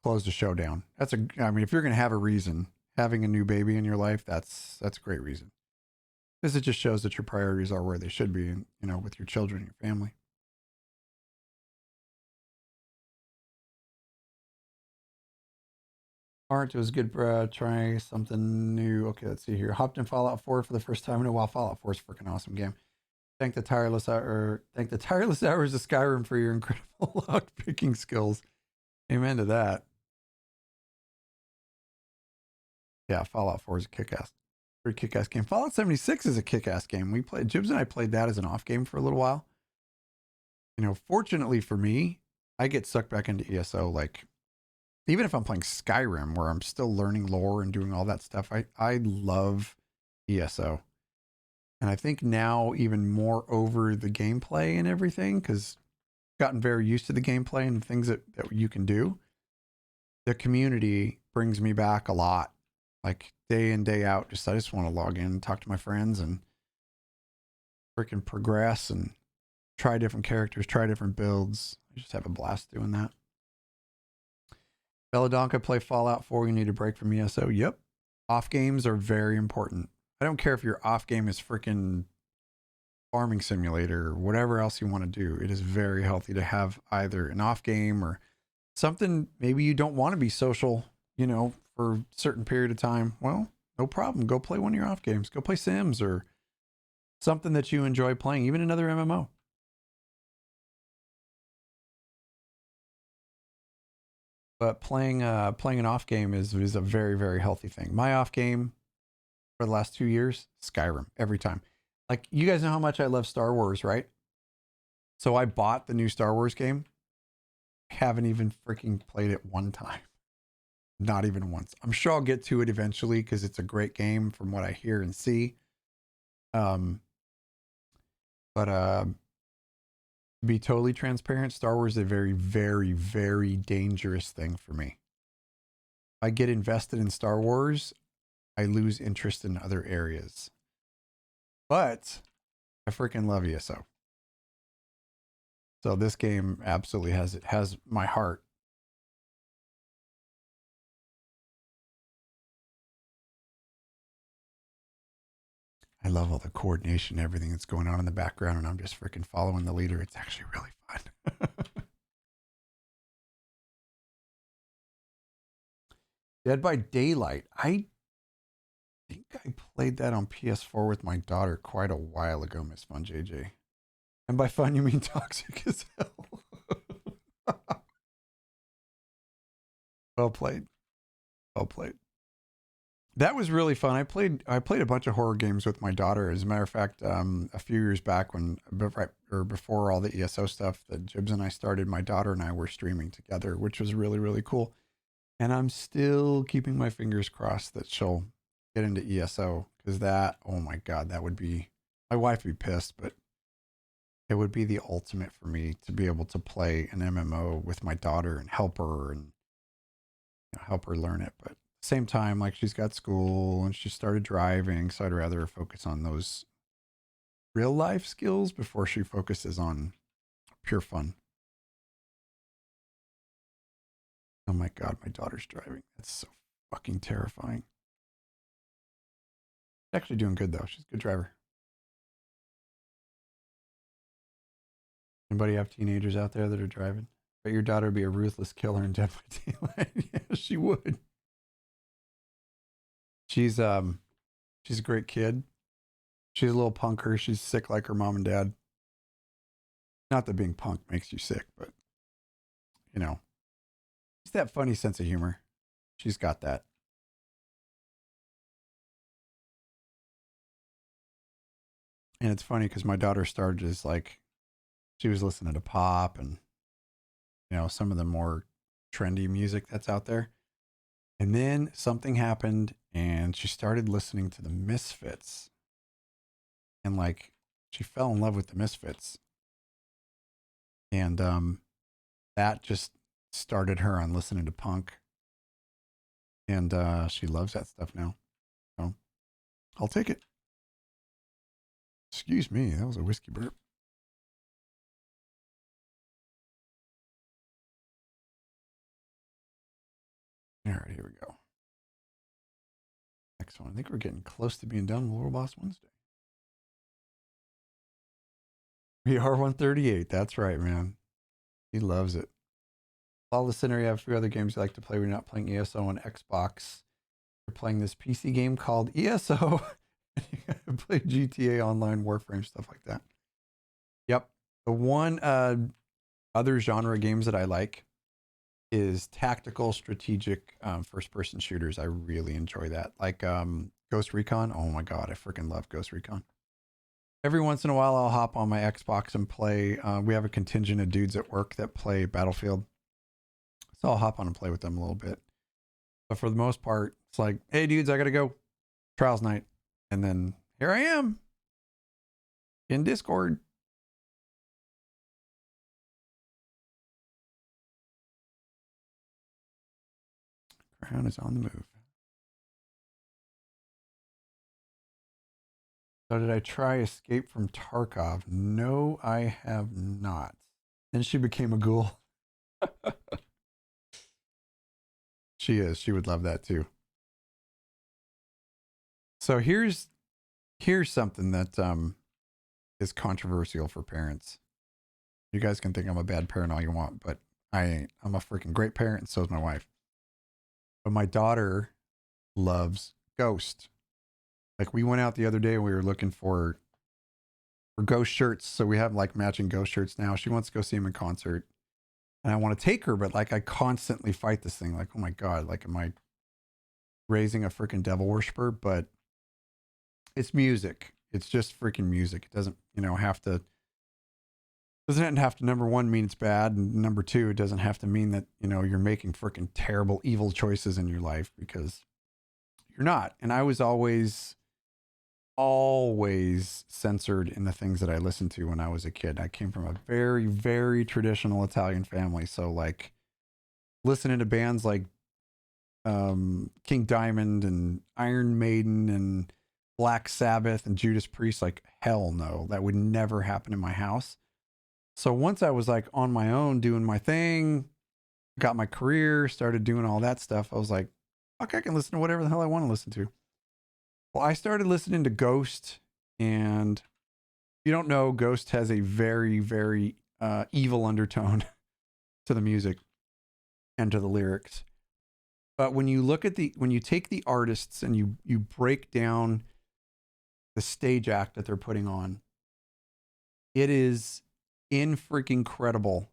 close the show down. I mean, if you're going to have a reason, having a new baby in your life, that's a great reason. Because it just shows that your priorities are where they should be, and, you know, with your children and your family. Art, it was good. Try something new. Okay, let's see here. Hopped in Fallout 4 for the first time in a while. Fallout 4 is a freaking awesome game. Thank the tireless hours of Skyrim for your incredible lock picking skills. Amen to that. Yeah, Fallout 4 is a kick-ass, pretty kick-ass game. Fallout 76 is a kick-ass game. Jibs and I played that as an off game for a little while. You know, fortunately for me, I get sucked back into ESO. Like, even if I'm playing Skyrim, where I'm still learning lore and doing all that stuff, I love ESO. And I think now even more over the gameplay and everything, because I've gotten very used to the gameplay and the things that you can do. The community brings me back a lot, like day in, day out. I just want to log in and talk to my friends and freaking progress and try different characters, try different builds. I just have a blast doing that. Belladonka, play Fallout 4. You need a break from ESO. Yep. Off games are very important. I don't care if your off game is freaking Farming Simulator or whatever else you want to do. It is very healthy to have either an off game or something. Maybe you don't want to be social, you know, for a certain period of time. Well, no problem. Go play one of your off games. Go play Sims or something that you enjoy playing, even another MMO. But playing an off game is a very, very healthy thing. My off game for the last 2 years, Skyrim, every time. Like, you guys know how much I love Star Wars, right? So I bought the new Star Wars game. Haven't even freaking played it one time. Not even once. I'm sure I'll get to it eventually because it's a great game from what I hear and see. But to be totally transparent, Star Wars is a very, very, very dangerous thing for me. If I get invested in Star Wars, I lose interest in other areas. But I freaking love ESO. So this game absolutely has my heart. I love all the coordination, everything that's going on in the background, and I'm just freaking following the leader. It's actually really fun. Dead by Daylight. I think I played that on PS4 with my daughter quite a while ago, Miss Fun JJ. And by fun, you mean toxic as hell. Well played. Well played. That was really fun. I played a bunch of horror games with my daughter. As a matter of fact, a few years back before all the ESO stuff that Jibs and I started, my daughter and I were streaming together, which was really, really cool. And I'm still keeping my fingers crossed that she'll get into ESO, because that, oh my God, that would be, my wife would be pissed, but it would be the ultimate for me to be able to play an MMO with my daughter and help her and, you know, help her learn it. But same time, like, she's got school and she started driving, so I'd rather focus on those real life skills before she focuses on pure fun. Oh my God, my daughter's driving. That's so fucking terrifying. She's actually doing good though. She's a good driver. Anybody have teenagers out there that are driving? Bet your daughter would be a ruthless killer in Dead by Daylight. Yeah, she would. She's a great kid. She's a little punker. She's sick like her mom and dad. Not that being punk makes you sick, but you know, it's that funny sense of humor. She's got that. And it's funny because my daughter started as like, she was listening to pop and, you know, some of the more trendy music that's out there. And then something happened and she started listening to the Misfits. and like she fell in love with the Misfits, and that just started her on listening to punk, and she loves that stuff now. So I'll take it. Excuse me, that was a whiskey burp. All right, here we go. Next one. I think we're getting close to being done with Lore Boss Wednesday. We are 138. That's right, man. He loves it. Follow the center. You have a few other games you like to play. We're not playing ESO on Xbox. You're playing this PC game called ESO. You play GTA Online, Warframe, stuff like that. Yep. The one other genre games that I like is tactical, strategic, first-person shooters. I really enjoy that. Like Ghost Recon. Oh my god, I freaking love Ghost Recon. Every once in a while, I'll hop on my Xbox and play. We have a contingent of dudes at work that play Battlefield, so I'll hop on and play with them a little bit. But for the most part, it's like, hey dudes, I gotta go. Trials night. And then here I am in Discord. Crown is on the move. So did I try Escape from Tarkov? No, I have not. Then she became a ghoul. She is. She would love that too. So here's something that is controversial for parents. You guys can think I'm a bad parent all you want, but I ain't. I'm a freaking great parent, and so is my wife. But my daughter loves Ghost. Like we went out the other day and we were looking for Ghost shirts. So we have like matching Ghost shirts now. She wants to go see him in concert. And I want to take her, but like I constantly fight this thing. Like, oh my God, like am I raising a freaking devil worshiper? But it's music. It's just freaking music. It doesn't, doesn't have to, number one, mean it's bad. And number two, it doesn't have to mean that, you're making freaking terrible, evil choices in your life, because you're not. And I was always censored in the things that I listened to when I was a kid. I came from a very, very traditional Italian family. So like listening to bands like King Diamond and Iron Maiden and Black Sabbath and Judas Priest, like hell no, that would never happen in my house. So once I was like on my own doing my thing, got my career, started doing all that stuff, I was like, fuck, I can listen to whatever the hell I want to listen to. Well, I started listening to Ghost, and if you don't know, Ghost has a very, very evil undertone to the music and to the lyrics. But when you look at when you take the artists and you break down the stage act that they're putting on, it is freaking credible,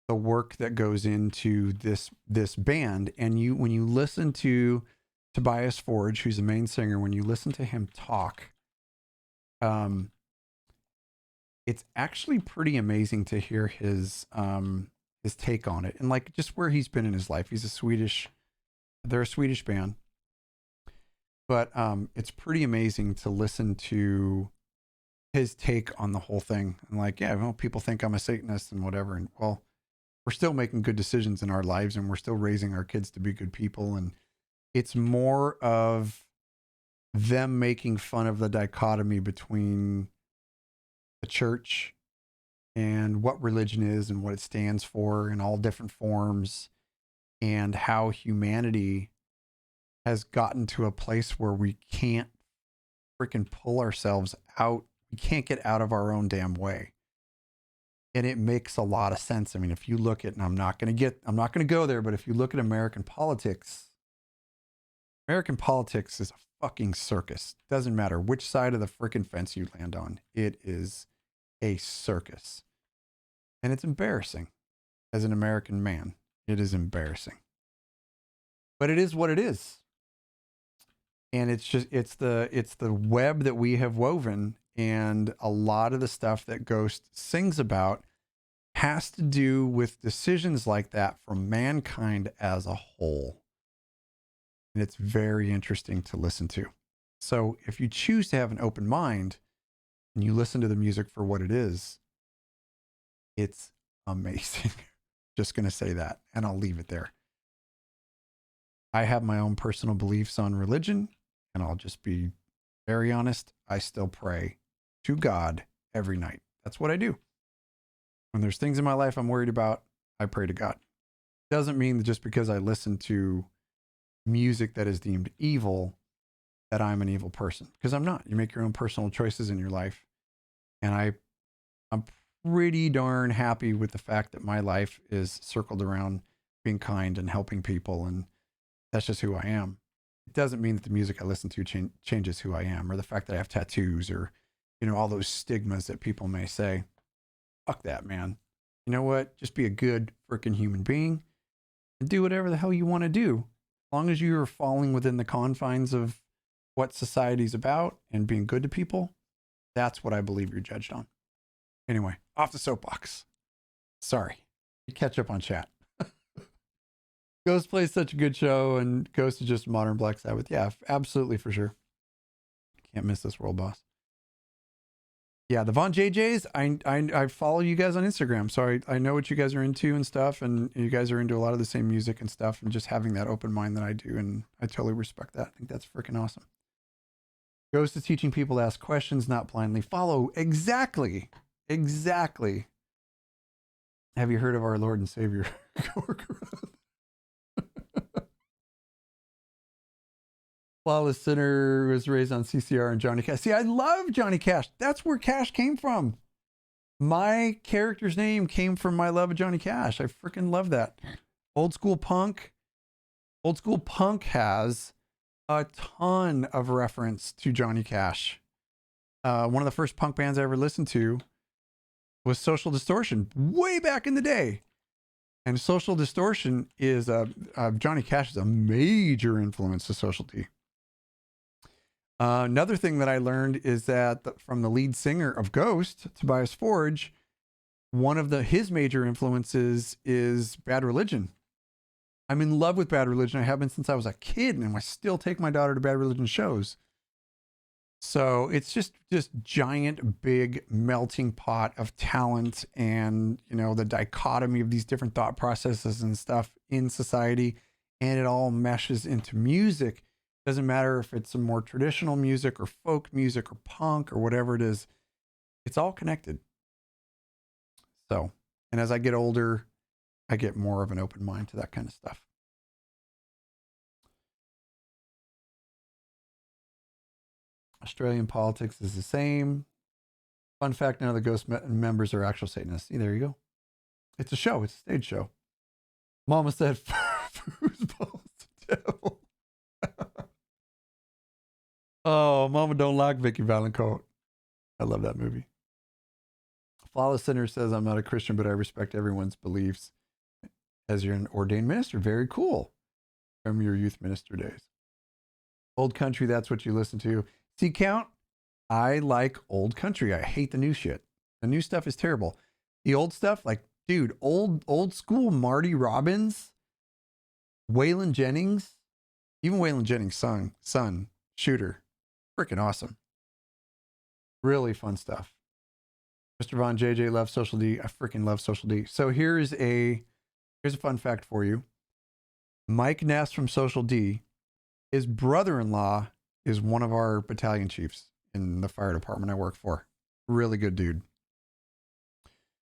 the work that goes into this band. And when you listen to Tobias Forge, who's the main singer, when you listen to him talk, it's actually pretty amazing to hear his take on it, and like just where he's been in his life. They're a Swedish band, but it's pretty amazing to listen to his take on the whole thing. And like, yeah, well, people think I'm a Satanist and whatever, and well, we're still making good decisions in our lives, and we're still raising our kids to be good people. And it's more of them making fun of the dichotomy between the church and what religion is and what it stands for in all different forms, and how humanity has gotten to a place where we can't freaking pull ourselves out. We can't get out of our own damn way. And it makes a lot of sense. I mean, if you look at, and I'm not going to go there, but if you look at American politics is a fucking circus. Doesn't matter which side of the freaking fence you land on. It is a circus. And it's embarrassing. As an American man, it is embarrassing. But it is what it is. And it's the web that we have woven, and a lot of the stuff that Ghost sings about has to do with decisions like that from mankind as a whole. And it's very interesting to listen to. So if you choose to have an open mind, and you listen to the music for what it is, it's amazing. Just going to say that, and I'll leave it there. I have my own personal beliefs on religion, and I'll just be very honest. I still pray to God every night. That's what I do. When there's things in my life I'm worried about, I pray to God. Doesn't mean that just because I listen to music that is deemed evil, that I'm an evil person, because I'm not. You make your own personal choices in your life. And I'm pretty darn happy with the fact that my life is circled around being kind and helping people. And that's just who I am. It doesn't mean that the music I listen to changes who I am, or the fact that I have tattoos, or, all those stigmas that people may say. Fuck that, man. You know what? Just be a good freaking human being and do whatever the hell you want to do. As long as you are falling within the confines of what society's about and being good to people, that's what I believe you're judged on. Anyway, off the soapbox. Sorry. Catch up on chat. Ghost plays such a good show, and Ghost is just modern Black Sabbath. Yeah, absolutely, for sure. Can't miss this world boss. Yeah, the Von JJs, I follow you guys on Instagram, so I know what you guys are into and stuff, and you guys are into a lot of the same music and stuff, and just having that open mind that I do, and I totally respect that. I think that's freaking awesome. Ghost is teaching people to ask questions, not blindly follow. Exactly. Have you heard of our Lord and Savior? Flawless Sinner was raised on CCR and Johnny Cash. See, I love Johnny Cash. That's where Cash came from. My character's name came from my love of Johnny Cash. I freaking love that. Old School Punk has a ton of reference to Johnny Cash. One of the first punk bands I ever listened to was Social Distortion, way back in the day. And Social Distortion is Johnny Cash is a major influence to Social D. Another thing that I learned is that from the lead singer of Ghost, Tobias Forge, one of his major influences is Bad Religion. I'm in love with Bad Religion. I have been since I was a kid, and I still take my daughter to Bad Religion shows. So it's just giant, big melting pot of talent, and the dichotomy of these different thought processes and stuff in society, and it all meshes into music. Doesn't matter if it's some more traditional music or folk music or punk or whatever it is, it's all connected. So, and as I get older, I get more of an open mind to that kind of stuff. Australian politics is the same. Fun fact, none of the Ghost members are actual Satanists. See, there you go. It's a show. It's a stage show. Mama said, foosball's the devil. Oh, Mama don't like Vicky Valancourt. I love that movie. Flawless Sinner says, I'm not a Christian, but I respect everyone's beliefs. As you're an ordained minister, very cool. From your youth minister days. Old country, that's what you listen to. See, Count, I like old country. I hate the new shit. The new stuff is terrible. The old stuff, like, dude, old school Marty Robbins, Waylon Jennings, even Waylon Jennings' son, Shooter. Freaking awesome. Really fun stuff. Mr. Von JJ loves Social D. I freaking love Social D. So here's a fun fact for you. Mike Ness from Social D, his brother-in-law is one of our battalion chiefs in the fire department I work for. Really good dude.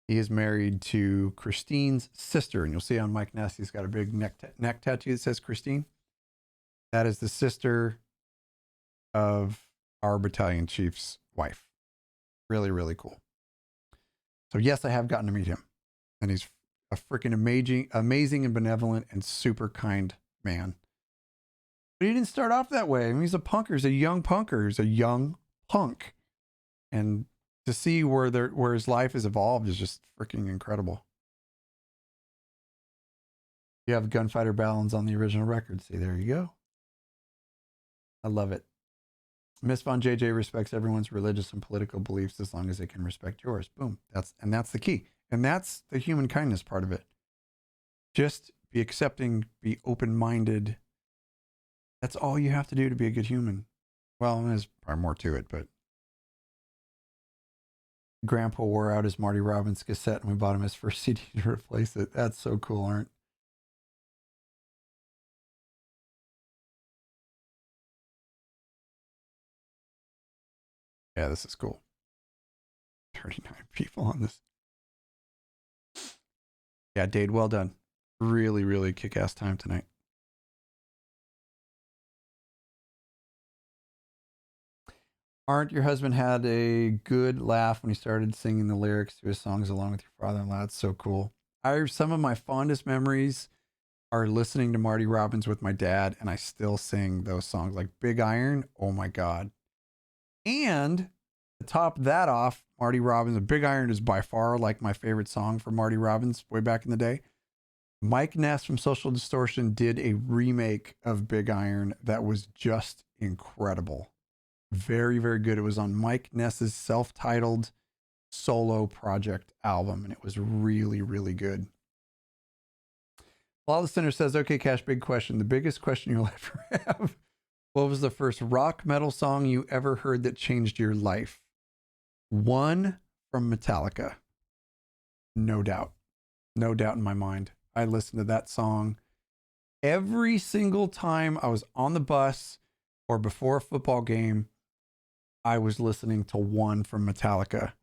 He is married to Christine's sister, and you'll see on Mike Ness, he's got a big neck tattoo that says Christine. That is the sister of our battalion chief's wife. Really, really cool. So yes, I have gotten to meet him, and he's a freaking amazing and benevolent and super kind man. But he didn't start off that way. I mean, he's a punker. He's a young punker. He's a young punk. And to see where his life has evolved is just freaking incredible. You have gunfighter ballads on the original record. See, there you go. I love it. Miss Von JJ respects everyone's religious and political beliefs as long as they can respect yours. Boom. That's the key. And that's the human kindness part of it. Just be accepting, be open-minded. That's all you have to do to be a good human. Well, there's probably more to it, but Grandpa wore out his Marty Robbins cassette and we bought him his first CD to replace it. That's so cool, aren't? Yeah, this is cool. 39 people on this. Yeah, Dade, well done. Really, really kick-ass time tonight. Aren't your husband had a good laugh when he started singing the lyrics to his songs along with your father-in-law? That's so cool. Some of my fondest memories are listening to Marty Robbins with my dad, and I still sing those songs like Big Iron. Oh my God. And to top that off, Marty Robbins, Big Iron is by far like my favorite song from Marty Robbins way back in the day. Mike Ness from Social Distortion did a remake of Big Iron that was just incredible. Very, very good. It was on Mike Ness's self-titled solo project album, and it was really, really good. Lawless Center says, okay, Kash, big question. The biggest question you'll ever have. What was the first rock metal song you ever heard that changed your life? One from Metallica. No doubt. No doubt in my mind. I listened to that song every single time I was on the bus or before a football game. I was listening to One from Metallica.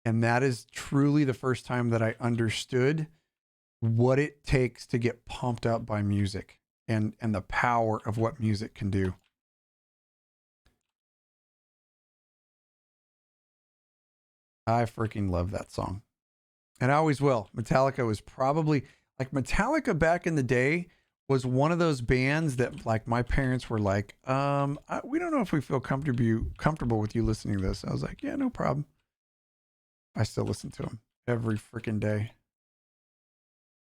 And that is truly the first time that I understood what it takes to get pumped up by music and the power of what music can do. I freaking love that song. And I always will. Metallica was probably like Metallica back in the day was one of those bands that like my parents were like, we don't know if we feel comfortable with you listening to this. I was like, yeah, no problem. I still listen to them every freaking day.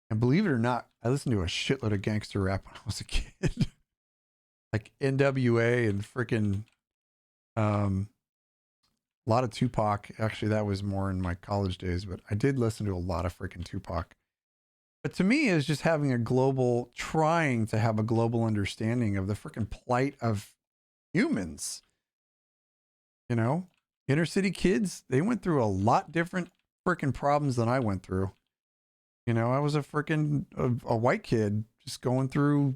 And believe it or not, I listened to a shitload of gangster rap when I was a kid. Like NWA and freaking a lot of Tupac. Actually, that was more in my college days, but I did listen to a lot of freaking Tupac. But to me, it's just trying to have a global understanding of the freaking plight of humans. You know, inner city kids, they went through a lot different freaking problems than I went through. You know, I was a white kid just going through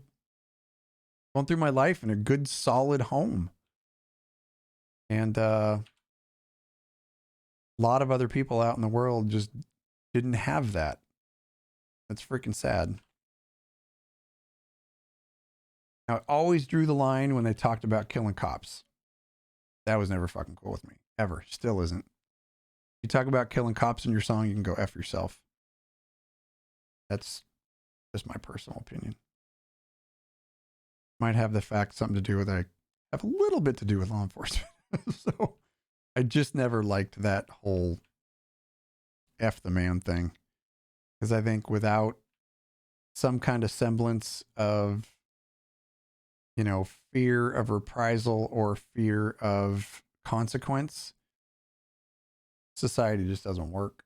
my life in a good, solid home. And a lot of other people out in the world just didn't have that. That's freaking sad. Now, I always drew the line when they talked about killing cops. That was never fucking cool with me. Ever. Still isn't. You talk about killing cops in your song, you can go F yourself. That's just my personal opinion. Might have something to do with I have a little bit to do with law enforcement. So I just never liked that whole F the man thing. Because I think without some kind of semblance of, you know, fear of reprisal or fear of consequence, society just doesn't work.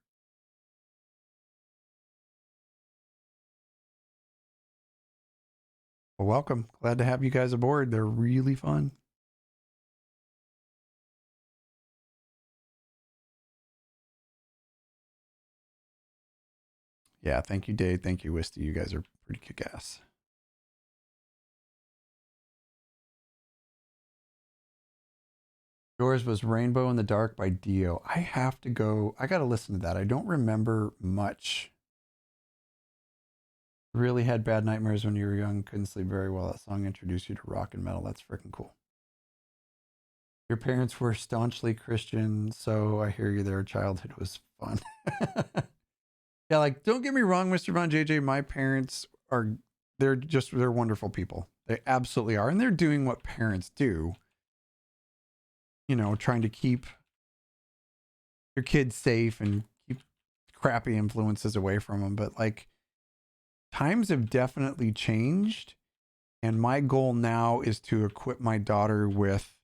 Well, welcome. Glad to have you guys aboard. They're really fun. Yeah, thank you, Dave. Thank you, Wisty. You guys are pretty kick-ass. Yours was Rainbow in the Dark by Dio. I got to listen to that. I don't remember much. Really had bad nightmares when you were young. Couldn't sleep very well. That song introduced you to rock and metal. That's freaking cool. Your parents were staunchly Christian, so I hear you there. Childhood was fun. Yeah, like, don't get me wrong, Mr. Von JJ. My parents they're wonderful people. They absolutely are. And they're doing what parents do. You know, trying to keep your kids safe and keep crappy influences away from them. But like, times have definitely changed. And my goal now is to equip my daughter with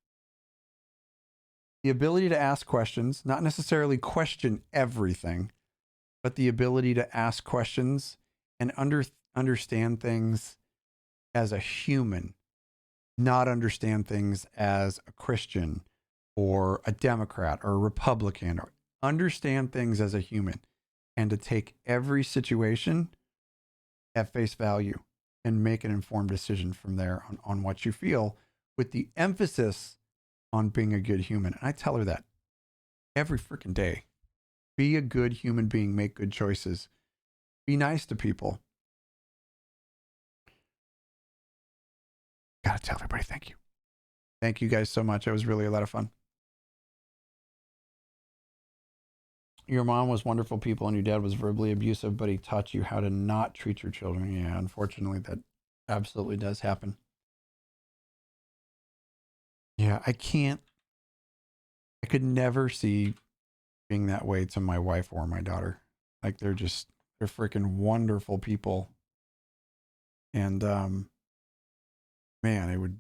the ability to ask questions, not necessarily question everything, but the ability to ask questions and understand things as a human, not understand things as a Christian or a Democrat or a Republican or understand things as a human and to take every situation at face value and make an informed decision from there on what you feel, with the emphasis on being a good human. And I tell her that every freaking day. Be a good human being, make good choices, be nice to people. Gotta tell everybody thank you. Thank you guys so much. It was really a lot of fun. Your mom was wonderful people and your dad was verbally abusive, but he taught you how to not treat your children. Yeah, unfortunately, that absolutely does happen. Yeah, I could never see being that way to my wife or my daughter. Like they're freaking wonderful people. And man,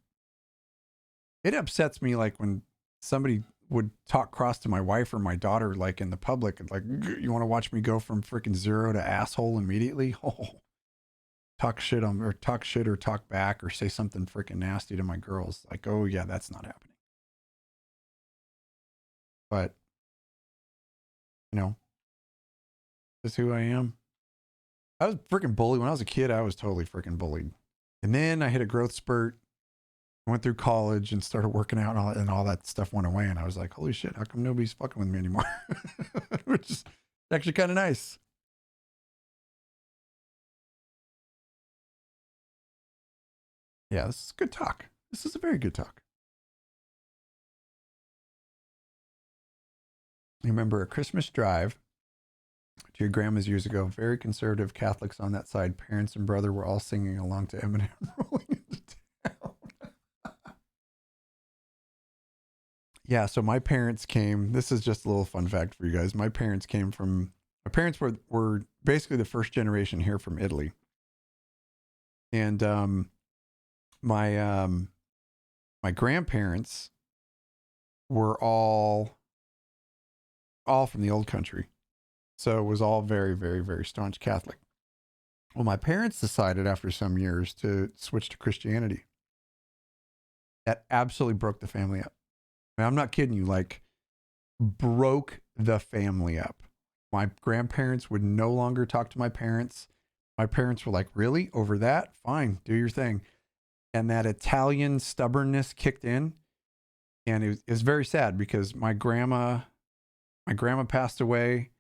it upsets me like when somebody would talk cross to my wife or my daughter, like in the public, and like, you want to watch me go from freaking zero to asshole immediately? Oh, talk shit or talk back or say something freaking nasty to my girls. Like, oh yeah, that's not happening. But this is who I am. I was freaking bullied when I was a kid. I was totally freaking bullied. And then I hit a growth spurt, went through college and started working out, and all that stuff went away. And I was like, holy shit, how come nobody's fucking with me anymore? Which is actually kind of nice. Yeah, this is good talk. This is a very good talk. I remember a Christmas drive to your grandma's years ago. Very conservative Catholics on that side. Parents and brother were all singing along to Eminem rolling into town. Yeah, so my parents came. This is just a little fun fact for you guys. My parents were basically the first generation here from Italy. And my grandparents were all from the old country. So it was all very, very, very staunch Catholic. Well, my parents decided after some years to switch to Christianity. That absolutely broke the family up. I mean, I'm not kidding you, like broke the family up. My grandparents would no longer talk to my parents. My parents were like, really? Over that? Fine, do your thing. And that Italian stubbornness kicked in. And it was very sad because my grandma passed away.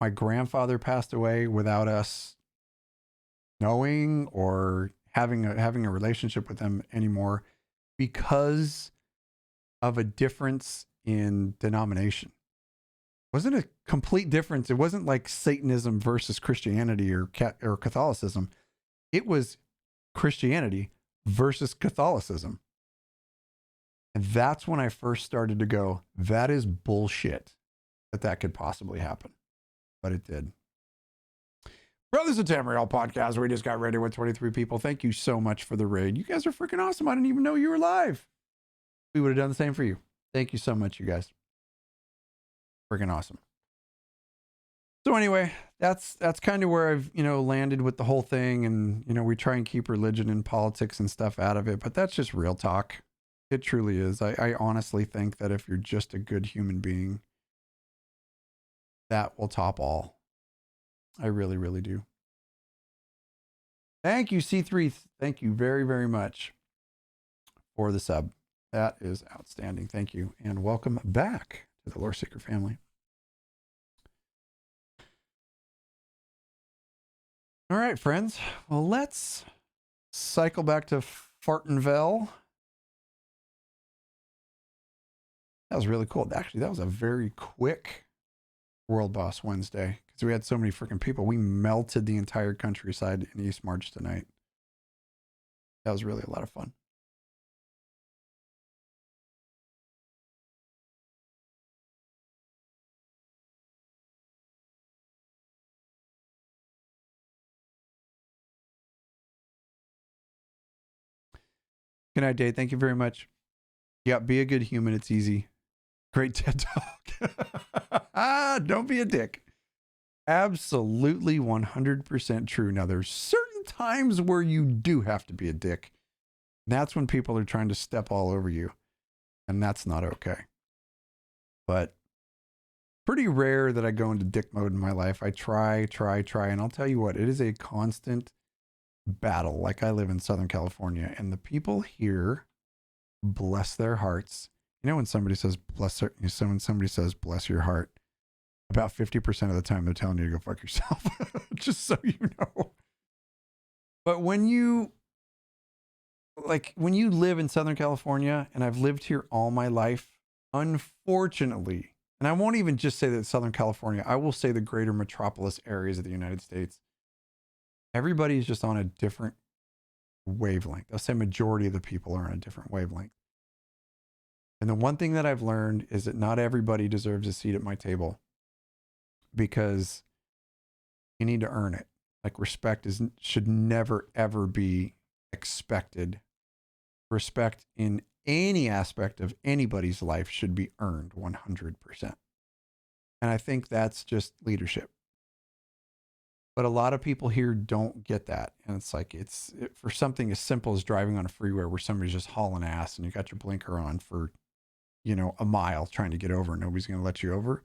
My grandfather passed away without us knowing or having a relationship with them anymore because of a difference in denomination. It wasn't a complete difference. It wasn't like Satanism versus Christianity or Catholicism. It was Christianity versus Catholicism. And that's when I first started to go, that is bullshit that could possibly happen. But it did. Brothers of Tamriel podcast. We just got ready with 23 people. Thank you so much for the raid. You guys are freaking awesome. I didn't even know you were live. We would have done the same for you. Thank you so much, you guys. Freaking awesome. So anyway, that's kind of where I've, landed with the whole thing. And, we try and keep religion and politics and stuff out of it, but that's just real talk. It truly is. I honestly think that if you're just a good human being, that will top all. I really, really do. Thank you, C3. Thank you very, very much for the sub. That is outstanding. Thank you. And welcome back to the Loreseeker family. All right, friends. Well, let's cycle back to Fartenville. That was really cool. Actually, that was a very quick World Boss Wednesday because we had so many freaking people. We melted the entire countryside in East March tonight. That was really a lot of fun. Good night, Dave. Thank you very much. Yeah, be a good human. It's easy. Great TED Talk. Don't be a dick. Absolutely 100% true. Now, there's certain times where you do have to be a dick. That's when people are trying to step all over you. And that's not okay. But pretty rare that I go into dick mode in my life. I try, and I'll tell you what, it is a constant battle. Like, I live in Southern California, and the people here, bless their hearts. You know, when somebody says when somebody says bless your heart, about 50% of the time they're telling you to go fuck yourself. Just so you know. But when you live in Southern California, and I've lived here all my life, unfortunately, and I won't even just say that Southern California, I will say the greater metropolis areas of the United States, everybody's just on a different wavelength. I'll say majority of the people are on a different wavelength. And the one thing that I've learned is that not everybody deserves a seat at my table, because you need to earn it. Like, respect should never, ever be expected. Respect in any aspect of anybody's life should be earned 100%. And I think that's just leadership. But a lot of people here don't get that. And it's like, for something as simple as driving on a freeway where somebody's just hauling ass and you got your blinker on for, a mile trying to get over and nobody's going to let you over.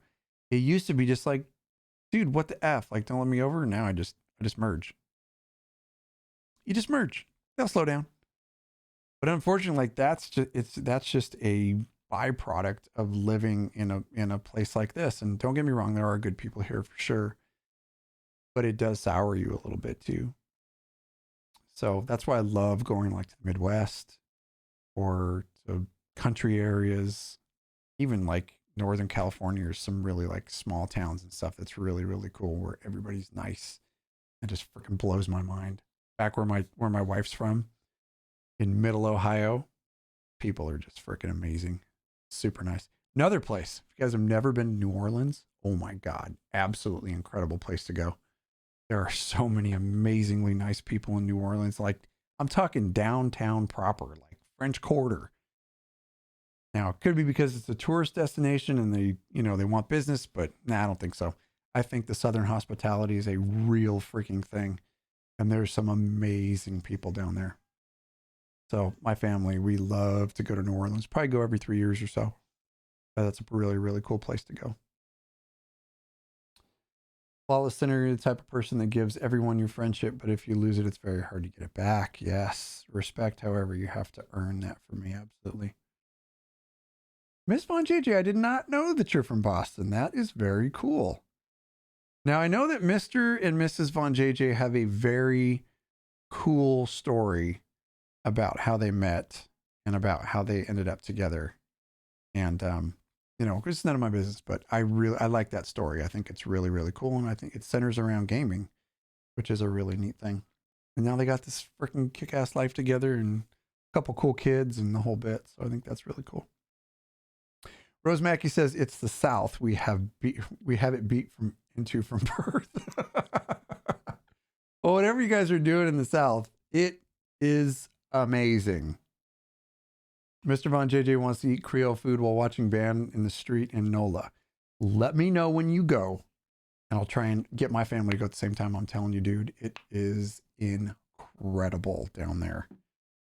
It used to be just like, dude, what the F? Like, don't let me over. Now I just merge. You just merge. They'll slow down. But unfortunately, like, that's just a byproduct of living in a place like this. And don't get me wrong, there are good people here for sure, but it does sour you a little bit too. So that's why I love going like to the Midwest or to country areas, even like Northern California, or some really like small towns and stuff. That's really, really cool, where everybody's nice. It just freaking blows my mind. Back where my wife's from, in Middle Ohio, people are just freaking amazing. Super nice. Another place, if you guys have never been to New Orleans, oh my God, absolutely incredible place to go. There are so many amazingly nice people in New Orleans. Like, I'm talking downtown proper, like French Quarter. Now, it could be because it's a tourist destination and they want business, but nah, I don't think so. I think the Southern hospitality is a real freaking thing. And there's some amazing people down there. So my family, we love to go to New Orleans. Probably go every 3 years or so. But that's a really, really cool place to go. Flawless Sinner, you're the type of person that gives everyone your friendship, but if you lose it, it's very hard to get it back. Yes. Respect, however, you have to earn that for me. Absolutely. Miss Von JJ, I did not know that you're from Boston. That is very cool. Now, I know that Mr. and Mrs. Von JJ have a very cool story about how they met and about how they ended up together. And, it's none of my business, but I like that story. I think it's really, really cool. And I think it centers around gaming, which is a really neat thing. And now they got this freaking kick-ass life together and a couple cool kids and the whole bit. So I think that's really cool. Rose Mackey says it's the South. We have it beat from birth. Well, whatever you guys are doing in the South, it is amazing. Mr. Von JJ wants to eat Creole food while watching band in the street in NOLA. Let me know when you go, and I'll try and get my family to go at the same time. I'm telling you, dude, it is incredible down there.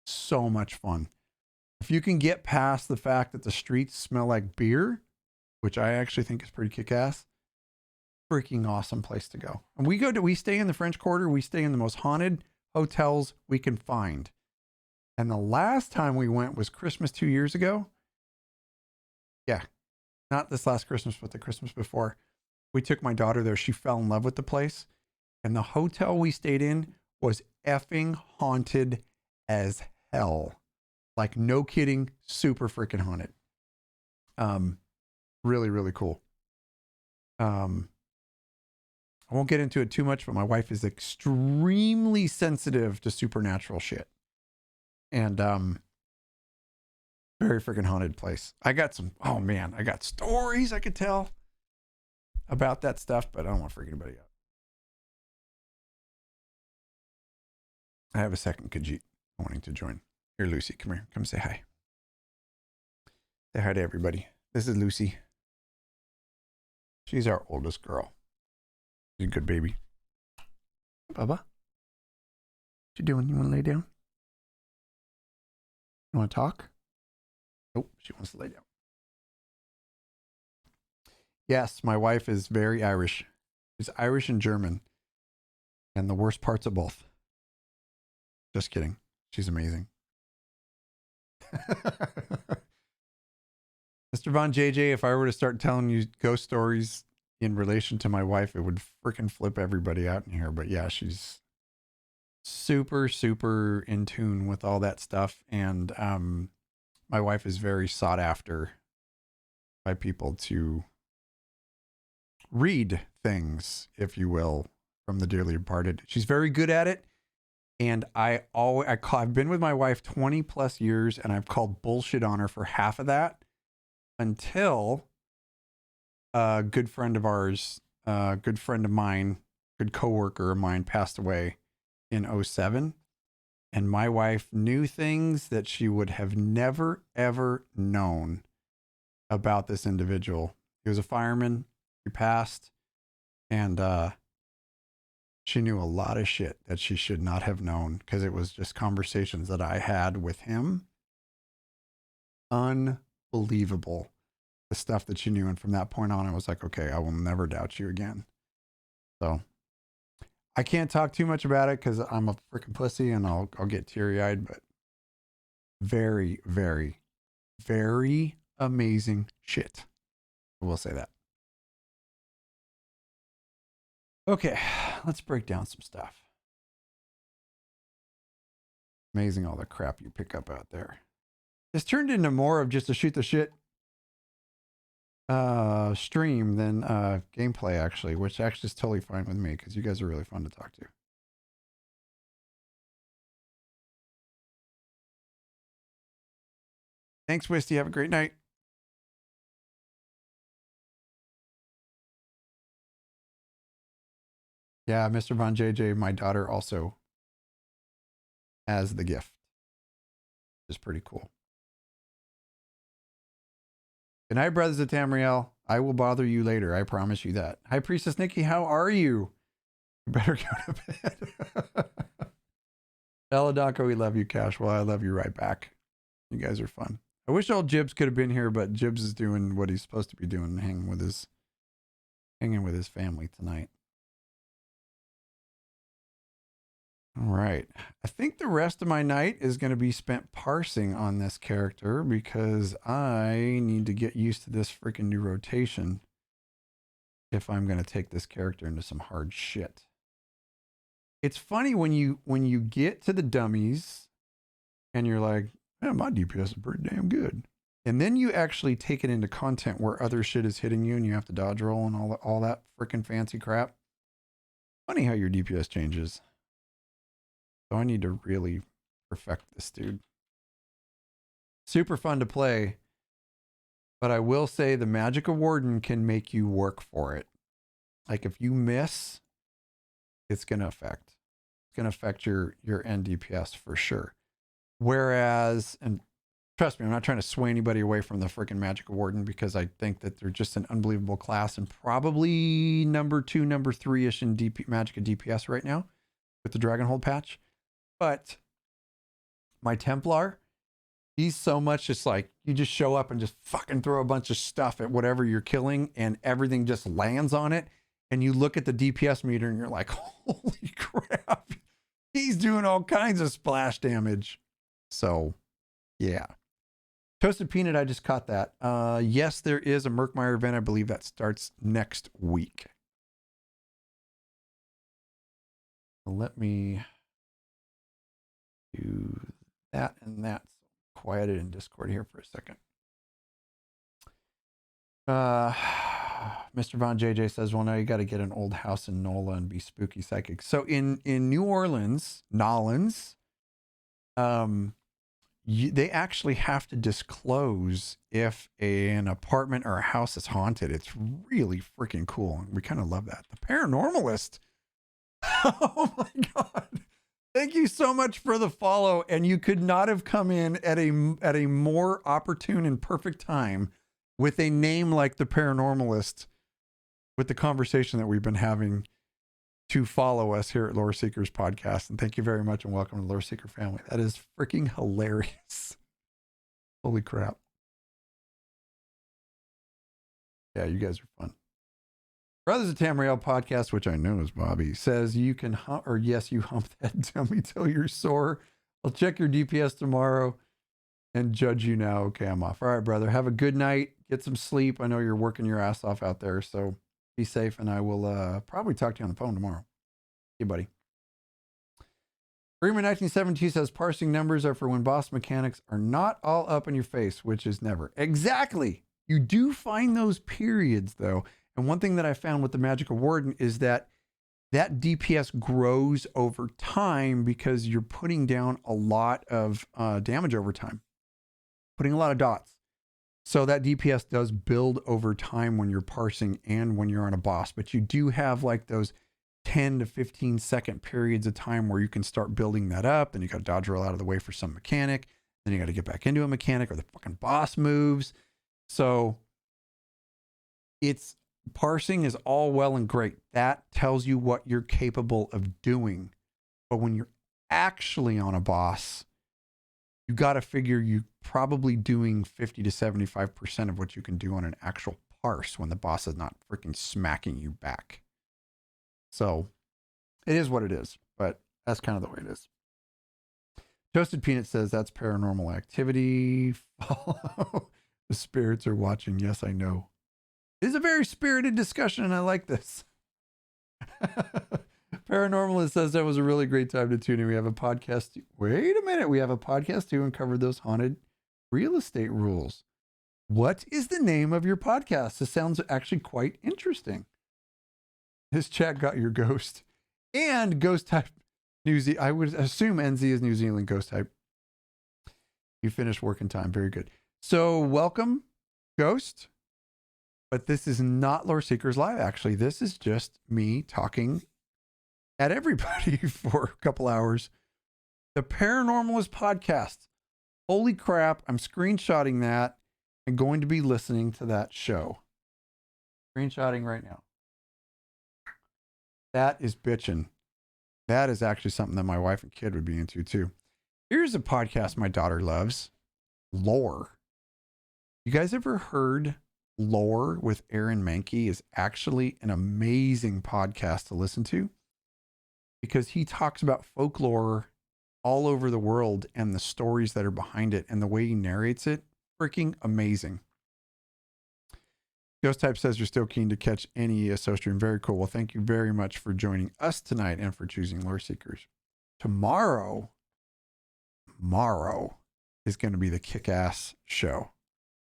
So much fun. If you can get past the fact that the streets smell like beer, which I actually think is pretty kick-ass, freaking awesome place to go. And we stay in the French Quarter. We stay in the most haunted hotels we can find. And the last time we went was Christmas 2 years ago. Yeah. Not this last Christmas, but the Christmas before. We took my daughter there. She fell in love with the place. And the hotel we stayed in was effing haunted as hell. Like, no kidding. Super freaking haunted. Really, really cool. I won't get into it too much, but my wife is extremely sensitive to supernatural shit. And very freaking haunted place. I got stories I could tell about that stuff, but I don't want to freak anybody out. I have a second Khajiit wanting to join. Here, Lucy, come here. Come say hi. Say hi to everybody. This is Lucy. She's our oldest girl. She's a good baby. Bubba, what you doing? You want to lay down? You want to talk? Nope, she wants to lay down. Yes, my wife is very Irish. She's Irish and German. And the worst parts of both. Just kidding. She's amazing. Mr. Von JJ, if I were to start telling you ghost stories in relation to my wife, it would freaking flip everybody out in here. But yeah, she's super, super in tune with all that stuff. And my wife is very sought after by people to read things, if you will, from the dearly departed. She's very good at it. And I've been with my wife 20 plus years, and I've called bullshit on her for half of that until a good friend of ours, good friend of mine, good coworker of mine passed away in 2007. And my wife knew things that she would have never, ever known about this individual. He was a fireman. He passed. And she knew a lot of shit that she should not have known because it was just conversations that I had with him. Unbelievable. The stuff that she knew. And from that point on, I was like, okay, I will never doubt you again. So I can't talk too much about it because I'm a freaking pussy and I'll get teary-eyed, but very, very, very amazing shit. I will say that. Okay, let's break down some stuff. Amazing all the crap you pick up out there. It's turned into more of just a shoot the shit stream than gameplay, actually, which actually is totally fine with me because you guys are really fun to talk to. Thanks, Wisty. Have a great night. Yeah, Mr. Von JJ, my daughter also has the gift. Which is pretty cool. Good night, brothers of Tamriel. I will bother you later. I promise you that. Hi, Priestess Nikki. How are you? You better go to bed. Eladonko, we love you, Kash. Well, I love you right back. You guys are fun. I wish old Jibs could have been here, but Jibs is doing what he's supposed to be doing, hanging with his family tonight. All right. I think the rest of my night is going to be spent parsing on this character because I need to get used to this freaking new rotation if I'm going to take this character into some hard shit. It's funny when you get to the dummies and you're like, man, my DPS is pretty damn good. And then you actually take it into content where other shit is hitting you and you have to dodge roll and all that freaking fancy crap. Funny how your DPS changes. So I need to really perfect this dude. Super fun to play. But I will say the Magic of Warden can make you work for it. Like if you miss, it's going to affect. It's going to affect your end DPS for sure. Whereas, and trust me, I'm not trying to sway anybody away from the freaking Magic of Warden because I think that they're just an unbelievable class and probably number 2, number 3-ish in Magic of DPS right now with the Dragonhold patch. But my Templar, he's so much just like, you just show up and just fucking throw a bunch of stuff at whatever you're killing and everything just lands on it. And you look at the DPS meter and you're like, holy crap, he's doing all kinds of splash damage. So, yeah. Toasted Peanut, I just caught that. Yes, there is a Murkmire event. I believe that starts next week. Let me do that and that. Quiet it in Discord here for a second. Mr. Von JJ says, well, now you got to get an old house in NOLA and be spooky psychic. So in New Orleans, Nolans, they actually have to disclose if an apartment or a house is haunted. It's really freaking cool. We kind of love that. The Paranormalist. Oh my God. Thank you so much for the follow. And you could not have come in at a more opportune and perfect time with a name like the Paranormalist with the conversation that we've been having to follow us here at Loreseekers podcast. And thank you very much and welcome to the Loreseeker family. That is freaking hilarious. Holy crap. Yeah, you guys are fun. Brothers of Tamriel podcast, which I know is Bobby, says you can hump, or yes, you hump that dummy till you're sore. I'll check your DPS tomorrow and judge you now. Okay, I'm off. All right, brother. Have a good night. Get some sleep. I know you're working your ass off out there, so be safe, and I will probably talk to you on the phone tomorrow. See you, buddy. Freeman 1972 says parsing numbers are for when boss mechanics are not all up in your face, which is never. Exactly. You do find those periods, though. And one thing that I found with the Magical Warden is that DPS grows over time because you're putting down a lot of damage over time, putting a lot of dots. So that DPS does build over time when you're parsing and when you're on a boss. But you do have like those 10 to 15 second periods of time where you can start building that up. Then you got to dodge roll out of the way for some mechanic. Then you got to get back into a mechanic or the fucking boss moves. So it's parsing is all well and great. That tells you what you're capable of doing. But when you're actually on a boss, you got to figure you're probably doing 50 to 75% of what you can do on an actual parse when the boss is not freaking smacking you back. So it is what it is, but that's kind of the way it is. Toasted Peanut says that's paranormal activity. The spirits are watching. Yes, I know. It is a very spirited discussion, and I like this. Paranormalist says that was a really great time to tune in. We have a podcast. Wait a minute. We have a podcast too and covered those haunted real estate rules. What is the name of your podcast? This sounds actually quite interesting. His chat got your ghost and ghost type I would assume NZ is New Zealand ghost type. You finished work in time. Very good. So welcome, ghost. But this is not Loreseekers Live. Actually, this is just me talking at everybody for a couple hours. The Paranormalist podcast. Holy crap. I'm screenshotting that and going to be listening to that show. Screenshotting right now. That is bitchin'. That is actually something that my wife and kid would be into too. Here's a podcast my daughter loves. Lore. You guys ever heard Lore with Aaron Mahnke? Is actually an amazing podcast to listen to because he talks about folklore all over the world and the stories that are behind it and the way he narrates it. Freaking amazing. Ghost Type says you're still keen to catch any ESO stream. Very cool. Well, thank you very much for joining us tonight and for choosing Loreseekers. Tomorrow is going to be the kick-ass show.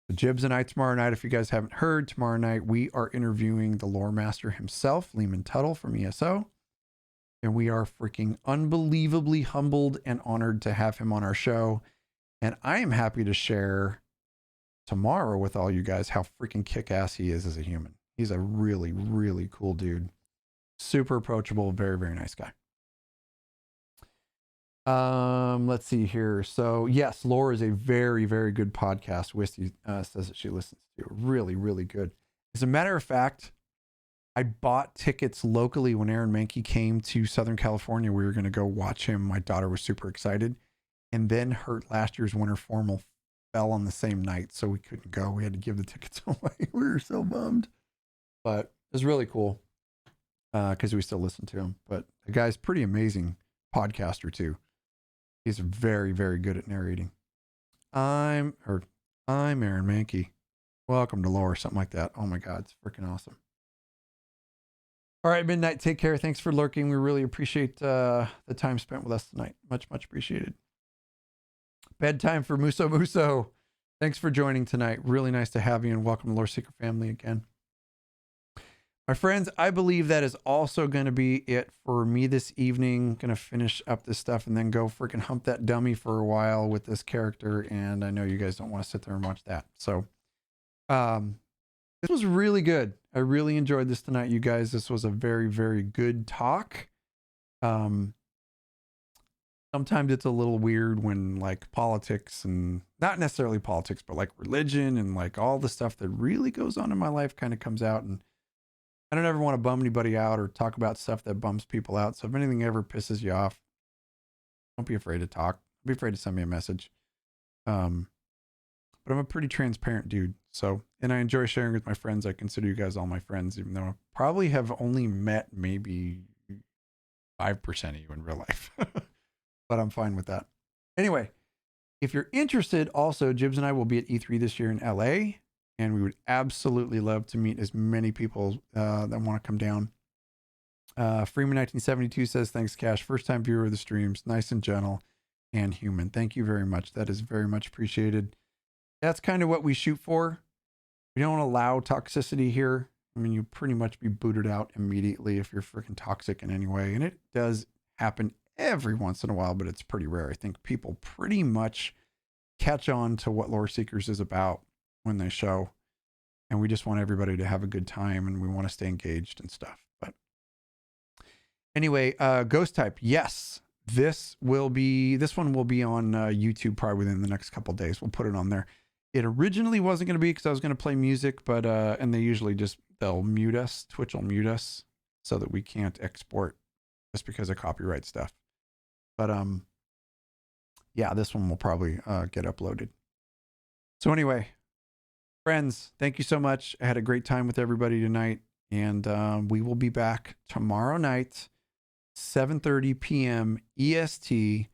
The Jibs and I tomorrow night, if you guys haven't heard, tomorrow night we are interviewing the lore master himself, Lehman Tuttle from ESO. And we are freaking unbelievably humbled and honored to have him on our show. And I am happy to share tomorrow with all you guys how freaking kick-ass he is as a human. He's a really, really cool dude. Super approachable, very, very nice guy. Let's see here. So yes, Lore is a very, very good podcast. Wisty says that she listens to. Really, really good. As a matter of fact, I bought tickets locally when Aaron Mahnke came to Southern California. We were going to go watch him. My daughter was super excited. And then her last year's winter formal fell on the same night, so we couldn't go. We had to give the tickets away. We were so bummed. But it was really cool because we still listen to him. But the guy's pretty amazing podcaster too. He's very, very good at narrating. I'm Aaron Mahnke. Welcome to Lore, something like that. Oh my God, it's freaking awesome. All right, Midnight, take care. Thanks for lurking. We really appreciate the time spent with us tonight. Much, much appreciated. Bedtime for Muso Muso. Thanks for joining tonight. Really nice to have you, and welcome to Loreseeker family again. My friends, I believe that is also going to be it for me this evening. Going to finish up this stuff and then go freaking hump that dummy for a while with this character. And I know you guys don't want to sit there and watch that. So this was really good. I really enjoyed this tonight, you guys. This was a very, very good talk. Sometimes it's a little weird when like politics, and not necessarily politics, but like religion and like all the stuff that really goes on in my life kind of comes out. And I don't ever want to bum anybody out or talk about stuff that bums people out. So if anything ever pisses you off, don't be afraid to talk. Don't be afraid to send me a message. but I'm a pretty transparent dude. So, and I enjoy sharing with my friends. I consider you guys all my friends, even though I probably have only met maybe 5% of you in real life, but I'm fine with that. Anyway, if you're interested, also, Jibs and I will be at E3 this year in LA, and we would absolutely love to meet as many people that want to come down. Freeman1972 says, thanks, Kash. First time viewer of the streams. Nice and gentle and human. Thank you very much. That is very much appreciated. That's kind of what we shoot for. We don't allow toxicity here. I mean, you pretty much be booted out immediately if you're freaking toxic in any way. And it does happen every once in a while, but it's pretty rare. I think people pretty much catch on to what Loreseekers is about when they show. And we just want everybody to have a good time, and we want to stay engaged and stuff. But anyway, Ghost Type, yes. This one will be on YouTube probably within the next couple of days. We'll put it on there. It originally wasn't going to be because I was going to play music, but and they usually they'll mute us. Twitch will mute us so that we can't export just because of copyright stuff. But yeah, this one will probably get uploaded. So anyway, friends, thank you so much. I had a great time with everybody tonight, and we will be back tomorrow night, 7:30 p.m. EST,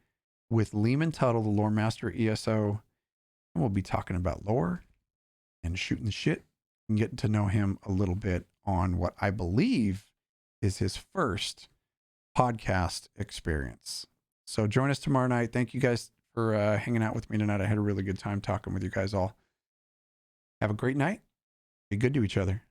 with Lehman Tuttle, the Lore Master ESO. And we'll be talking about lore and shooting the shit and getting to know him a little bit on what I believe is his first podcast experience. So join us tomorrow night. Thank you guys for hanging out with me tonight. I had a really good time talking with you guys all. Have a great night. Be good to each other.